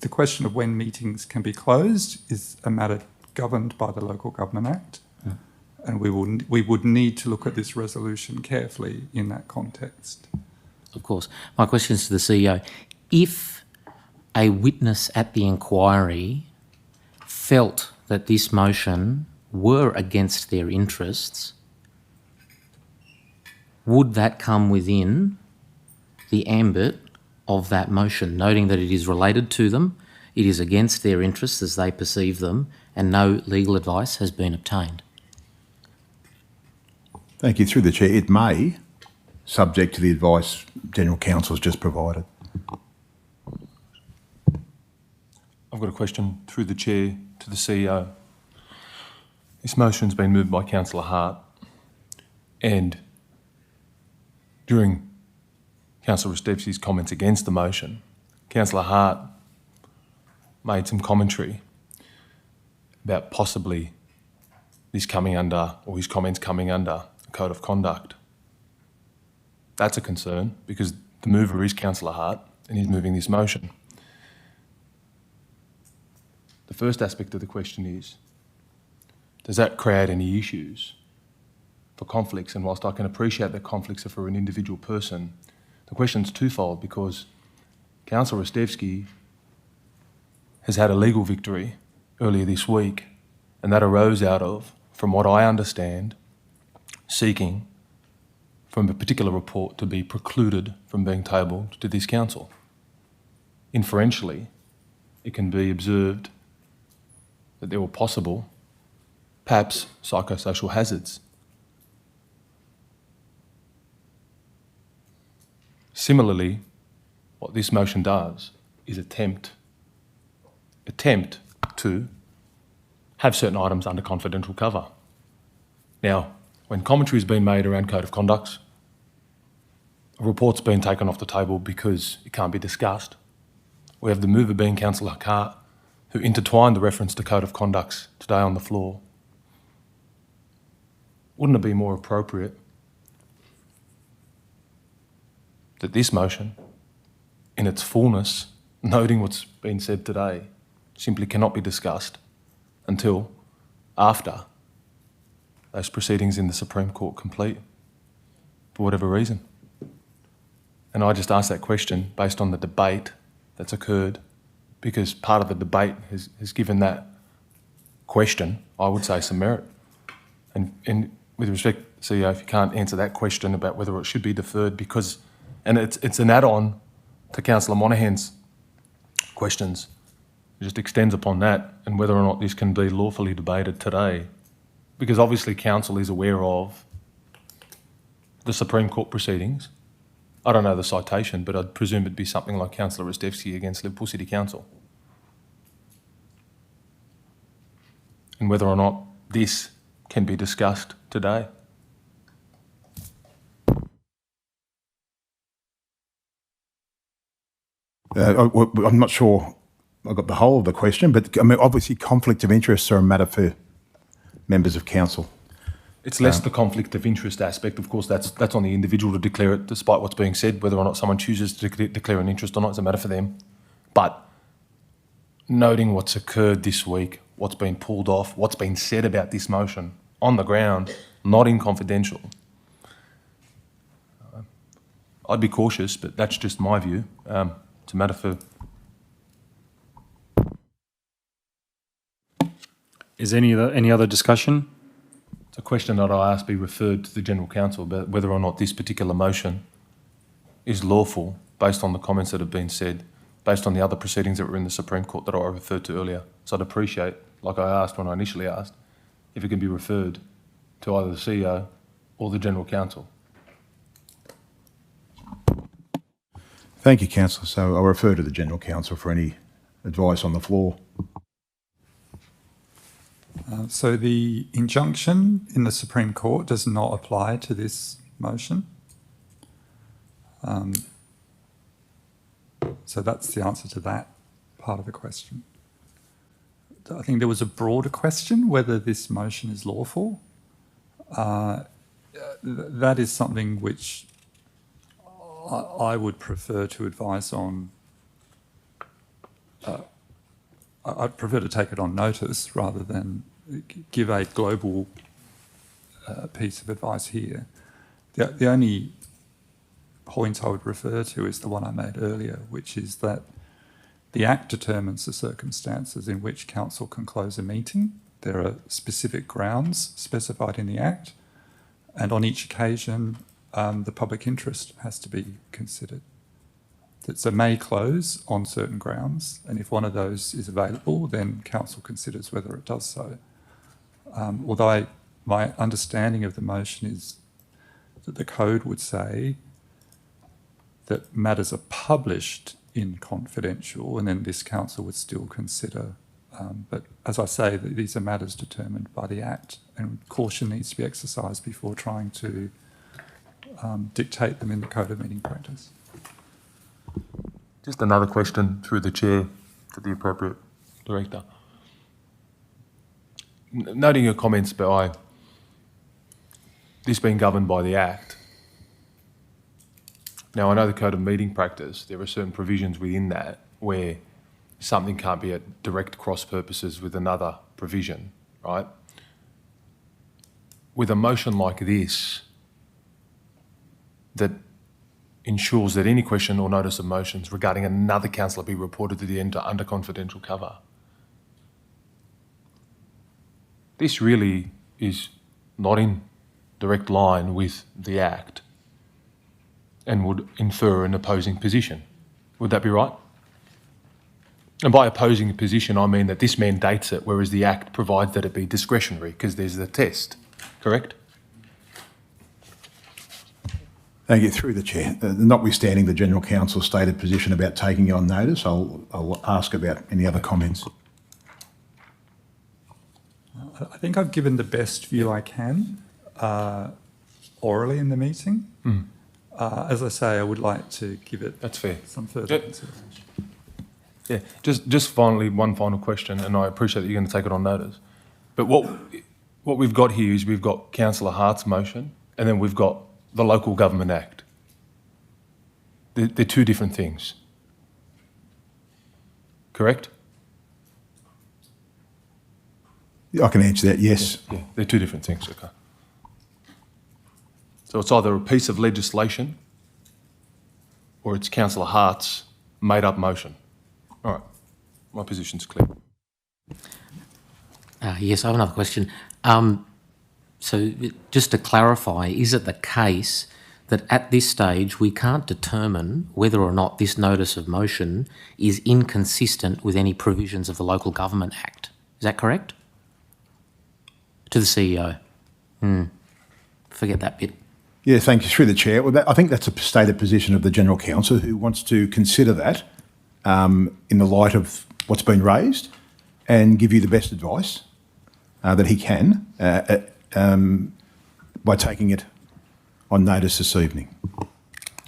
the question of when meetings can be closed is a matter governed by the Local Government Act. And we would need to look at this resolution carefully in that context. Of course. My question is to the CEO. If a witness at the inquiry felt that this motion were against their interests, would that come within the ambit of that motion, noting that it is related to them, it is against their interests as they perceive them, and no legal advice has been obtained? Thank you. Through the Chair, it may, subject to the advice General Counsel has just provided. I've got a question through the Chair to the CEO. This motion's been moved by Councillor Hart, and during Councillor Rostevski's comments against the motion, Councillor Hart made some commentary about possibly this coming under, or his comments coming under, a code of conduct. That's a concern because the mover is Councillor Hart and he's moving this motion. The first aspect of the question is, does that create any issues for conflicts? And whilst I can appreciate that conflicts are for an individual person, the question's twofold because Councillor Rostevski has had a legal victory earlier this week, and that arose out of, from what I understand, seeking from a particular report to be precluded from being tabled to this council. Inferentially, it can be observed that there were possible, perhaps, psychosocial hazards. Similarly, what this motion does is attempt to have certain items under confidential cover. Now, when commentary has been made around code of conducts, a report's been taken off the table because it can't be discussed. We have the mover being Councillor Hart, who intertwined the reference to code of conducts today on the floor. Wouldn't it be more appropriate that this motion, in its fullness, noting what's been said today, simply cannot be discussed until after those proceedings in the Supreme Court complete, for whatever reason. And I just asked that question based on the debate that's occurred, because part of the debate has given that question, I would say, some merit. And with respect, CEO, if you can't answer that question about whether it should be deferred, because, and it's an add-on to Councillor Monaghan's questions, it just extends upon that, and whether or not this can be lawfully debated today, because obviously Council is aware of the Supreme Court proceedings. I don't know the citation, but I'd presume it'd be something like Councillor Rostevsky against Liverpool City Council. And whether or not this can be discussed today. I'm not sure I got the whole of the question, but I mean, obviously conflict of interests are a matter for members of council. It's less the conflict of interest aspect. Of course, that's on the individual to declare it, despite what's being said. Whether or not someone chooses to declare an interest or not is a matter for them. But noting what's occurred this week, what's been pulled off, what's been said about this motion on the ground, not in confidential, I'd be cautious, but that's just my view. It's a matter for... Is any other discussion? It's a question that I ask be referred to the General Counsel about whether or not this particular motion is lawful based on the comments that have been said, based on the other proceedings that were in the Supreme Court that I referred to earlier. So I'd appreciate, like I asked when I initially asked, if it can be referred to either the CEO or the General Counsel. Thank you, Councillor. So I'll refer to the General Counsel for any advice on the floor. So the injunction in the Supreme Court does not apply to this motion. So that's the answer to that part of the question. I think there was a broader question whether this motion is lawful. That is something which I would prefer to advise on. I'd prefer to take it on notice rather than give a global piece of advice here. The only point I would refer to is the one I made earlier, which is that the Act determines the circumstances in which Council can close a meeting. There are specific grounds specified in the Act, and on each occasion the public interest has to be considered. So may close on certain grounds, and if one of those is available, then Council considers whether it does so. Although my understanding of the motion is that the Code would say that matters are published in confidential, and then this Council would still consider. But as I say, these are matters determined by the Act, and caution needs to be exercised before trying to dictate them in the Code of Meeting Practice. Just another question through the chair to the appropriate director. Noting your comments by this being governed by the Act. Now, I know the Code of Meeting Practice, there are certain provisions within that where something can't be at direct cross purposes with another provision, right? With a motion like this that ensures that any question or notice of motions regarding another councillor be reported to the end under confidential cover. This really is not in direct line with the Act and would infer an opposing position. Would that be right? And by opposing a position, I mean that this mandates it, whereas the Act provides that it be discretionary because there's the test, correct? Thank you. Through the chair. Notwithstanding the General Counsel's stated position about taking it on notice, I'll ask about any other comments. I think I've given the best view I can orally in the meeting. As I say, I would like to give it some further consideration. Yeah, just finally, one final question, and I appreciate that you're going to take it on notice. But what we've got here is we've got Councillor Hart's motion, and then we've got the Local Government Act. They're two different things. correct? I can answer that, yes. Yeah, they're two different things, okay. So it's either a piece of legislation or it's Councillor Hart's made-up motion. All right, my position's clear. Yes, I have another question. So just to clarify, is it the case that at this stage we can't determine whether or not this notice of motion is inconsistent with any provisions of the Local Government Act? Is that correct? To the CEO. Forget that bit. Yeah, thank you. Through the chair. Well, I think that's a stated position of the General Counsel, who wants to consider that in the light of what's been raised and give you the best advice that he can by taking it on notice this evening.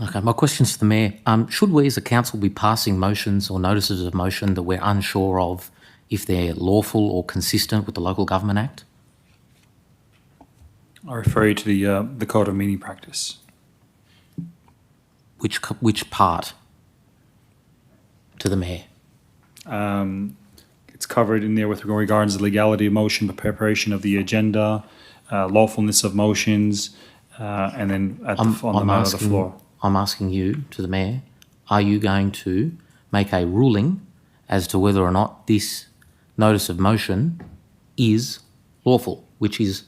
Okay, my question's to the Mayor. Should we as a council be passing motions or notices of motion that we're unsure of if they're lawful or consistent with the Local Government Act? I refer you to the Code of Meeting Practice. Which part? To the Mayor. It's covered in there with regards to the legality of motion, preparation of the agenda, lawfulness of motions, and then on the matter of the floor. I'm asking you, to the Mayor, are you going to make a ruling as to whether or not this notice of motion is lawful, which is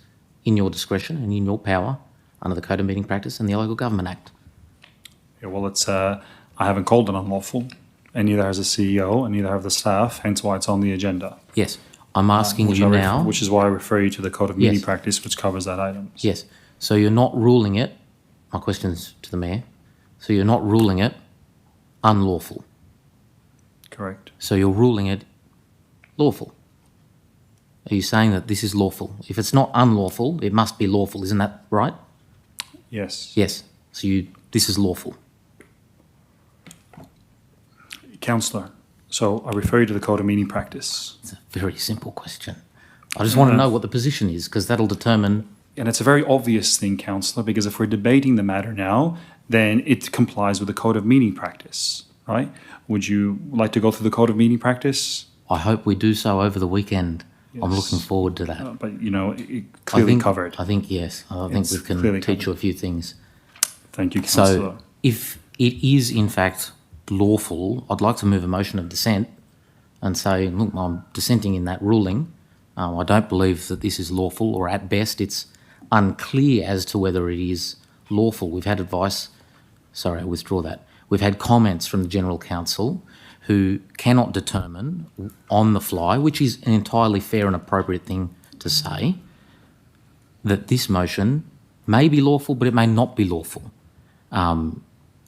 in your discretion and in your power under the Code of Meeting Practice and the Local Government Act? Yeah, well, I haven't called it unlawful, and neither has the CEO, and neither have the staff, hence why it's on the agenda. Yes, I'm asking you now. Which is why I refer you to the Code of Meeting Practice, which covers that item. Yes, so you're not ruling it, my question's to the Mayor, so you're not ruling it unlawful. Correct. So you're ruling it lawful. Are you saying that this is lawful? If it's not unlawful, it must be lawful, isn't that right? Yes. Yes, so this is lawful. Councillor, so I refer you to the Code of Meeting Practice. It's a very simple question. I just want to know what the position is, because that'll determine... And it's a very obvious thing, Councillor, because if we're debating the matter now, then it complies with the Code of Meeting Practice, right? Would you like to go through the Code of Meeting Practice? I hope we do so over the weekend. Yes. I'm looking forward to that. But, it clearly covered. I think, yes. I think we can teach you a few things. Thank you, Councillor. So, if it is, in fact, lawful, I'd like to move a motion of dissent and say, look, I'm dissenting in that ruling. I don't believe that this is lawful, or at best it's unclear as to whether it is lawful. We've had advice, sorry, I withdraw that. We've had comments from the General Counsel who cannot determine on the fly, which is an entirely fair and appropriate thing to say, that this motion may be lawful, but it may not be lawful.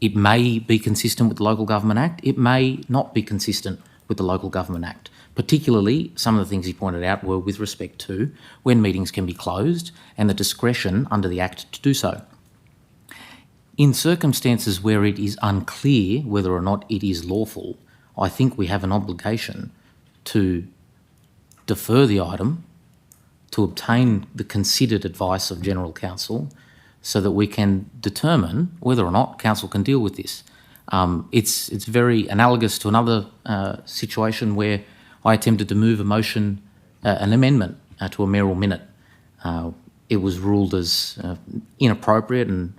It may be consistent with the Local Government Act. It may not be consistent with the Local Government Act. Particularly, some of the things he pointed out were with respect to when meetings can be closed and the discretion under the Act to do so. In circumstances where it is unclear whether or not it is lawful, I think we have an obligation to defer the item, to obtain the considered advice of General Counsel, so that we can determine whether or not Council can deal with this. It's very analogous to another situation where I attempted to move a motion, an amendment to a mayoral minute. It was ruled as inappropriate and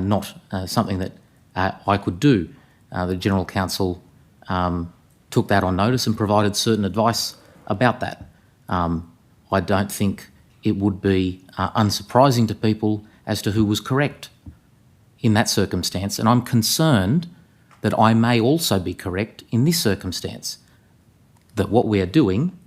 not something that I could do. The General Counsel took that on notice and provided certain advice about that. I don't think it would be unsurprising to people as to who was correct in that circumstance, and I'm concerned that I may also be correct in this circumstance, that what we are doing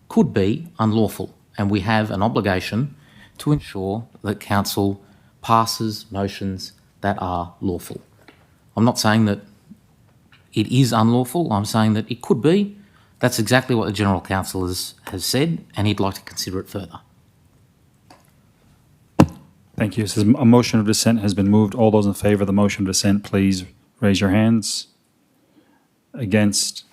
could be unlawful, and we have an obligation to ensure that Council passes motions that are lawful. I'm not saying that it is unlawful, I'm saying that it could be. That's exactly what the General Counsel has said, and he'd like to consider it further. Thank you. So a motion of dissent has been moved. All those in favour of the motion of dissent, please raise your hands. Against?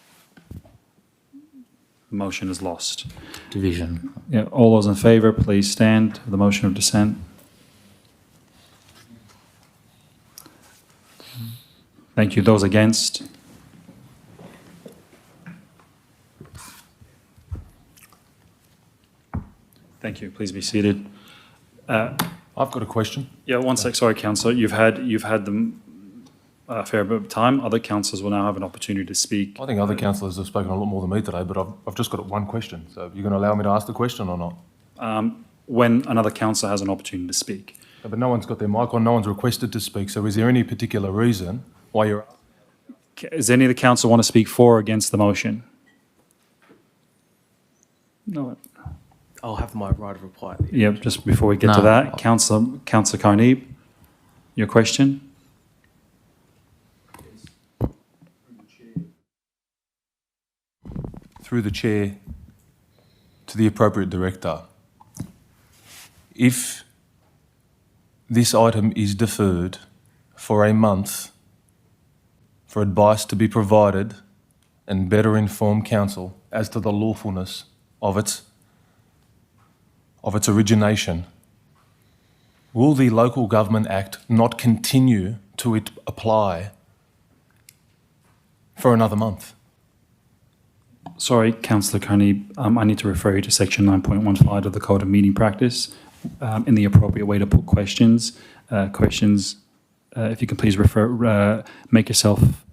The motion is lost. Division. Yeah, all those in favour, please stand for the motion of dissent. Thank you. Those against? Thank you. Please be seated. I've got a question. Yeah, one sec. Sorry, councillor. You've had them a fair bit of time. Other councillors will now have an opportunity to speak. I think other councillors have spoken a lot more than me today, but I've just got one question. So you're going to allow me to ask the question or not? When another councillor has an opportunity to speak. Yeah, but no one's got their mic on, no one's requested to speak. So is there any particular reason why you're... Does any of the council want to speak for or against the motion? No. I'll have my right of reply. Yeah, just before we get to that, Councillor Carneeb, your question? Through the chair to the appropriate director. If this item is deferred for a month for advice to be provided and better inform council as to the lawfulness of its origination, will the Local Government Act not continue to apply for another month? Sorry, Councillor Carney, I need to refer you to section 9.15 of the Code of Meeting Practice in the appropriate way to put questions. If you can please make yourself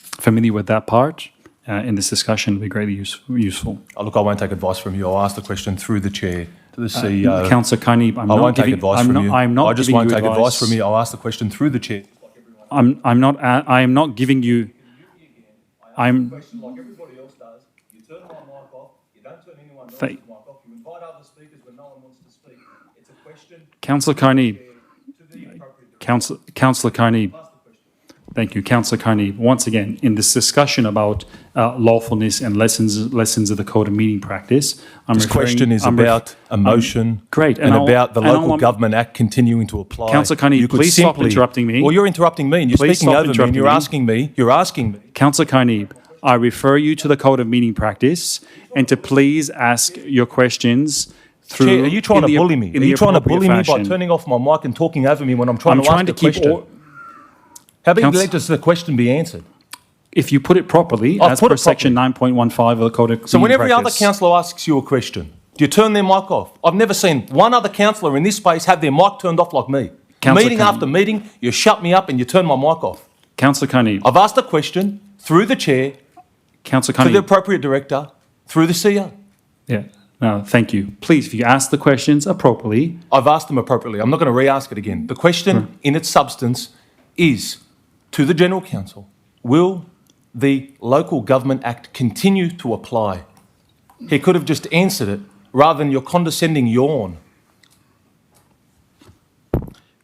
familiar with that part in this discussion, would be greatly useful. Oh, look, I won't take advice from you. I'll ask the question through the chair to the CEO. Councillor Carney, I won't take advice from you. I just won't take advice from you. I'll ask the question through the chair. I am not giving you. I'm. Like everybody else does. You turn my mic off. You don't turn anyone else's mic off. You invite other speakers when no one wants to speak. It's a question. Councillor Carney. Councillor Carney. Thank you, Councillor Carney. Once again, in this discussion about lawfulness and lessons of the Code of Meeting Practice, This question is about a motion great, and about the Local Government Act continuing to apply. Councillor Carney, please stop interrupting me. Well, you're interrupting me and you're speaking over me and you're asking me. Councillor Carney, I refer you to the Code of Meeting Practice and to please ask your questions through... Chair, are you trying to bully me? Are you trying to bully me by turning off my mic and talking over me when I'm trying to ask a question? How about you let the question be answered? If you put it properly, as per section 9.15 of the Code of Meeting Practice. So when every other councillor asks you a question, do you turn their mic off? I've never seen one other councillor in this space have their mic turned off like me. Meeting after meeting, you shut me up and you turn my mic off. Councillor Carney. I've asked a question through the chair Councillor Carney. to the appropriate director through the CEO. Yeah. No, thank you. Please, if you ask the questions appropriately. I've asked them appropriately. I'm not going to re-ask it again. The question in its substance is to the General Council, will the Local Government Act continue to apply? He could have just answered it rather than your condescending yawn.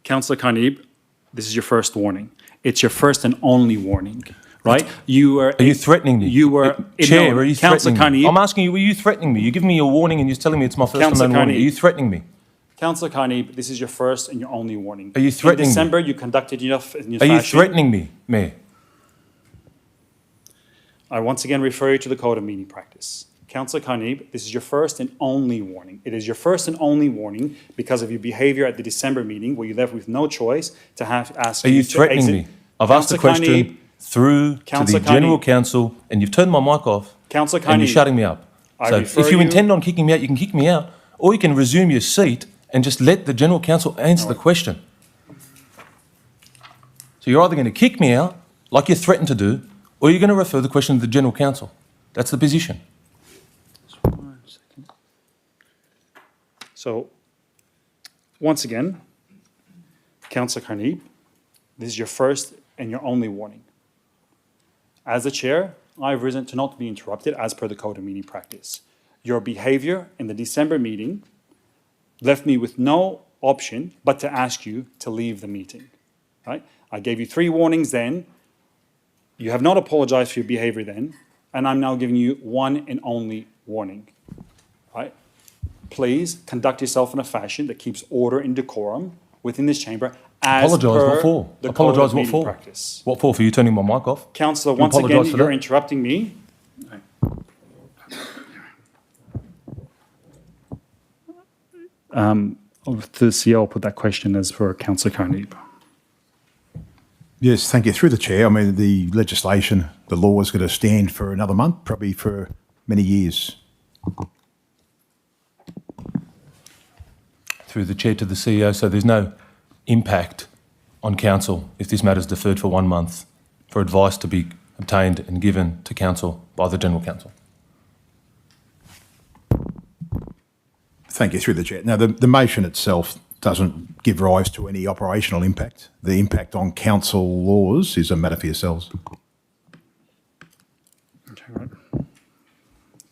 Councillor Carney, this is your first warning. It's your first and only warning, right? You were... Are you threatening me? You were... Chair, are you threatening me? Carney, I'm asking you, were you threatening me? You're giving me a warning and you're telling me it's my first and only warning. Are you threatening me? Councillor Carney, this is your first and your only warning. Are you threatening me? In December, you conducted enough in your fashion. Are you fashion. threatening me, Mayor? I once again refer you to the Code of Meeting Practice. Councillor Carney, this is your first and only warning. It is your first and only warning because of your behaviour at the December meeting where you left with no choice to have asked you to exit. Are you threatening me? I've asked a question through to the General Council and you've turned my mic off Councillor Carney, and you're shutting me up. So if you intend on kicking me out, you can kick me out or you can resume your seat and just let the General Counsel answer the question. So you're either going to kick me out, like you threatened to do, or you're going to refer the question to the General Counsel. That's the position. So, once again, Councillor Carney, this is your first and your only warning. As the chair, I have risen to not be interrupted as per the Code of Meeting Practice. Your behaviour in the December meeting left me with no option but to ask you to leave the meeting. Right? I gave you 3 warnings then. You have not apologized for your behavior then, and I'm now giving you one and only warning. Right? Please conduct yourself in a fashion that keeps order and decorum within this chamber as per the Code of Meeting Practice. What for? For you turning my mic off? Councillor, once again, you're interrupting me. The CEO will put that question as for Councillor Carney. Yes, thank you. Through the chair, I mean, the legislation, the law is going to stand for another month, probably for many years. through the chair to the CEO, so there's no impact on council if this matter is deferred for 1 month for advice to be obtained and given to council by the General Counsel. Thank you, through the chair. Now, the motion itself doesn't give rise to any operational impact. The impact on council laws is a matter for yourselves.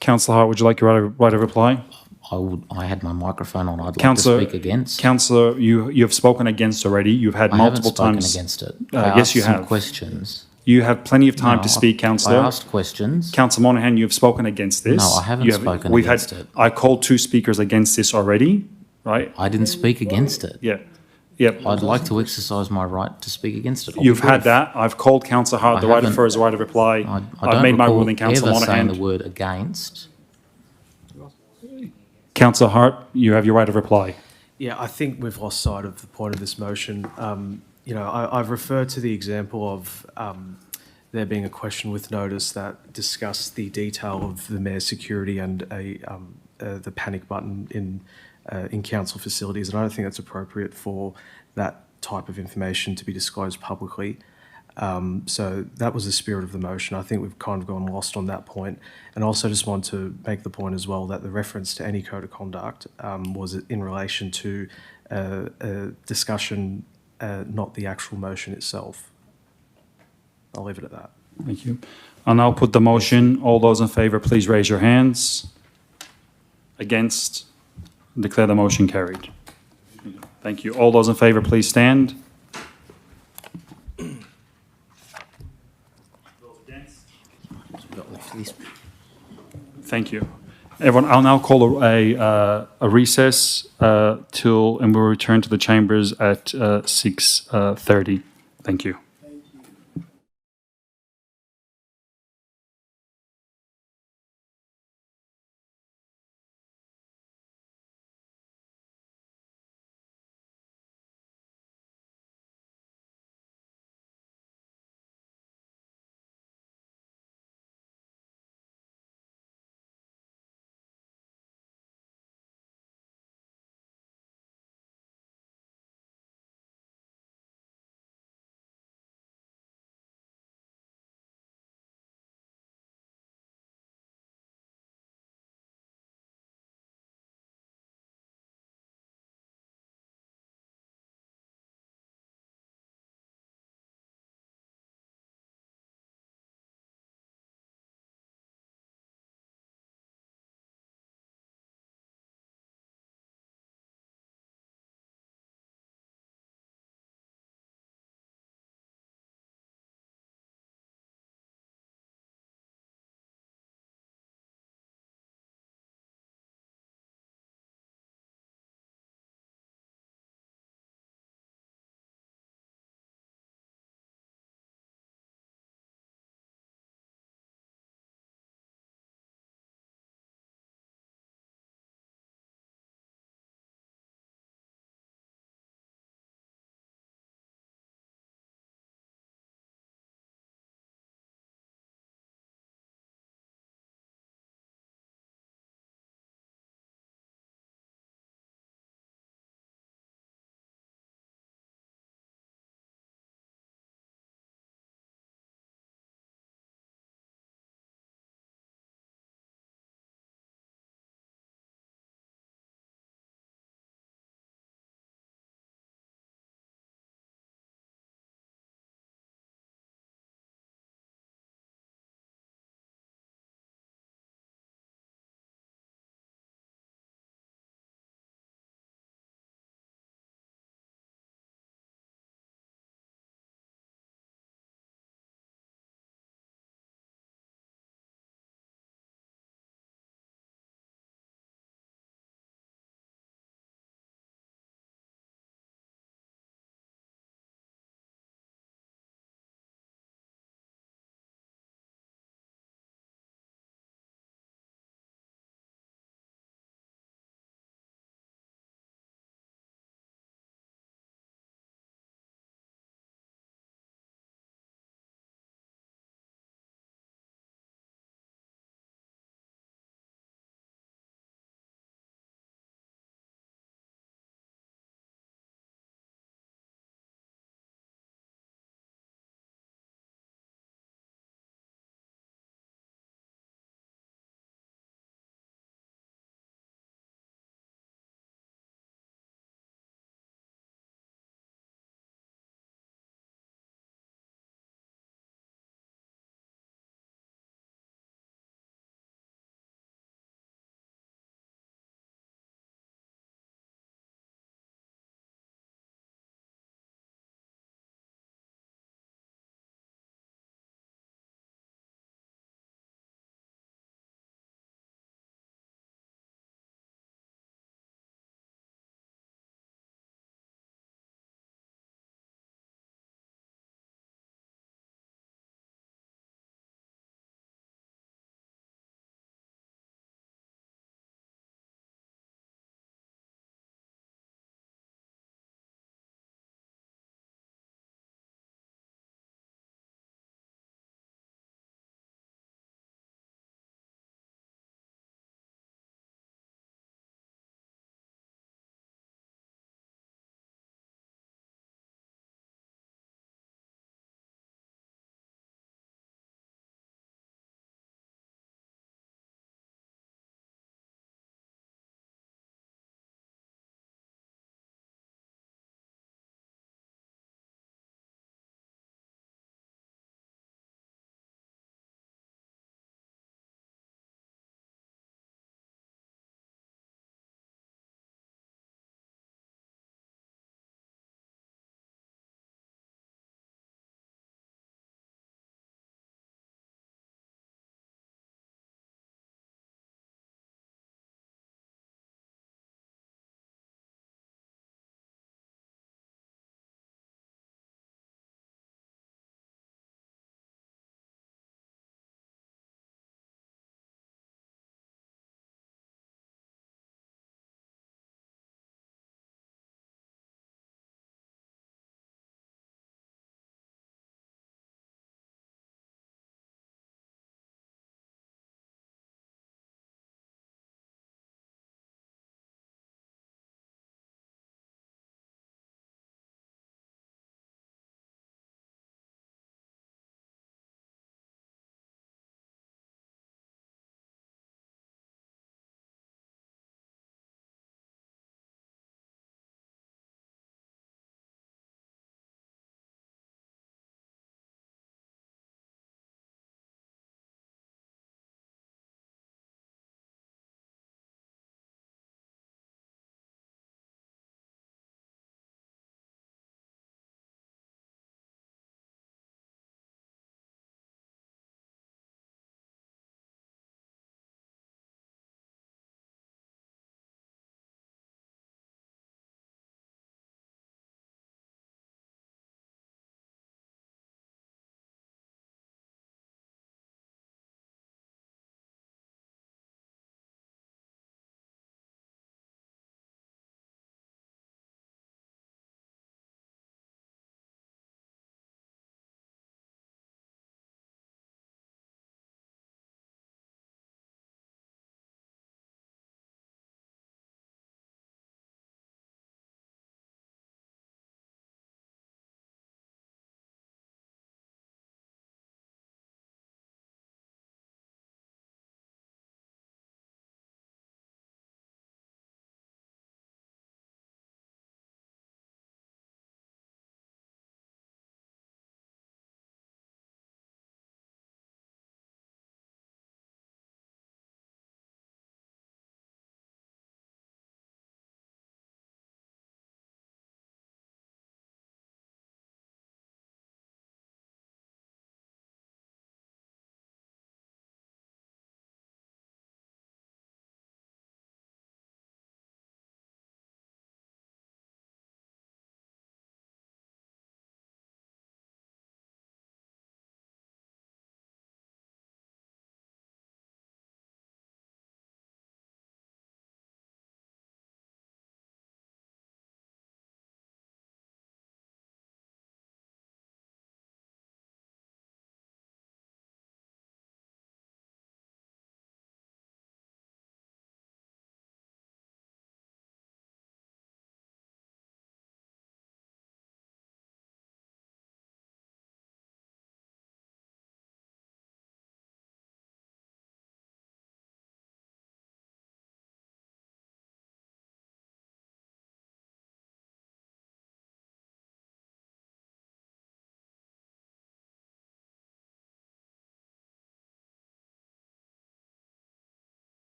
Councillor Hart, would you like your right of reply? I had my microphone on. I'd like to Councillor, speak against. Councillor, you have spoken against already. You've had I multiple haven't spoken times. against it. Yes, you some have. questions. You have plenty of time No, to speak, Councillor. I asked questions. Councillor Monahan, you have spoken against this. No, I haven't spoken against it. I called 2 speakers against this already, right? I didn't speak against it. Yeah. Yep. I'd like to exercise my right to speak against it. I'll You've be had brief. that. I've called Councillor Hart I the right haven't- for his right of reply. I I've don't made my recall ruling, Councillor ever saying Monahan. the word against. Councillor Hart, you have your right of reply. Yeah, I think we've lost sight of the point of this motion. I've referred to the example of there being a question with notice that discussed the detail of the mayor's security and the panic button in council facilities, and I don't think that's appropriate for that type of information to be disclosed publicly. So that was the spirit of the motion. I think we've kind of gone lost on that point. And also just want to make the point as well that the reference to any code of conduct was in relation to a discussion, not the actual motion itself. I'll leave it at that. Thank you. I'll now put the motion. All those in favour, please raise your hands. Against? Declare the motion carried. Thank you. All those in favour, please stand. Thank you. Everyone, I'll now call a recess and we'll return to the chambers at 6:30. Thank you.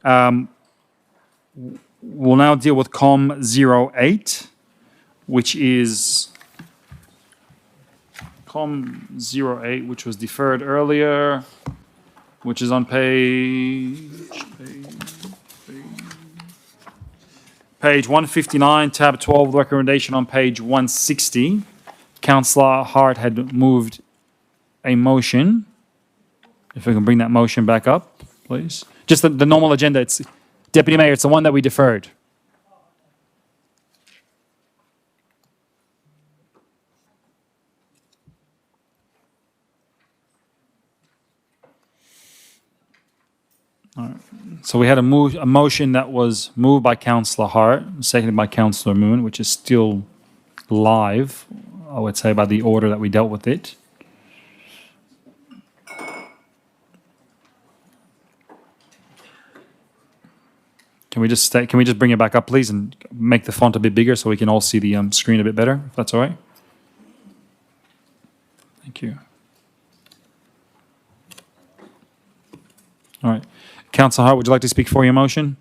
We'll now deal with COM 08, which is COM 08, which was deferred earlier, which is on page 159, tab 12, recommendation on page 160. Councillor Hart had moved a motion. If we can bring that motion back up, please. Just the normal agenda. It's Deputy Mayor, it's the one that we deferred. All right. So we had a motion that was moved by Councillor Hart, seconded by Councillor Moon, which is still live, I would say, by the order that we dealt with it. Can we just bring it back up, please, and make the font a bit bigger so we can all see the screen a bit better, if that's all right? Thank you. All right. Councillor Hart, would you like to speak for your motion?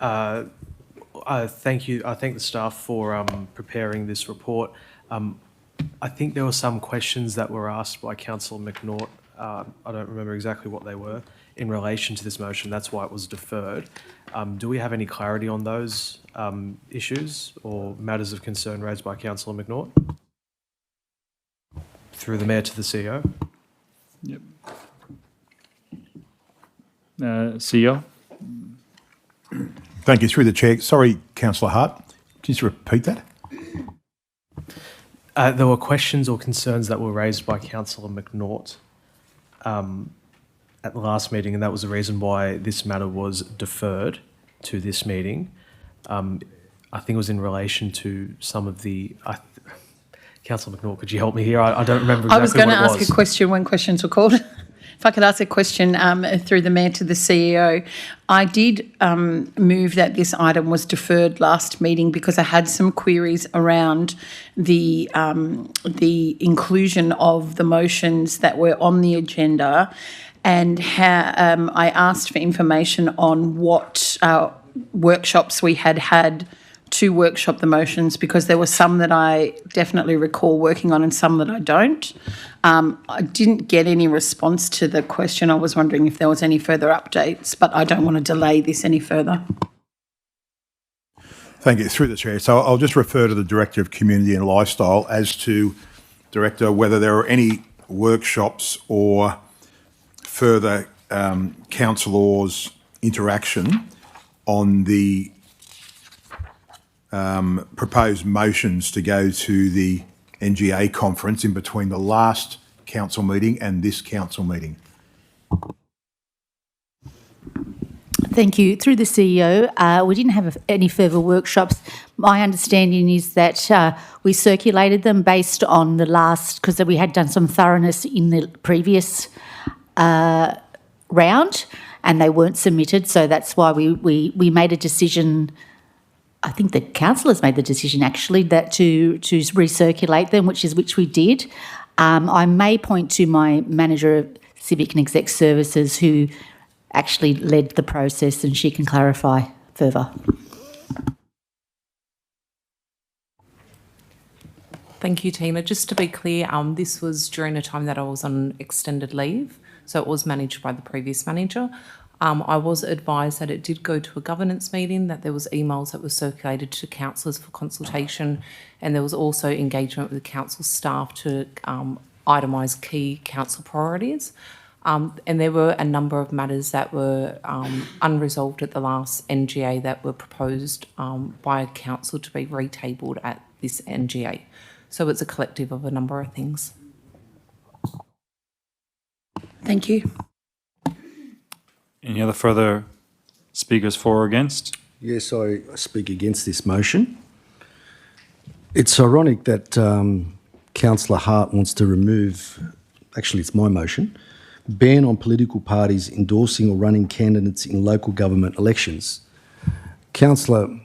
Thank you. I thank the staff for preparing this report. I think there were some questions that were asked by Councillor McNaught. I don't remember exactly what they were in relation to this motion. That's why it was deferred. Do we have any clarity on those issues or matters of concern raised by Councillor McNaught? Through the Mayor to the CEO. Yep. CEO? Thank you. Through the chair. Sorry, Councillor Hart. Can you just repeat that? There were questions or concerns that were raised by Councillor McNaught at the last meeting, and that was the reason why this matter was deferred to this meeting. I think it was in relation to some of the... Councillor McNaught, could you help me here? I don't remember exactly what it was. I was going to ask a question when questions were called. If I could ask a question through the Mayor to the CEO. I did move that this item was deferred last meeting because I had some queries around the inclusion of the motions that were on the agenda, and I asked for information on what workshops we had to workshop the motions, because there were some that I definitely recall working on and some that I don't. I didn't get any response to the question. I was wondering if there was any further updates, but I don't want to delay this any further. Thank you. Through the chair. So I'll just refer to the Director of Community and Lifestyle as to, Director, whether there are any workshops or further councillors' interaction on the proposed motions to go to the NGA conference in between the last council meeting and this council meeting. Thank you. Through the CEO, we didn't have any further workshops. My understanding is that we circulated them based on the last, because we had done some thoroughness in the previous round and they weren't submitted, so that's why we made a decision. I think the councillors made the decision actually that to recirculate them, which we did. I may point to my manager of Civic and Exec Services who actually led the process, and she can clarify further. Thank you, Tina. Just to be clear, this was during a time that I was on extended leave, so it was managed by the previous manager. I was advised that it did go to a governance meeting, that there was emails that were circulated to councillors for consultation, and there was also engagement with the council staff to itemise key council priorities. And there were a number of matters that were unresolved at the last NGA that were proposed by council to be retabled at this NGA. So it's a collective of a number of things. Thank you. Any other further speakers for or against? Yes, I speak against this motion. It's ironic that Councillor Hart wants to remove, actually it's my motion, ban on political parties endorsing or running candidates in local government elections. Councillor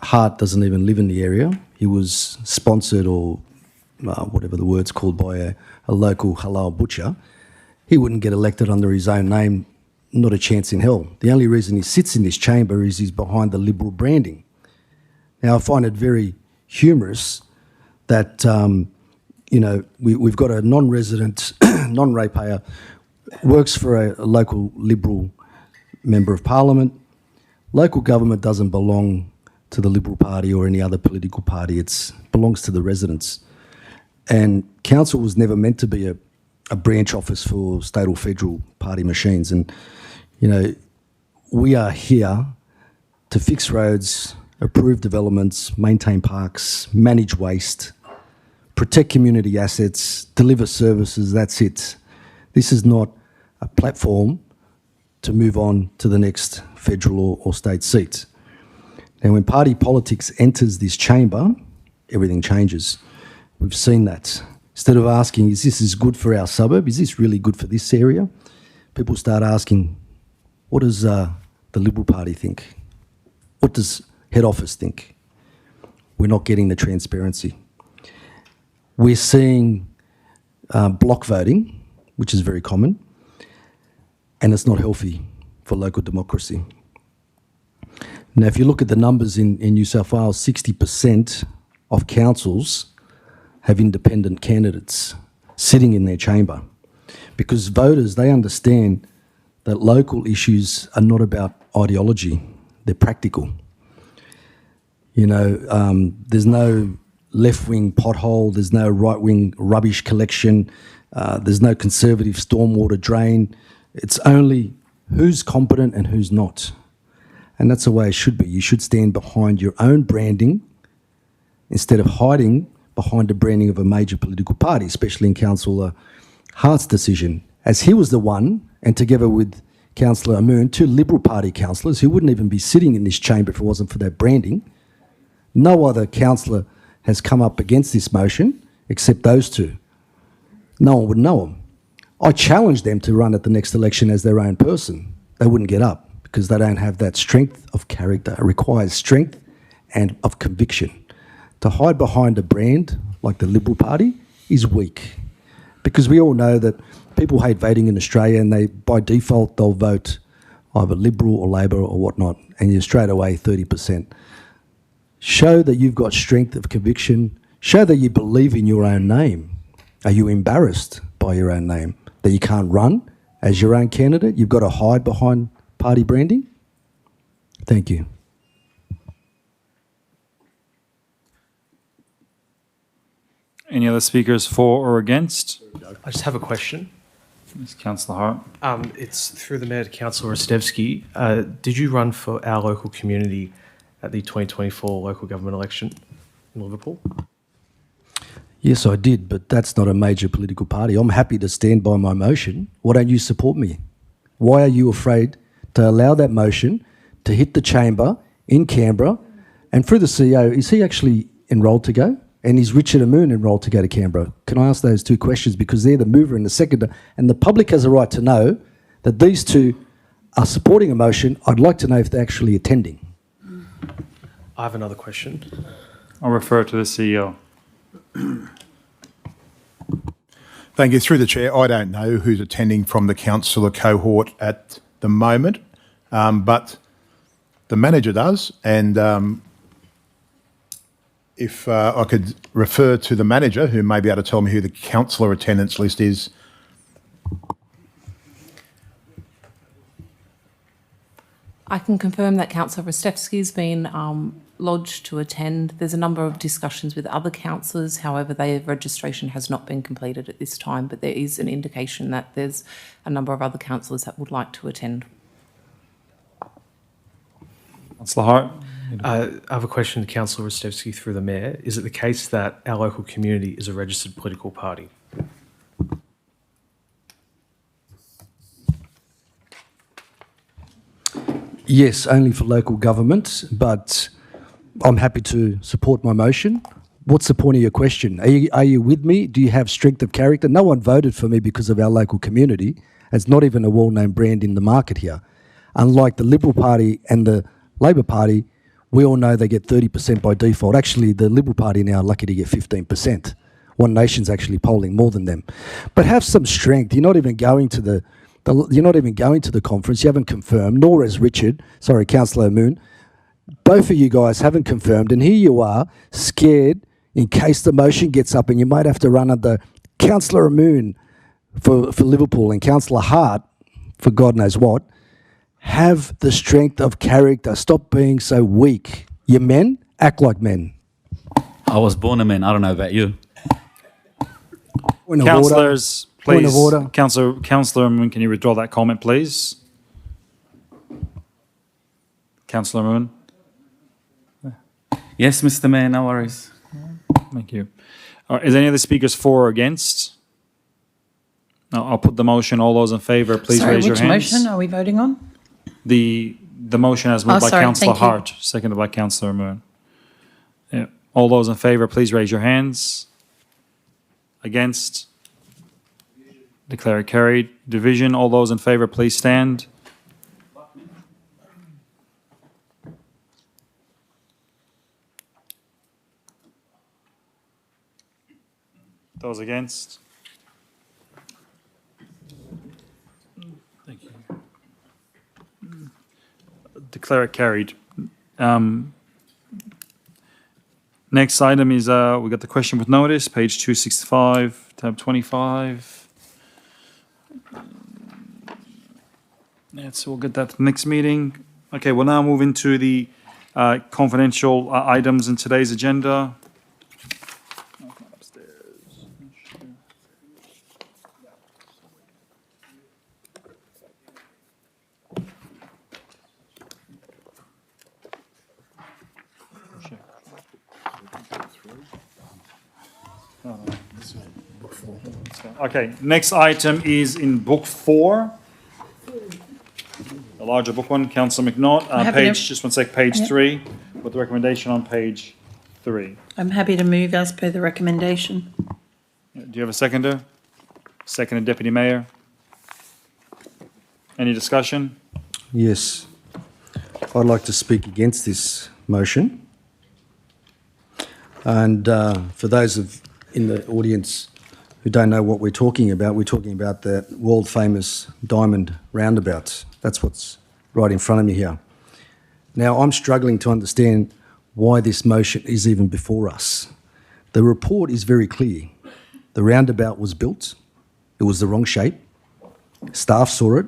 Hart doesn't even live in the area. He was sponsored or whatever the word's called by a local halal butcher. He wouldn't get elected under his own name not a chance in hell. The only reason he sits in this chamber is he's behind the Liberal branding. Now, I find it very humorous that, we've got a non-resident, non-ratepayer, works for a local Liberal member of Parliament. Local government doesn't belong to the Liberal Party or any other political party. It belongs to the residents. And council was never meant to be a branch office for state or federal party machines. And, we are here to fix roads, approve developments, maintain parks, manage waste, protect community assets, deliver services, that's it. This is not a platform to move on to the next federal or state seat. Now, when party politics enters this chamber, everything changes. We've seen that. Instead of asking, is this good for our suburb? Is this really good for this area? People start asking, what does the Liberal Party think? What does head office think? We're not getting the transparency. We're seeing block voting, which is very common, and it's not healthy for local democracy. Now, if you look at the numbers in New South Wales, 60% of councils have independent candidates sitting in their chamber, because voters, they understand that local issues are not about ideology, they're practical. There's no left-wing pothole, there's no right-wing rubbish collection, there's no conservative stormwater drain. It's only who's competent and who's not. And that's the way it should be. You should stand behind your own branding instead of hiding behind the branding of a major political party, especially in Councillor Hart's decision, as he was the one, and together with Councillor Amoon, two Liberal Party councillors who wouldn't even be sitting in this chamber if it wasn't for that branding. No other councillor has come up against this motion except those two. No one would know them. I challenged them to run at the next election as their own person. They wouldn't get up because they don't have that strength of character. It requires strength and of conviction. To hide behind a brand like the Liberal Party is weak, because we all know that people hate voting in Australia, and by default they'll vote either Liberal or Labor or whatnot, and you're straight away 30%. Show that you've got strength of conviction. Show that you believe in your own name. Are you embarrassed by your own name? That you can't run as your own candidate? You've got to hide behind party branding? Thank you. Any other speakers for or against? I just have a question. Ms. Councillor Hart. It's through the Mayor to Councillor Rostevsky. Did you run for our local community at the 2024 local government election in Liverpool? Yes, I did, but that's not a major political party. I'm happy to stand by my motion. Why don't you support me? Why are you afraid to allow that motion to hit the chamber in Canberra? And through the CEO, is he actually enrolled to go? And is Richard Amoon enrolled to go to Canberra? Can I ask those two questions? Because they're the mover and the seconder, and the public has a right to know that these two are supporting a motion. I'd like to know if they're actually attending. I have another question. I'll refer to the CEO. Thank you. Through the chair, I don't know who's attending from the councillor cohort at the moment, but the manager does. And if I could refer to the manager, who may be able to tell me who the councillor attendance list is. I can confirm that Councillor Rostevsky's been lodged to attend. There's a number of discussions with other councillors. However, their registration has not been completed at this time, but there is an indication that there's a number of other councillors that would like to attend. Councillor Hart. I have a question to Councillor Rostevsky through the Mayor. Is it the case that our local community is a registered political party? Yes, only for local government, but I'm happy to support my motion. What's the point of your question? Are you with me? Do you have strength of character? No one voted for me because of our local community. It's not even a well-known brand in the market here. Unlike the Liberal Party and the Labor Party, we all know they get 30% by default. Actually, the Liberal Party now are lucky to get 15%. One Nation's actually polling more than them. But have some strength. You're not even going to the You're not even going to the conference. You haven't confirmed, nor has Richard. Sorry, Councillor Moon. Both of you guys haven't confirmed, and here you are, scared in case the motion gets up and you might have to run under Councillor Moon for Liverpool and Councillor Hart for God knows what. Have the strength of character. Stop being so weak. You men, act like men. I was born a man. I don't know about you. Point of Councillors, order. Point of please. order. Councillor Moon, can you withdraw that comment, please? Councillor Moon. Yes, Mr. Mayor, no worries. Thank you. Is any of the speakers for or against? No, I'll put the motion. All those in favour, please Sorry, raise your which hands. motion are we voting on? The motion as moved by sorry, Councillor thank you. Hart, seconded by Councillor Moon. Yeah. All those in favour, please raise your hands. Against? Declare it carried. Division, all those in favour, please stand. Those against? Thank you. Declare it carried. Next item is, we got the question with notice, page 265, tab 25. Yeah, so we'll get that to the next meeting. Okay, we'll now move into the confidential items in today's agenda. Okay, next item is in book 4. The larger book one, Councillor McNaught. Just one sec, page 3, with the recommendation on page 3. I'm happy to move as per the recommendation. Do you have a seconder? Seconded, Deputy Mayor. Any discussion? Yes. I'd like to speak against this motion. And for those in the audience who don't know what we're talking about the world-famous diamond roundabout. That's what's right in front of me here. Now, I'm struggling to understand why this motion is even before us. The report is very clear. The roundabout was built. It was the wrong shape. Staff saw it.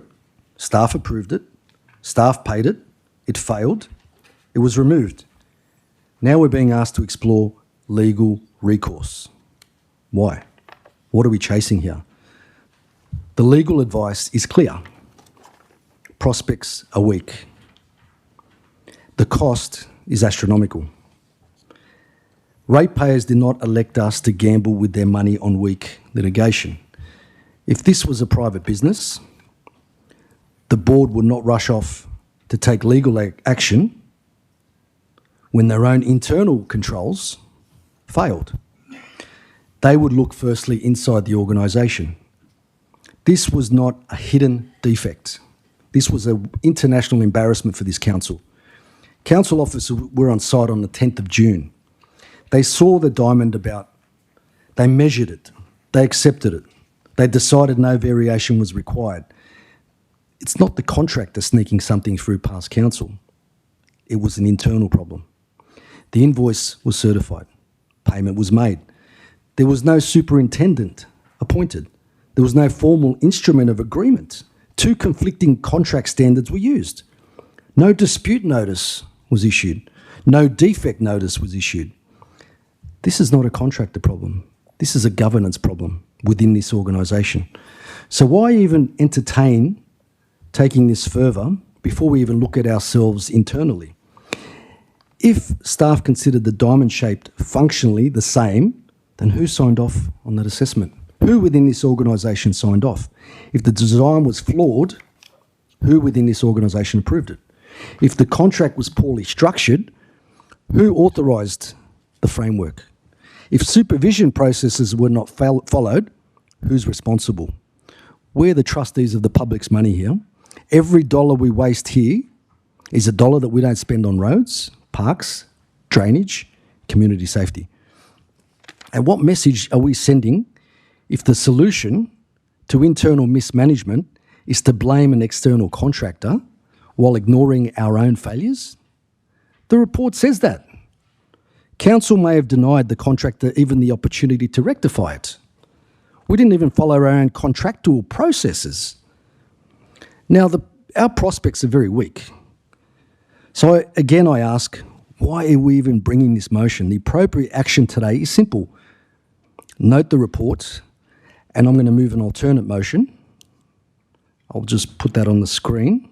Staff approved it. Staff paid it. It failed. It was removed. Now we're being asked to explore legal recourse. Why? What are we chasing here? The legal advice is clear. Prospects are weak. The cost is astronomical. Ratepayers did not elect us to gamble with their money on weak litigation. If this was a private business, the board would not rush off to take legal action when their own internal controls failed. They would look firstly inside the organisation. This was not a hidden defect. This was an international embarrassment for this council. Council officers were on site on the 10th of June. They saw the diamond about, they measured it, they accepted it, they decided no variation was required. It's not the contractor sneaking something through past council. It was an internal problem. The invoice was certified. Payment was made. There was no superintendent appointed. There was no formal instrument of agreement. 2 conflicting contract standards were used. No dispute notice was issued. No defect notice was issued. This is not a contractor problem. This is a governance problem within this organisation. So why even entertain taking this further before we even look at ourselves internally? If staff considered the diamond-shaped functionally the same, then who signed off on that assessment? Who within this organisation signed off? If the design was flawed, who within this organisation approved it? If the contract was poorly structured, who authorised the framework? If supervision processes were not followed, who's responsible? We're the trustees of the public's money here. Every dollar we waste here is a dollar that we don't spend on roads, parks, drainage, community safety. And what message are we sending if the solution to internal mismanagement is to blame an external contractor while ignoring our own failures? The report says that. Council may have denied the contractor even the opportunity to rectify it. We didn't even follow our own contractual processes. Now, our prospects are very weak. So again, I ask, why are we even bringing this motion? The appropriate action today is simple. Note the report, and I'm going to move an alternate motion. I'll just put that on the screen.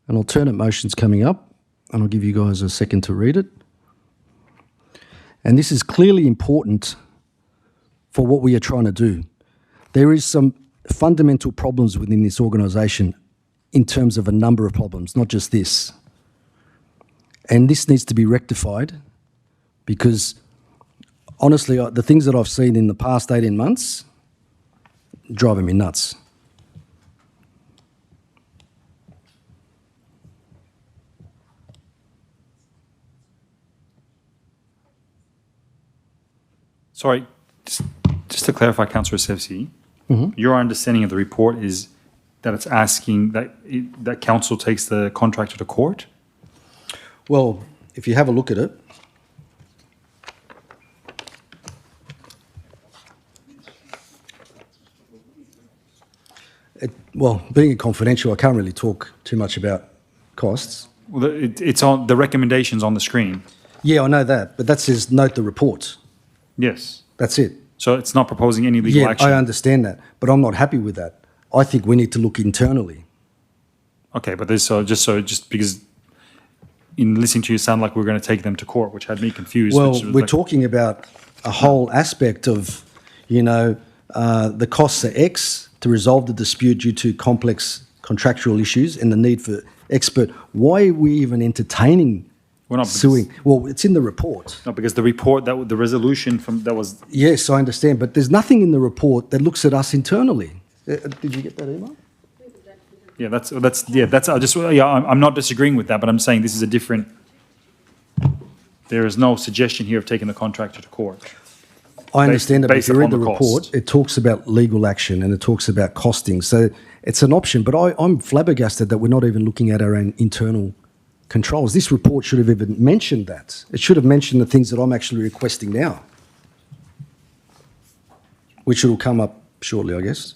An alternate motion's coming up, and I'll give you guys a second to read it. And this is clearly important for what we are trying to do. There is some fundamental problems within this organisation in terms of a number of problems, not just this. And this needs to be rectified because, honestly, the things that I've seen in the past 18 months driving me nuts. Sorry, just to clarify, Councillor Sevsi, your understanding of the report is that it's asking that council takes the contractor to court? Well, if you have a look at it, well, being confidential, I can't really talk too much about costs. Well, it's on the recommendations on the screen. Yeah, I know that, but that says note the report. Yes. That's it. So it's not proposing any legal Yeah, action? I understand that, but I'm not happy with that. I think we need to look internally. Okay, but this, just because in listening to you sound like we're going to take them to court, which had me confused. Well, which was we're like- talking about a whole aspect of, the costs are X to resolve the dispute due to complex contractual issues and the need for expert. Why are we even entertaining We're not suing? Well, it's in the report. No, because the report, the resolution that was... Yes, I understand, but there's nothing in the report that looks at us internally. Did you get that email? I'm not disagreeing with that, but I'm saying this is a different... There is no suggestion here of taking the contractor to court. I understand that, but if based you read upon the the report, cost. it talks about legal action and it talks about costing. So it's an option, but I'm flabbergasted that we're not even looking at our own internal controls. This report should have even mentioned that. It should have mentioned the things that I'm actually requesting now, which will come up shortly, I guess.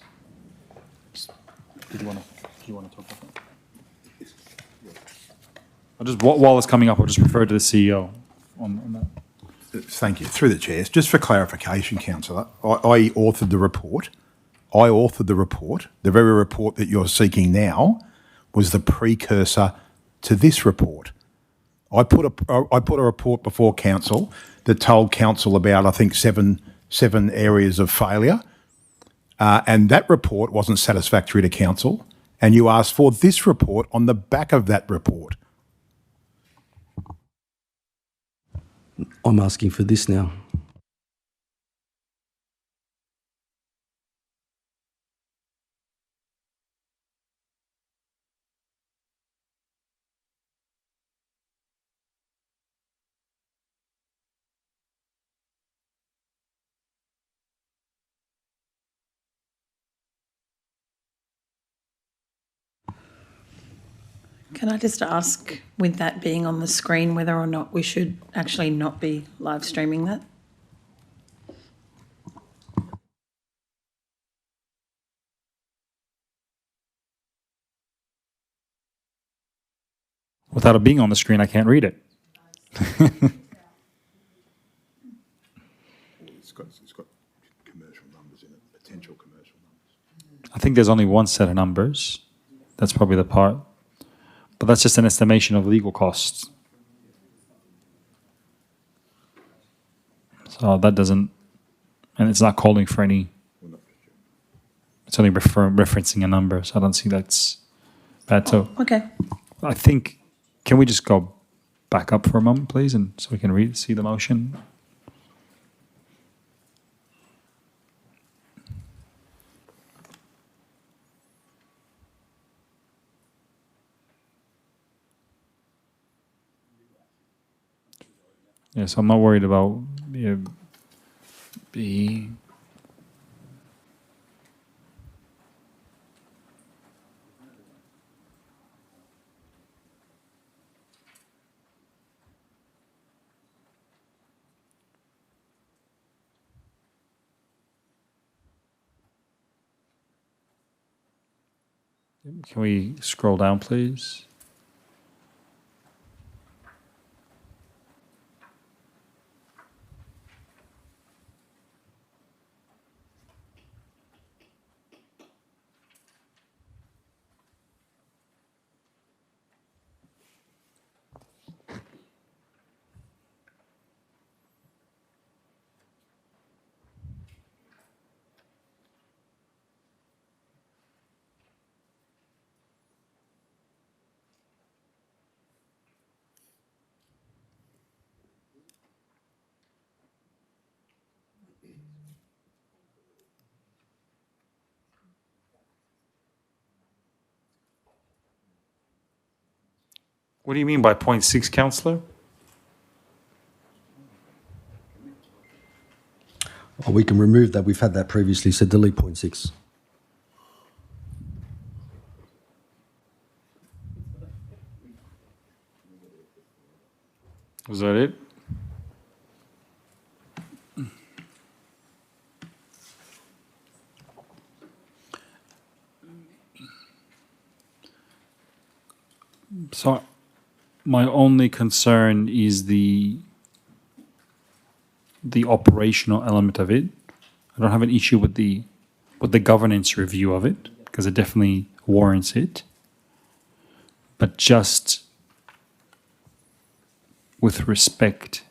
Did you want to talk about that? While it's coming up, I'll just refer to the CEO on that. Thank you. Through the chairs, just for clarification, Councillor, I authored the report. The very report that you're seeking now was the precursor to this report. I put a report before council that told council about, I think, seven areas of failure, and that report wasn't satisfactory to council, and you asked for this report on the back of that report. I'm asking for this now. Can I just ask, with that being on the screen, whether or not we should actually not be live streaming that? Without it being on the screen, I can't read it. It's got commercial numbers in it, potential commercial numbers. I think there's only one set of numbers. That's probably the part. But that's just an estimation of legal costs. So that doesn't, and it's not calling for any, it's only referencing a number, so I don't see that's bad. So Okay. I think, can we just go back up for a moment, please, and so we can see the motion? Yeah, so I'm not worried about B. Can we scroll down, please? What do you mean by 0.6, councillor? Oh, we can remove that. We've had that previously, so delete 0.6. Was that it? So my only concern is the operational element of it. I don't have an issue with the governance review of it, because it definitely warrants it. But just with respect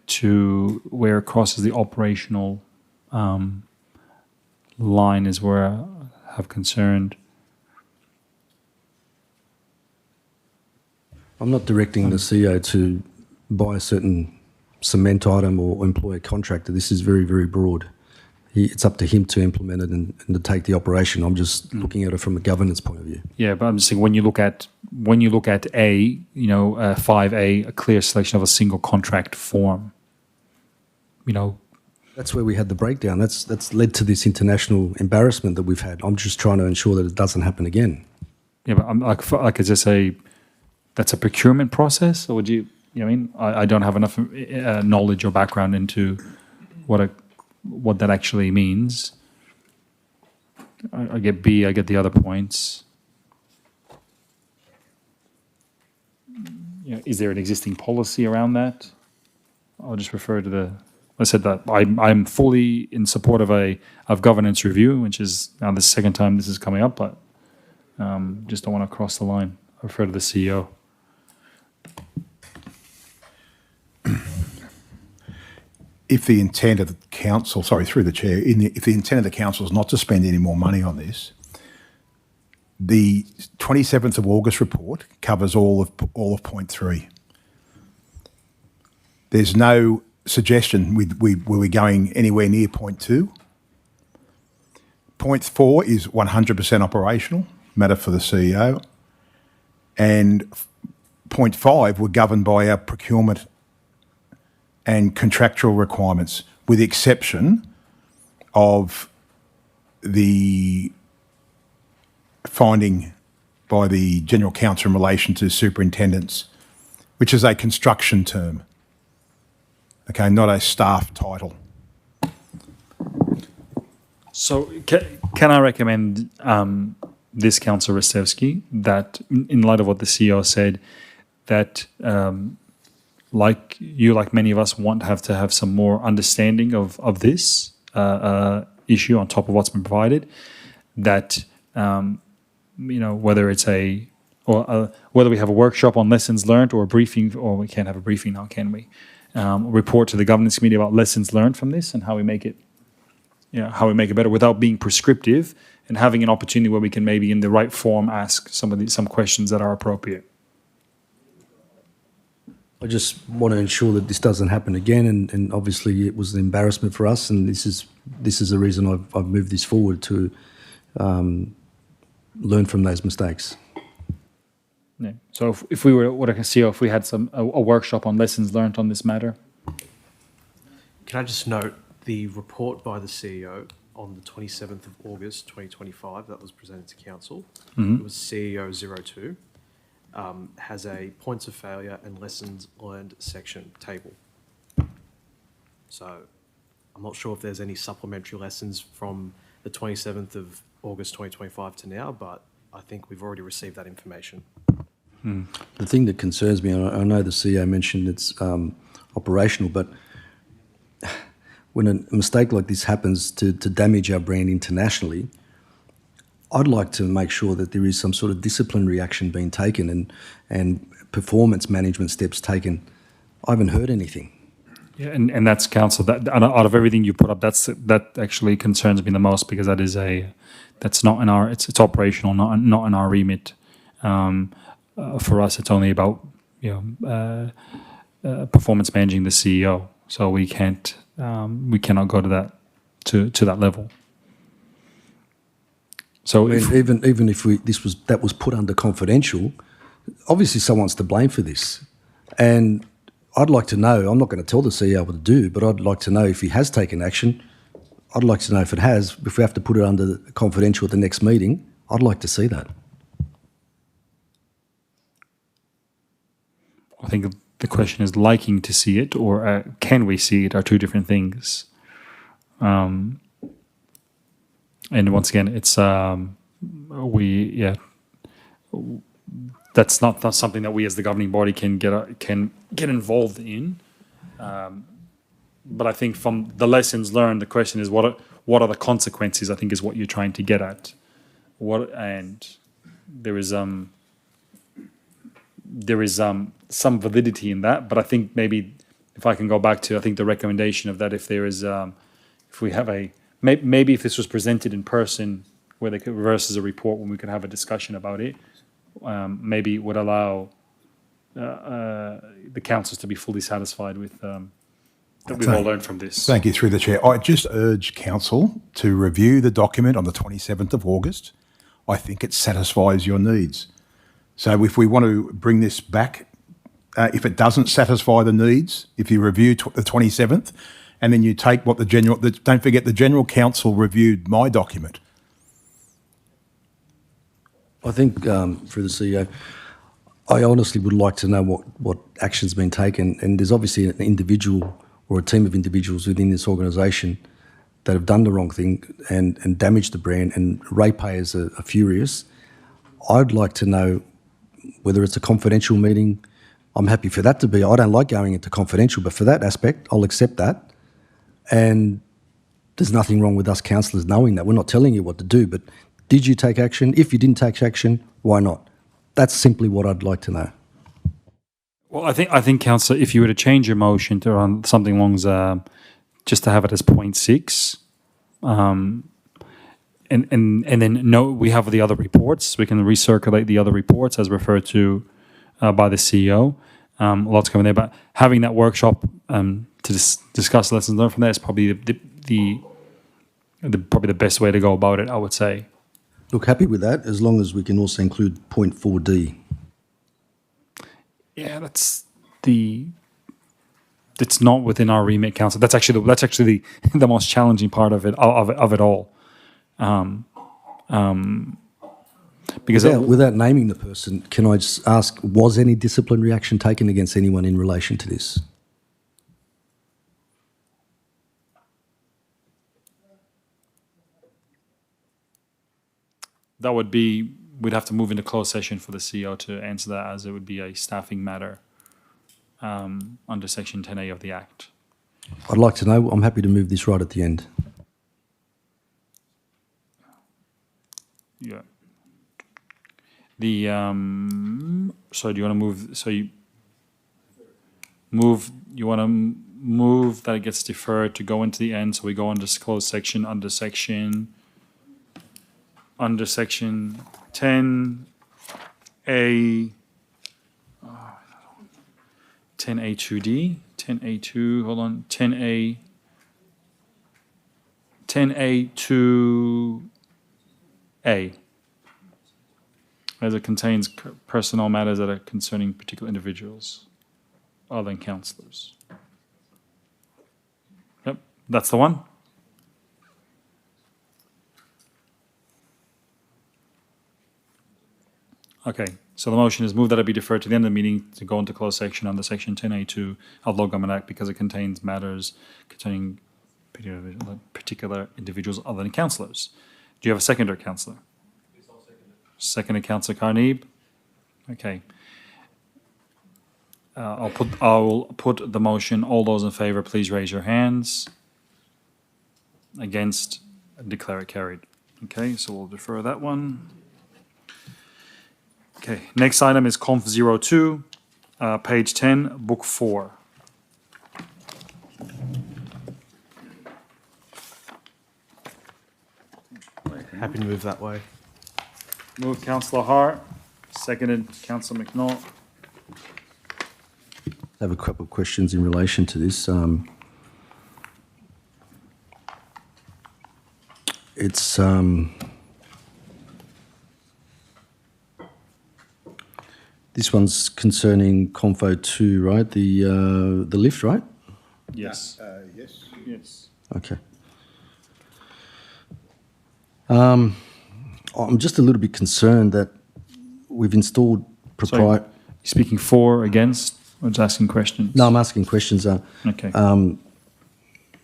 to where it crosses the operational line is where I have concern. I'm not directing the CEO to buy a certain cement item or employ a contractor. This is very, very broad. It's up to him to implement it and to take the operation. I'm just looking at it from a governance point of view. Yeah, but I'm just saying when you look at A, 5A, a clear selection of a single contract form. That's where we had the breakdown. That's led to this international embarrassment that we've had. I'm just trying to ensure that it doesn't happen again. Yeah, but I'm like I just say, that's a procurement process, or would you? You know what I mean? I don't have enough knowledge or background into what that actually means. I get B, I get the other points. Is there an existing policy around that? I'll just refer to the. I said that I'm fully in support of governance review, which is now the second time this is coming up, but just don't want to cross the line. I refer to the CEO. If the intent of the council, through the chair, if the intent of the council is not to spend any more money on this, the 27th of August report covers all of 0.3. There's no suggestion we're going anywhere near 0.2. 0.4 is 100% operational, matter for the CEO, and 0.5 were governed by our procurement and contractual requirements, with the exception of the finding by the General Counsel in relation to superintendents, which is a construction term, okay, not a staff title. So can I recommend this, Councillor Rostevsky, that in light of what the CEO said, that like many of us have to have some more understanding of this issue on top of what's been provided, that whether it's whether we have a workshop on lessons learned or a briefing, or we can't have a briefing now, can we? Report to the governance committee about lessons learned from this and how we make it better without being prescriptive, and having an opportunity where we can maybe in the right form ask some questions that are appropriate. I just want to ensure that this doesn't happen again, and obviously it was an embarrassment for us, and this is the reason I've moved this forward, to learn from those mistakes. Yeah. So if we were what I can see, if we had a workshop on lessons learned on this matter. Can I just note the report by the CEO on the 27th of August 2025 that was presented to council? Mhm. It was CEO 02, has a points of failure and lessons learned section table. So I'm not sure if there's any supplementary lessons from the 27th of August 2025 to now, but I think we've already received that information. The thing that concerns me, and I know the CEO mentioned it's operational, but when a mistake like this happens to damage our brand internationally, I'd like to make sure that there is some sort of disciplinary action being taken and performance management steps taken. I haven't heard anything. Yeah, and that's council. That out of everything you put up, that actually concerns me the most because that's not in our. It's operational, not in our remit. For us, it's only about performance managing the CEO. So we cannot go to that level. So I mean, even if that was put under confidential, obviously someone's to blame for this, and I'd like to know. I'm not going to tell the CEO what to do, but I'd like to know if he has taken action. I'd like to know if it has. If we have to put it under confidential at the next meeting, I'd like to see that. I think the question is liking to see it or can we see it are two different things. And once again, it's that's not something that we as the governing body can get involved in. But I think from the lessons learned, the question is what are the consequences? I think is what you're trying to get at. And there is some validity in that, but I think maybe if I can go back to, I think the recommendation of that, if there is, if we have maybe if this was presented in person, where they could versus a report, when we could have a discussion about it, maybe it would allow the councils to be fully satisfied with that we've all learned from this. Thank you, through the chair. I just urge council to review the document on the 27th of August. I think it satisfies your needs. So if we want to bring this back, if it doesn't satisfy the needs, if you review the 27th, and then you take what don't forget the General Counsel reviewed my document. I think, through the CEO, I honestly would like to know what action's been taken, and there's obviously an individual or a team of individuals within this organisation that have done the wrong thing and damaged the brand, and ratepayers are furious. I'd like to know whether it's a confidential meeting. I'm happy for that to be. I don't like going into confidential, but for that aspect, I'll accept that. And there's nothing wrong with us councillors knowing that. We're not telling you what to do, but did you take action? If you didn't take action, why not? That's simply what I'd like to know. Well, I think, councillor, if you were to change your motion to around something along just to have it as 0.6, and then we have the other reports. We can recirculate the other reports as referred to by the CEO. Lots coming there, but having that workshop to discuss lessons learned from there is probably probably the best way to go about it, I would say. Look, happy with that, as long as we can also include 0.4D. Yeah, it's not within our remit, council. That's actually the most challenging part of it all. Because without naming the person, can I just ask, was any disciplinary action taken against anyone in relation to this? That would be, we'd have to move into closed session for the CEO to answer that, as it would be a staffing matter under Section 10A of the Act. I'd like to know. I'm happy to move this right at the end. Yeah. So do you want to move? So you want to move that it gets deferred to go into the end. So we go into closed section under section 10A. 10A2D, 10A2. Hold on, 10A2A. as it contains personnel matters that are concerning particular individuals other than councillors. Yep, that's the one. Okay, so the motion is moved that it be deferred to the end of the meeting to go into closed section under section 10A2 of the Local Government Act because it contains matters concerning particular individuals other than councillors. Do you have a seconder, councillor? Yes, I'll second it. Seconded, councillor Carneeb. Okay. I'll put the motion. All those in favour, please raise your hands. Against, declare it carried. Okay, so we'll defer that one. Okay, next item is Conf 02, page 10, book 4. Happy to move that way. Moved councillor Hart, seconded councillor McNaught. I have a couple of questions in relation to this. It's this one's concerning Confo 2, right? The lift, right? Yes. Yes. Yes. Okay. I'm just a little bit concerned that we've installed proprietary. Speaking for, against, or just asking questions? No, I'm asking questions. Okay.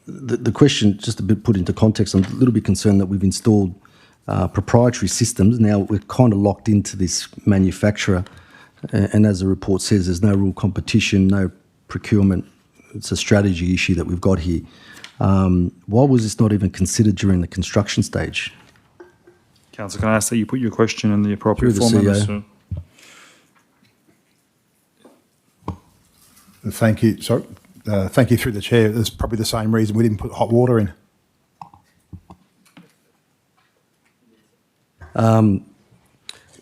The question, just a bit put into context, I'm a little bit concerned that we've installed proprietary systems. Now we're kind of locked into this manufacturer, and as the report says, there's no real competition, no procurement. It's a strategy issue that we've got here. Why was this not even considered during the construction stage? Councillor, can I ask that you put your question in the appropriate Through the format? CEO. Thank you. Sorry. Thank you through the chair. That's probably the same reason we didn't put hot water in.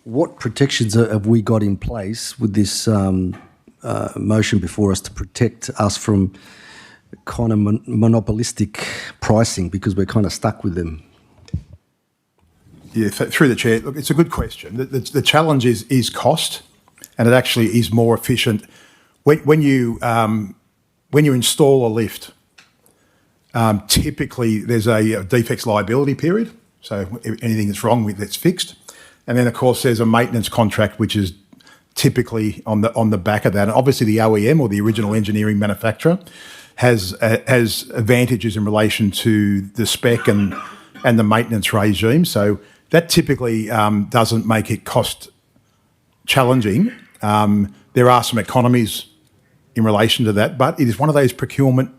What protections have we got in place with this motion before us to protect us from kind of monopolistic pricing, because we're kind of stuck with them? Yeah, through the chair. Look, it's a good question. The challenge is cost, and it actually is more efficient when you install a lift. Typically, there's a defects liability period, so anything that's wrong with it's fixed, and then of course there's a maintenance contract which is typically on the back of that. And obviously, the OEM or the original engineering manufacturer has advantages in relation to the spec and the maintenance regime. So that typically doesn't make it cost challenging. There are some economies in relation to that, but it is one of those procurement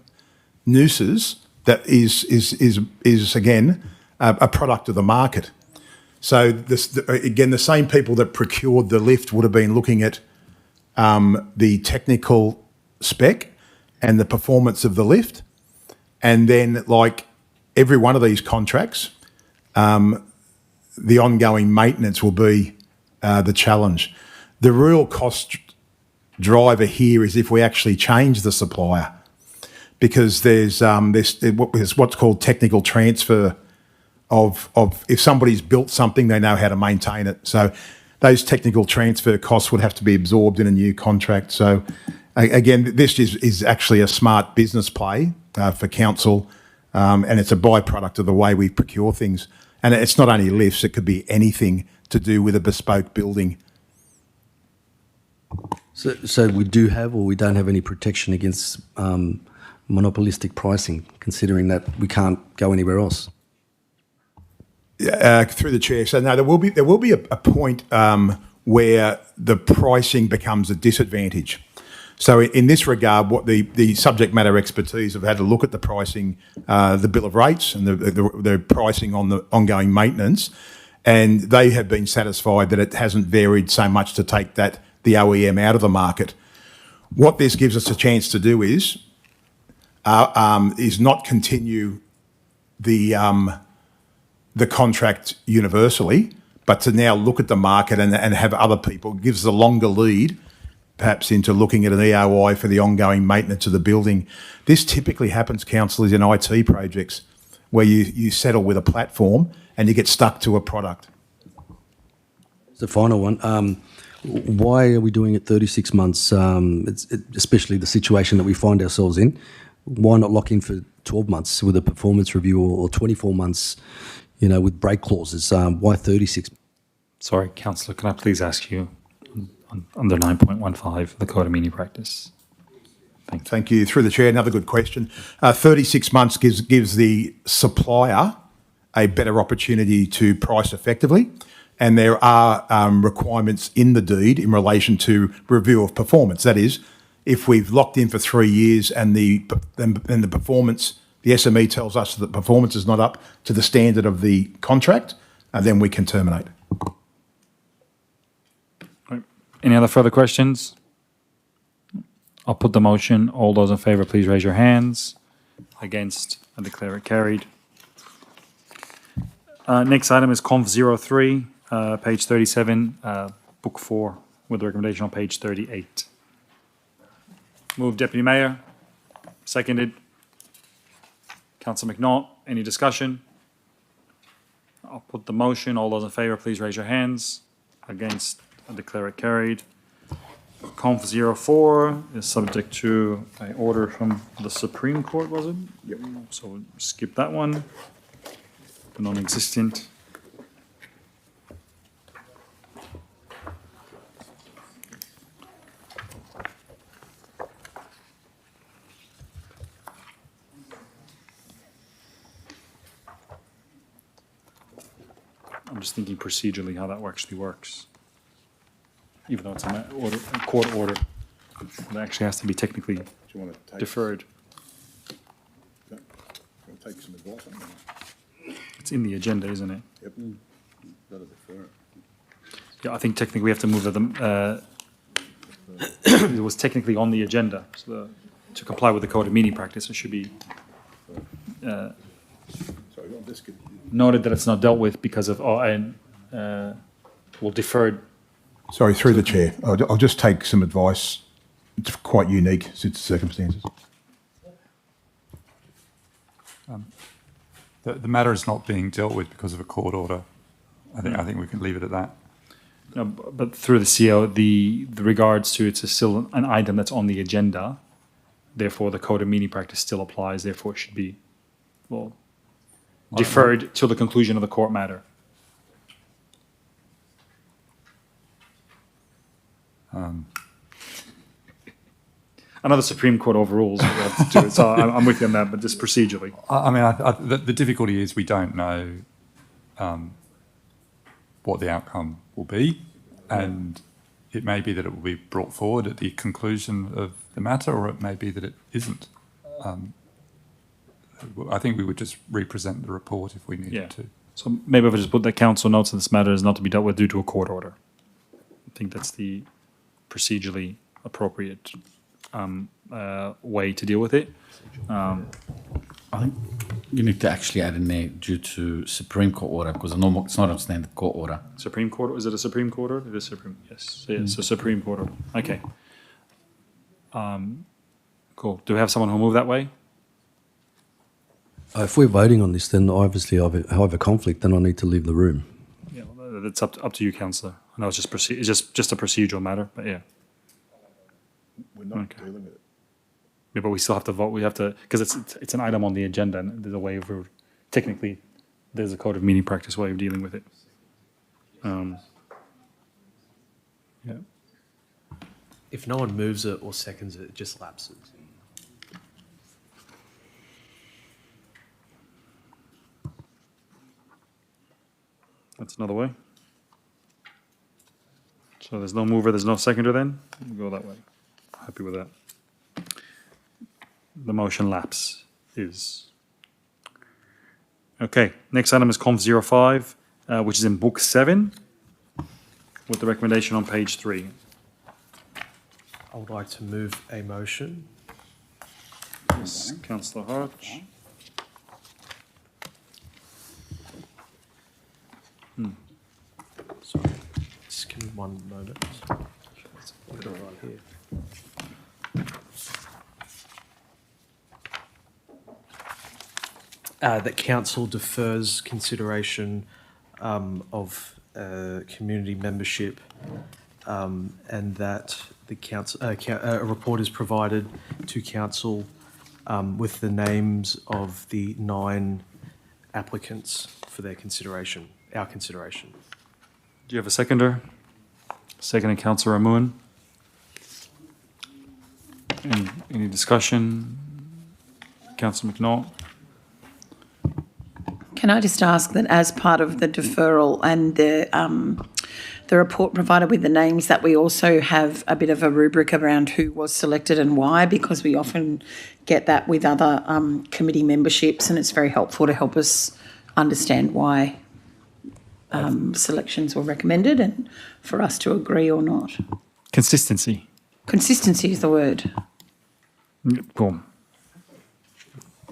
nooses that is again a product of the market. So again, the same people that procured the lift would have been looking at the technical spec and the performance of the lift, and then like every one of these contracts, the ongoing maintenance will be the challenge. The real cost driver here is if we actually change the supplier, because there's what's called technical transfer of if somebody's built something, they know how to maintain it. So those technical transfer costs would have to be absorbed in a new contract. So again, this is actually a smart business play for council, and it's a byproduct of the way we procure things. And it's not only lifts, it could be anything to do with a bespoke building. So we do have, or we don't have any protection against monopolistic pricing, considering that we can't go anywhere else? Through the chair. So no, there will be a point where the pricing becomes a disadvantage. So in this regard, what the subject matter expertise have had a look at the pricing, the bill of rates and the pricing on the ongoing maintenance, and they have been satisfied that it hasn't varied so much to take the OEM out of the market. What this gives us a chance to do is not continue the contract universally, but to now look at the market and have other people. It gives us a longer lead, perhaps, into looking at an EOI for the ongoing maintenance of the building. This typically happens, councillors, in IT projects where you settle with a platform and you get stuck to a product. It's the final one. Why are we doing it 36 months, especially the situation that we find ourselves in? Why not lock in for 12 months with a performance review or 24 months, with break clauses? Why 36? Sorry, Councillor, can I please ask you under 9.15, the Code of Meeting Practice? Thank you. Through the chair, another good question. 36 months gives the supplier a better opportunity to price effectively, and there are requirements in the deed in relation to review of performance. That is, if we've locked in for 3 years and the performance, the SME tells us that performance is not up to the standard of the contract, then we can terminate. Any other further questions? I'll put the motion. All those in favour, please raise your hands. Against, I declare it carried. Next item is Conf 03, page 37, book 4, with the recommendation on page 38. Move, Deputy Mayor. Seconded. Councillor McNaught, any discussion? I'll put the motion. All those in favour, please raise your hands. Against, I declare it carried. Conf 04 is subject to an order from the Supreme Court, was it? Yep. So we'll skip that one. Non-existent. I'm just thinking procedurally how that actually works. Even though it's a court order, it actually has to be technically deferred. Take some advice on that. It's in the agenda, isn't it? Yep. Gotta defer it. Yeah, I think technically we have to move it was technically on the agenda. So to comply with the Code of Meeting Practice, it should be noted that it's not dealt with because of, we'll defer. Sorry, through the chair. I'll just take some advice. It's quite unique circumstances. The matter is not being dealt with because of a court order. I think we can leave it at that. No, but through the CO, the regards to it's still an item that's on the agenda. Therefore, the Code of Meeting Practice still applies. Therefore, it should be deferred till the conclusion of the court matter. I know the Supreme Court overrules what we have to do, so I'm with you on that, but just procedurally. The difficulty is we don't know what the outcome will be, and it may be that it will be brought forward at the conclusion of the matter, or it may be that it isn't. I think we would just represent the report if we needed to. So maybe if I just put that council notes that this matter is not to be dealt with due to a court order. I think that's the procedurally appropriate way to deal with it. I think you need to actually add in there due to Supreme Court order, because it's not a standard court order. Supreme Court, is it a Supreme Court order? It is Supreme, yes. So, yeah, it's a Supreme Court order. Okay. Cool. Do we have someone who'll move that way? If we're voting on this, then obviously I have a conflict, then I need to leave the room. Yeah, well, that's up to you, Councillor. I know it's just a procedural matter, but yeah. We're not dealing with it. Yeah, but we still have to vote. We have to, because it's an item on the agenda, and there's a way of technically there's a Code of Meeting Practice way of dealing with it. Yeah. If no one moves it or seconds it, it just lapses. That's another way. So there's no mover, there's no seconder then? We'll go that way. Happy with that. The motion lapse is. Okay, next item is Conf 05, which is in Book 7, with the recommendation on page 3. I would like to move a motion. Yes, Councillor Hodge. Sorry, just give me one moment. Let's put it right here. That council defers consideration of community membership, and that the council, a report is provided to council with the names of the 9 applicants for their consideration, our consideration. Do you have a seconder? Second, Councillor Amun. Any discussion? Councillor McNaught. Can I just ask that as part of the deferral and the report provided with the names, that we also have a bit of a rubric around who was selected and why, because we often get that with other committee memberships, and it's very helpful to help us understand why selections were recommended and for us to agree or not. Consistency. Consistency is the word. Cool.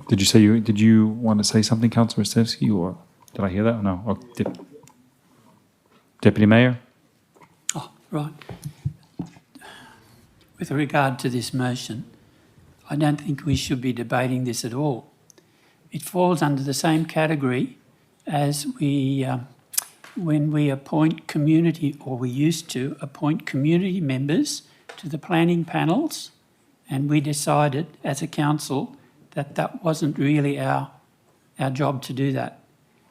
Did you want to say something, Councillor Stevsky, or did I hear that or no? Or Deputy Mayor? Oh, right. With regard to this motion, I don't think we should be debating this at all. It falls under the same category as when we appoint community, or we used to appoint community members to the planning panels, and we decided as a council that that wasn't really our job to do that.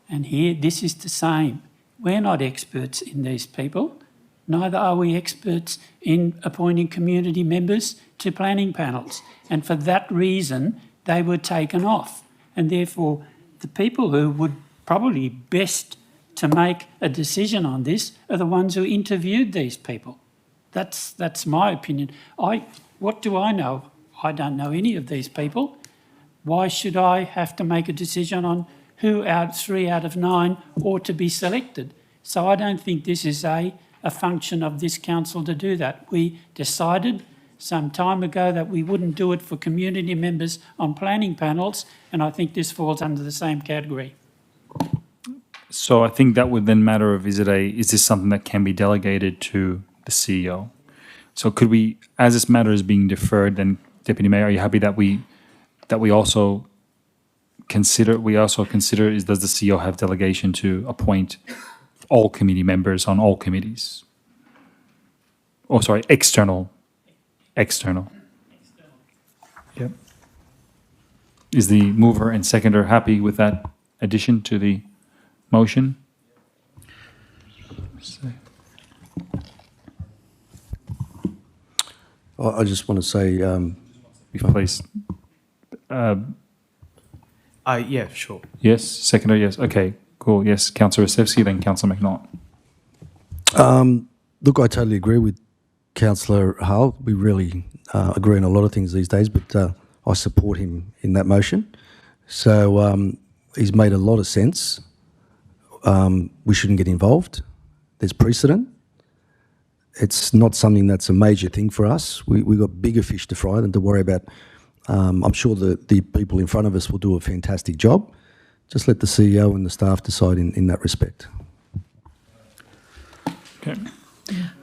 And here, this is the same. We're not experts in these people, neither are we experts in appointing community members to planning panels. And for that reason, they were taken off. And therefore, the people who would probably best to make a decision on this are the ones who interviewed these people. That's my opinion. What do I know? I don't know any of these people. Why should I have to make a decision on who 3 out of 9 ought to be selected? So I don't think this is a function of this council to do that. We decided some time ago that we wouldn't do it for community members on planning panels, and I think this falls under the same category. So I think that would then matter of is this something that can be delegated to the CEO? So could we, as this matter is being deferred, then Deputy Mayor, are you happy that we also consider does the CEO have delegation to appoint all committee members on all committees? Oh, sorry, external. Yep. Is the mover and seconder happy with that addition to the motion? I just want to say, please. Yeah, sure. Yes, seconder, yes. Okay, cool. Yes, Councillor Osevsky, then Councillor McNaught. Look, I totally agree with Councillor Hull. We really agree on a lot of things these days, but I support him in that motion. So he's made a lot of sense. We shouldn't get involved. There's precedent. It's not something that's a major thing for us. We've got bigger fish to fry than to worry about. I'm sure the people in front of us will do a fantastic job. Just let the CEO and the staff decide in that respect. Okay.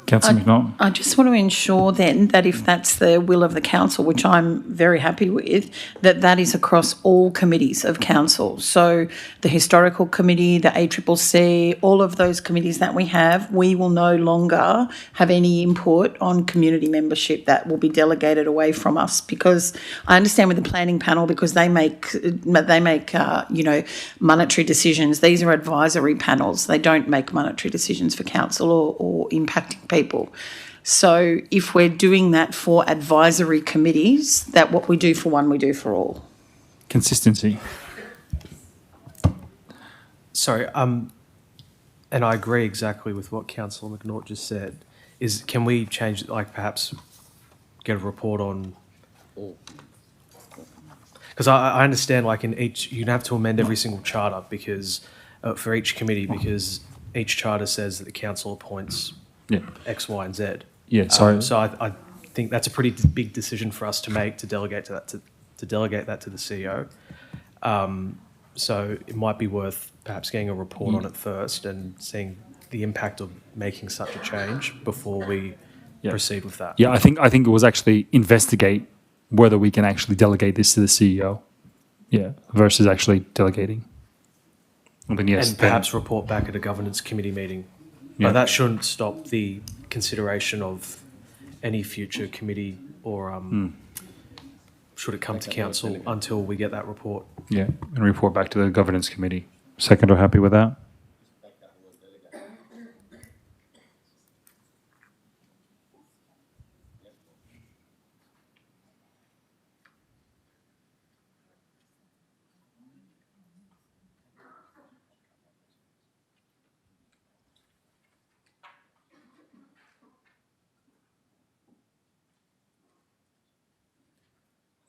Councillor McNaught. I just want to ensure then that if that's the will of the council, which I'm very happy with, that is across all committees of council. So the Historical Committee, the ACCC, all of those committees that we have, we will no longer have any input on community membership. That will be delegated away from us, because I understand with the planning panel, because they make monetary decisions. These are advisory panels. They don't make monetary decisions for council or impacting people. So if we're doing that for advisory committees, that what we do for one, we do for all. Consistency. Sorry, and I agree exactly with what Councillor McNaught just said. Can we change, perhaps get a report on all? Because I understand, in each, you'd have to amend every single charter because for each committee, because each charter says that the council appoints X, Y, and Z. Yeah, sorry. So I think that's a pretty big decision for us to make, to delegate that to the CEO. So it might be worth perhaps getting a report on it first and seeing the impact of making such a change before we proceed with that. Yeah, I think it was actually investigate whether we can actually delegate this to the CEO. Yeah, versus actually delegating. And then and perhaps report back at a governance committee meeting Yeah. But that shouldn't stop the consideration of any future committee or should it come to council until we get that report. Yeah, and report back to the governance committee. Seconder, happy with that?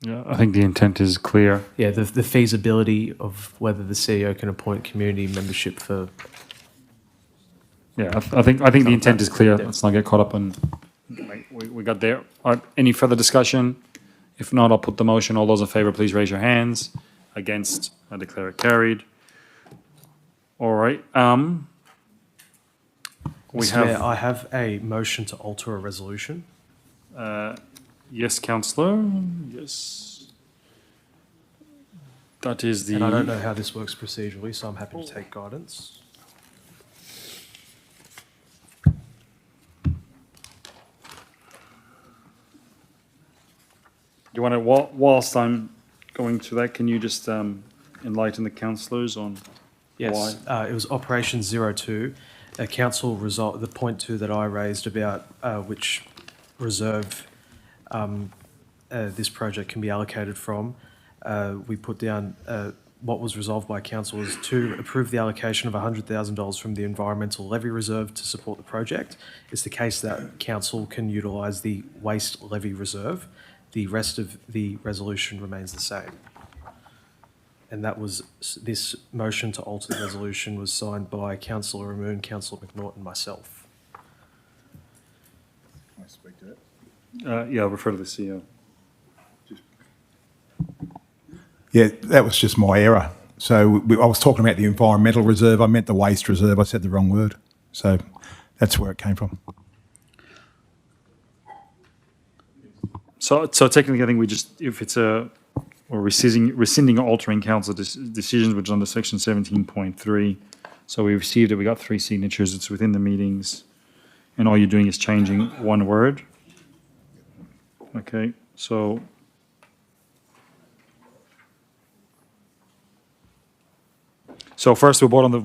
Yeah, I think the intent is clear. Yeah, the feasibility of whether the CEO can appoint community membership for. Yeah, I think the intent is clear. Let's not get caught up on. We got there. All right, any further discussion? If not, I'll put the motion. All those in favour, please raise your hands. Against, I declare it carried. All right. We Mr. Mayor, have. I have a motion to alter a resolution. Yes, councillor. Yes. That is the. And I don't know how this works procedurally, so I'm happy to take guidance. You want to, whilst I'm going to that, can you just enlighten the councillors on Yes, why? it was Operation 02. Council result, the point 2 that I raised about which reserve this project can be allocated from. We put down what was resolved by council was to approve the allocation of $100,000 from the environmental levy reserve to support the project. It's the case that council can utilise the waste levy reserve. The rest of the resolution remains the same. And that was, this motion to alter the resolution was signed by Councillor Ramoon, Councillor McNaughton, and myself. Can I speak to it? Yeah, I'll refer to the CEO. Yeah, that was just my error. So I was talking about the environmental reserve. I meant the waste reserve. I said the wrong word. So that's where it came from. So technically, I think we just, if it's or rescinding or altering council decisions, which is under section 17.3. So we received it, we got 3 signatures, it's within the meetings, and all you're doing is changing one word. Okay, so. So first we'll vote on the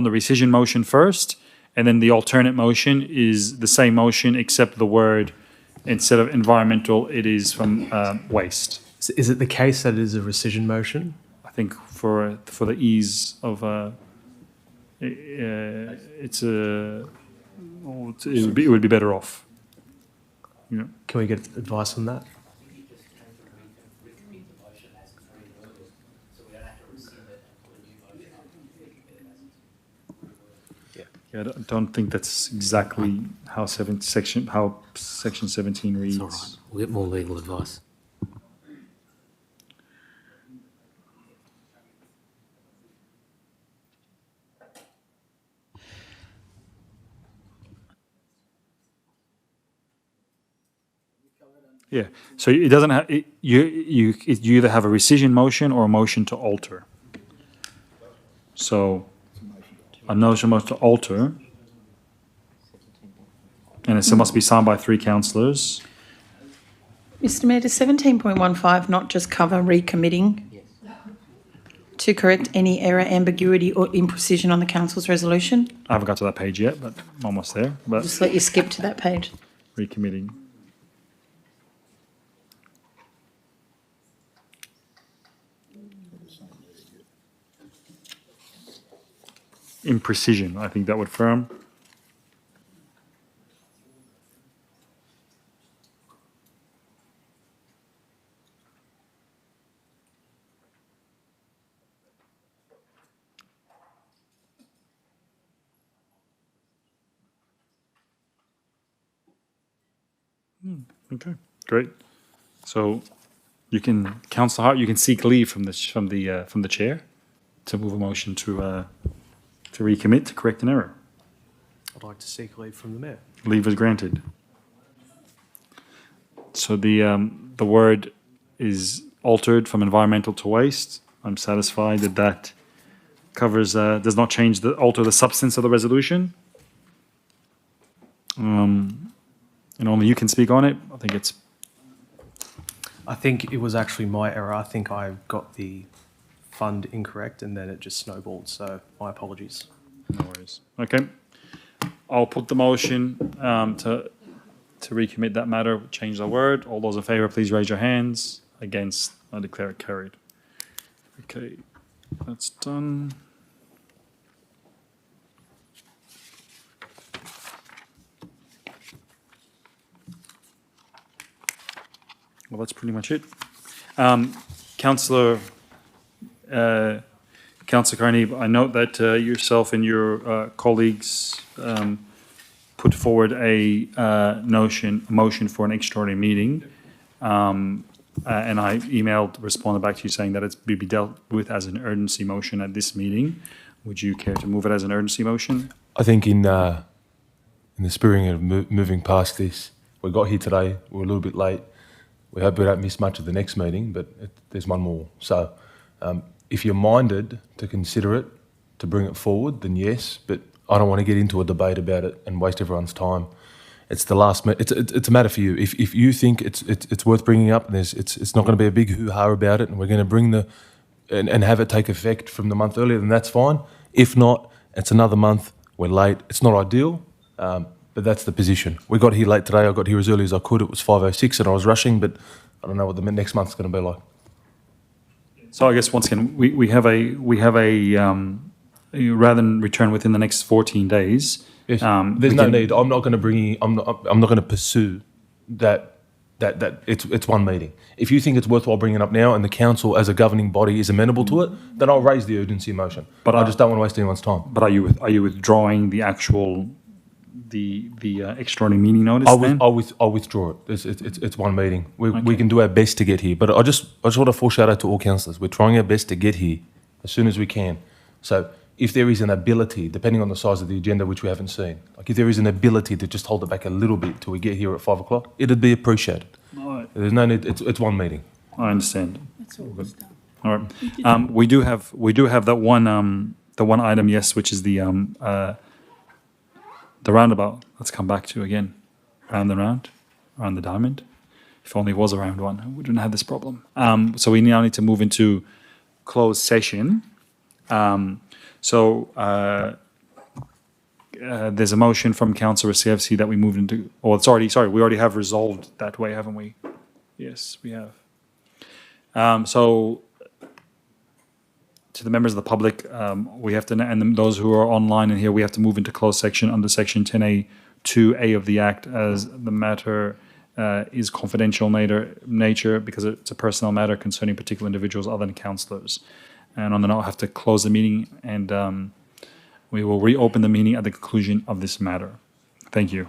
rescission motion first, and then the alternate motion is the same motion except the word, instead of environmental, it is from waste. Is it the case that it is a rescission motion? I think for the ease of it would be better off. You know. Can we get advice on that? Yeah, I don't think that's exactly how section 17 reads. It's all right. We'll get more legal advice. Yeah, so it doesn't have, you either have a rescission motion or a motion to alter. So a motion to alter, and it must be signed by 3 councillors. Mr Mayor, does 17.15 not just cover recommitting to correct any error, ambiguity or imprecision on the council's resolution? I haven't got to that page yet, but I'm almost there. But Just let you skip to that page. recommitting. Imprecision, I think that would firm. Okay, great. So you can, Councillor Hart, you can seek leave from the chair to move a motion to recommit to correct an error. I'd like to seek leave from the mayor. Leave is granted. So the word is altered from environmental to waste. I'm satisfied that that covers, does not change alter the substance of the resolution. And only you can speak on it. I think it was actually my error. I think I got the fund incorrect and then it just snowballed. So my apologies. No worries. Okay. I'll put the motion to recommit that matter, change the word. All those in favour, please raise your hands. Against, I declare it carried. Okay, that's done. Well, that's pretty much it. Councillor Carney, I note that yourself and your colleagues put forward a motion for an extraordinary meeting, and I responded back to you saying that it's be dealt with as an urgency motion at this meeting. Would you care to move it as an urgency motion? I think in the spirit of moving past this, we got here today, we're a little bit late. We hope we don't miss much of the next meeting, but there's one more. So if you're minded to consider it, to bring it forward, then yes, but I don't want to get into a debate about it and waste everyone's time. It's the last. It's a matter for you. If you think it's worth bringing up, and it's not going to be a big hoo-ha about it, and we're going to bring and have it take effect from the month earlier, then that's fine. If not, it's another month. We're late. It's not ideal, but that's the position. We got here late today. I got here as early as I could. It was 5:06, and I was rushing, but I don't know what the next month's going to be like. So I guess once again, we have a rather than return within the next 14 days. Yes. There's no need. I'm not going to bring. I'm not going to pursue that. It's one meeting. If you think it's worthwhile bringing it up now, and the council as a governing body is amenable to it, then I'll raise the urgency motion. But I just don't want to waste anyone's time. But are you withdrawing the actual the extraordinary meeting notice? I'll withdraw it. It's one meeting. We can do our best to get here. But I just want to foreshadow to all councillors, we're trying our best to get here as soon as we can. So if there is an ability, depending on the size of the agenda, which we haven't seen, like if there is an ability to just hold it back a little bit till we get here at 5 o'clock, it'd be appreciated. Right. There's no need. It's one meeting. I understand. That's all good. All right. We do have that one item, yes, which is the roundabout. Let's come back to again, round and round, around the diamond. If only it was a round one, we wouldn't have this problem. So we now need to move into closed session. There's a motion from Councillor CFC that we moved into, we already have resolved that way, haven't we? Yes, we have. So to the members of the public, we have to, and those who are online and here, we have to move into closed section under section 10A 2A of the Act as the matter is confidential nature because it's a personnel matter concerning particular individuals other than councillors. And on the note, I have to close the meeting and we will reopen the meeting at the conclusion of this matter. Thank you.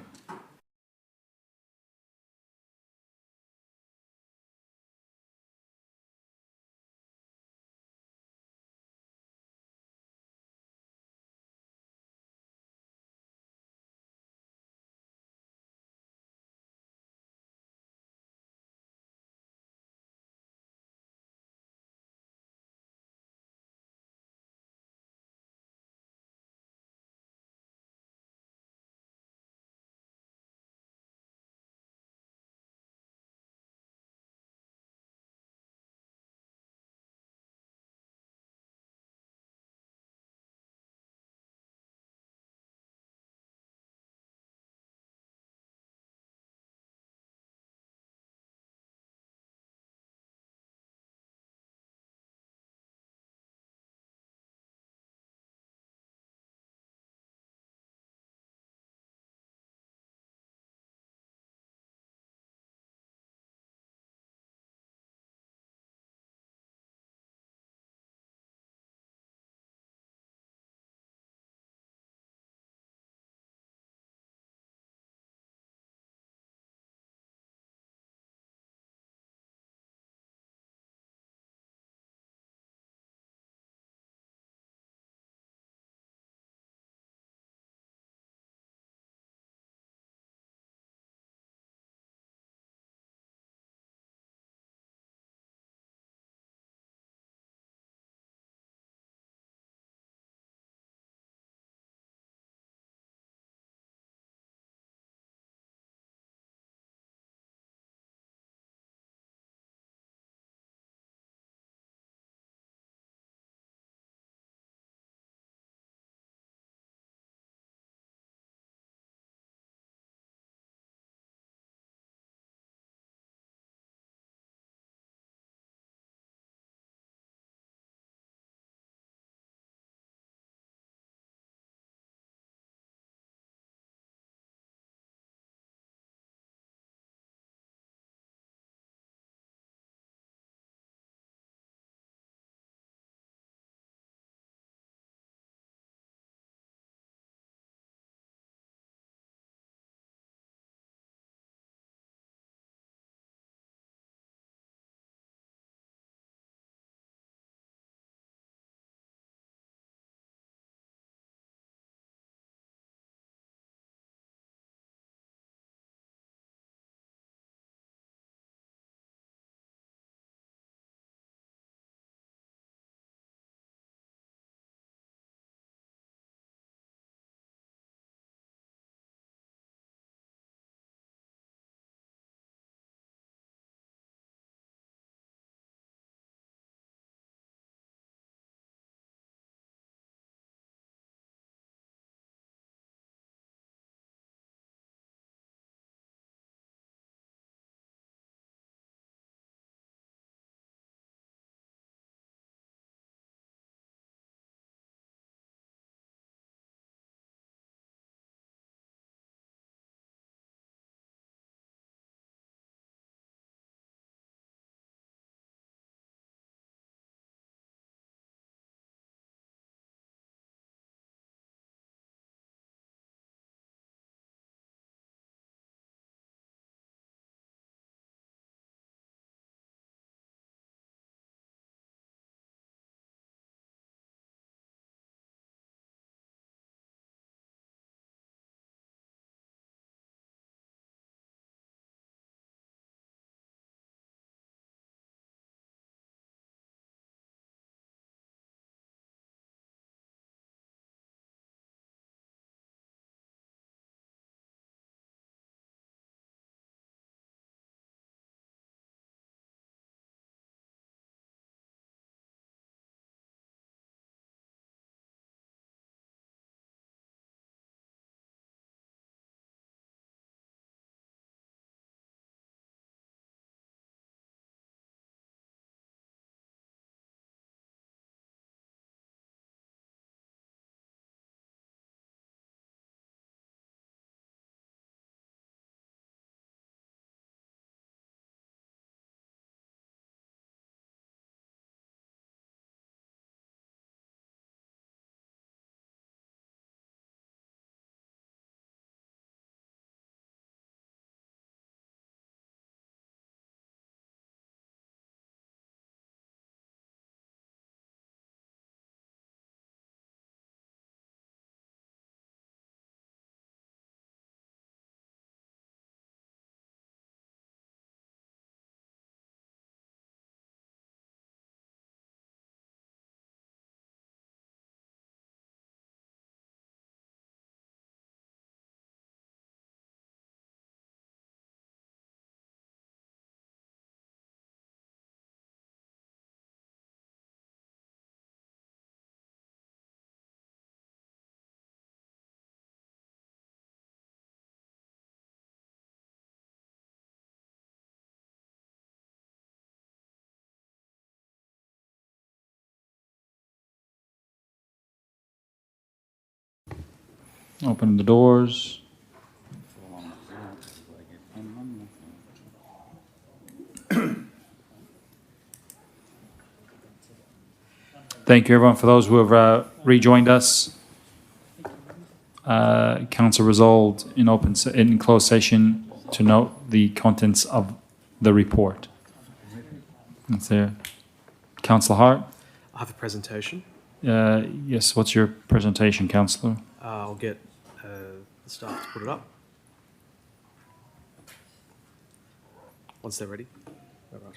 Open the doors. Thank you, everyone. For those who have rejoined us, Council resolved in closed session to note the contents of the report. That's there. Councillor Hart? I have a presentation. Yes, what's your presentation, Councillor? I'll get the staff to put it up. Once they're ready. No rush.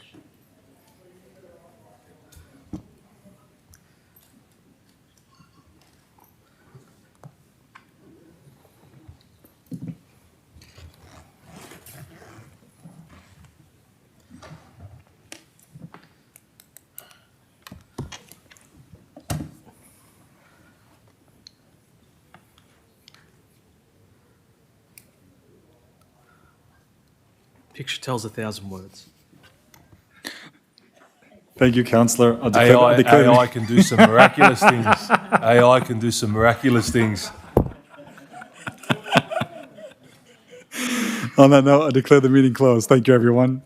Picture tells 1,000 words. Thank you, Councillor. AI can do some miraculous things. AI can do some miraculous things. On that note, I declare the meeting closed. Thank you, everyone.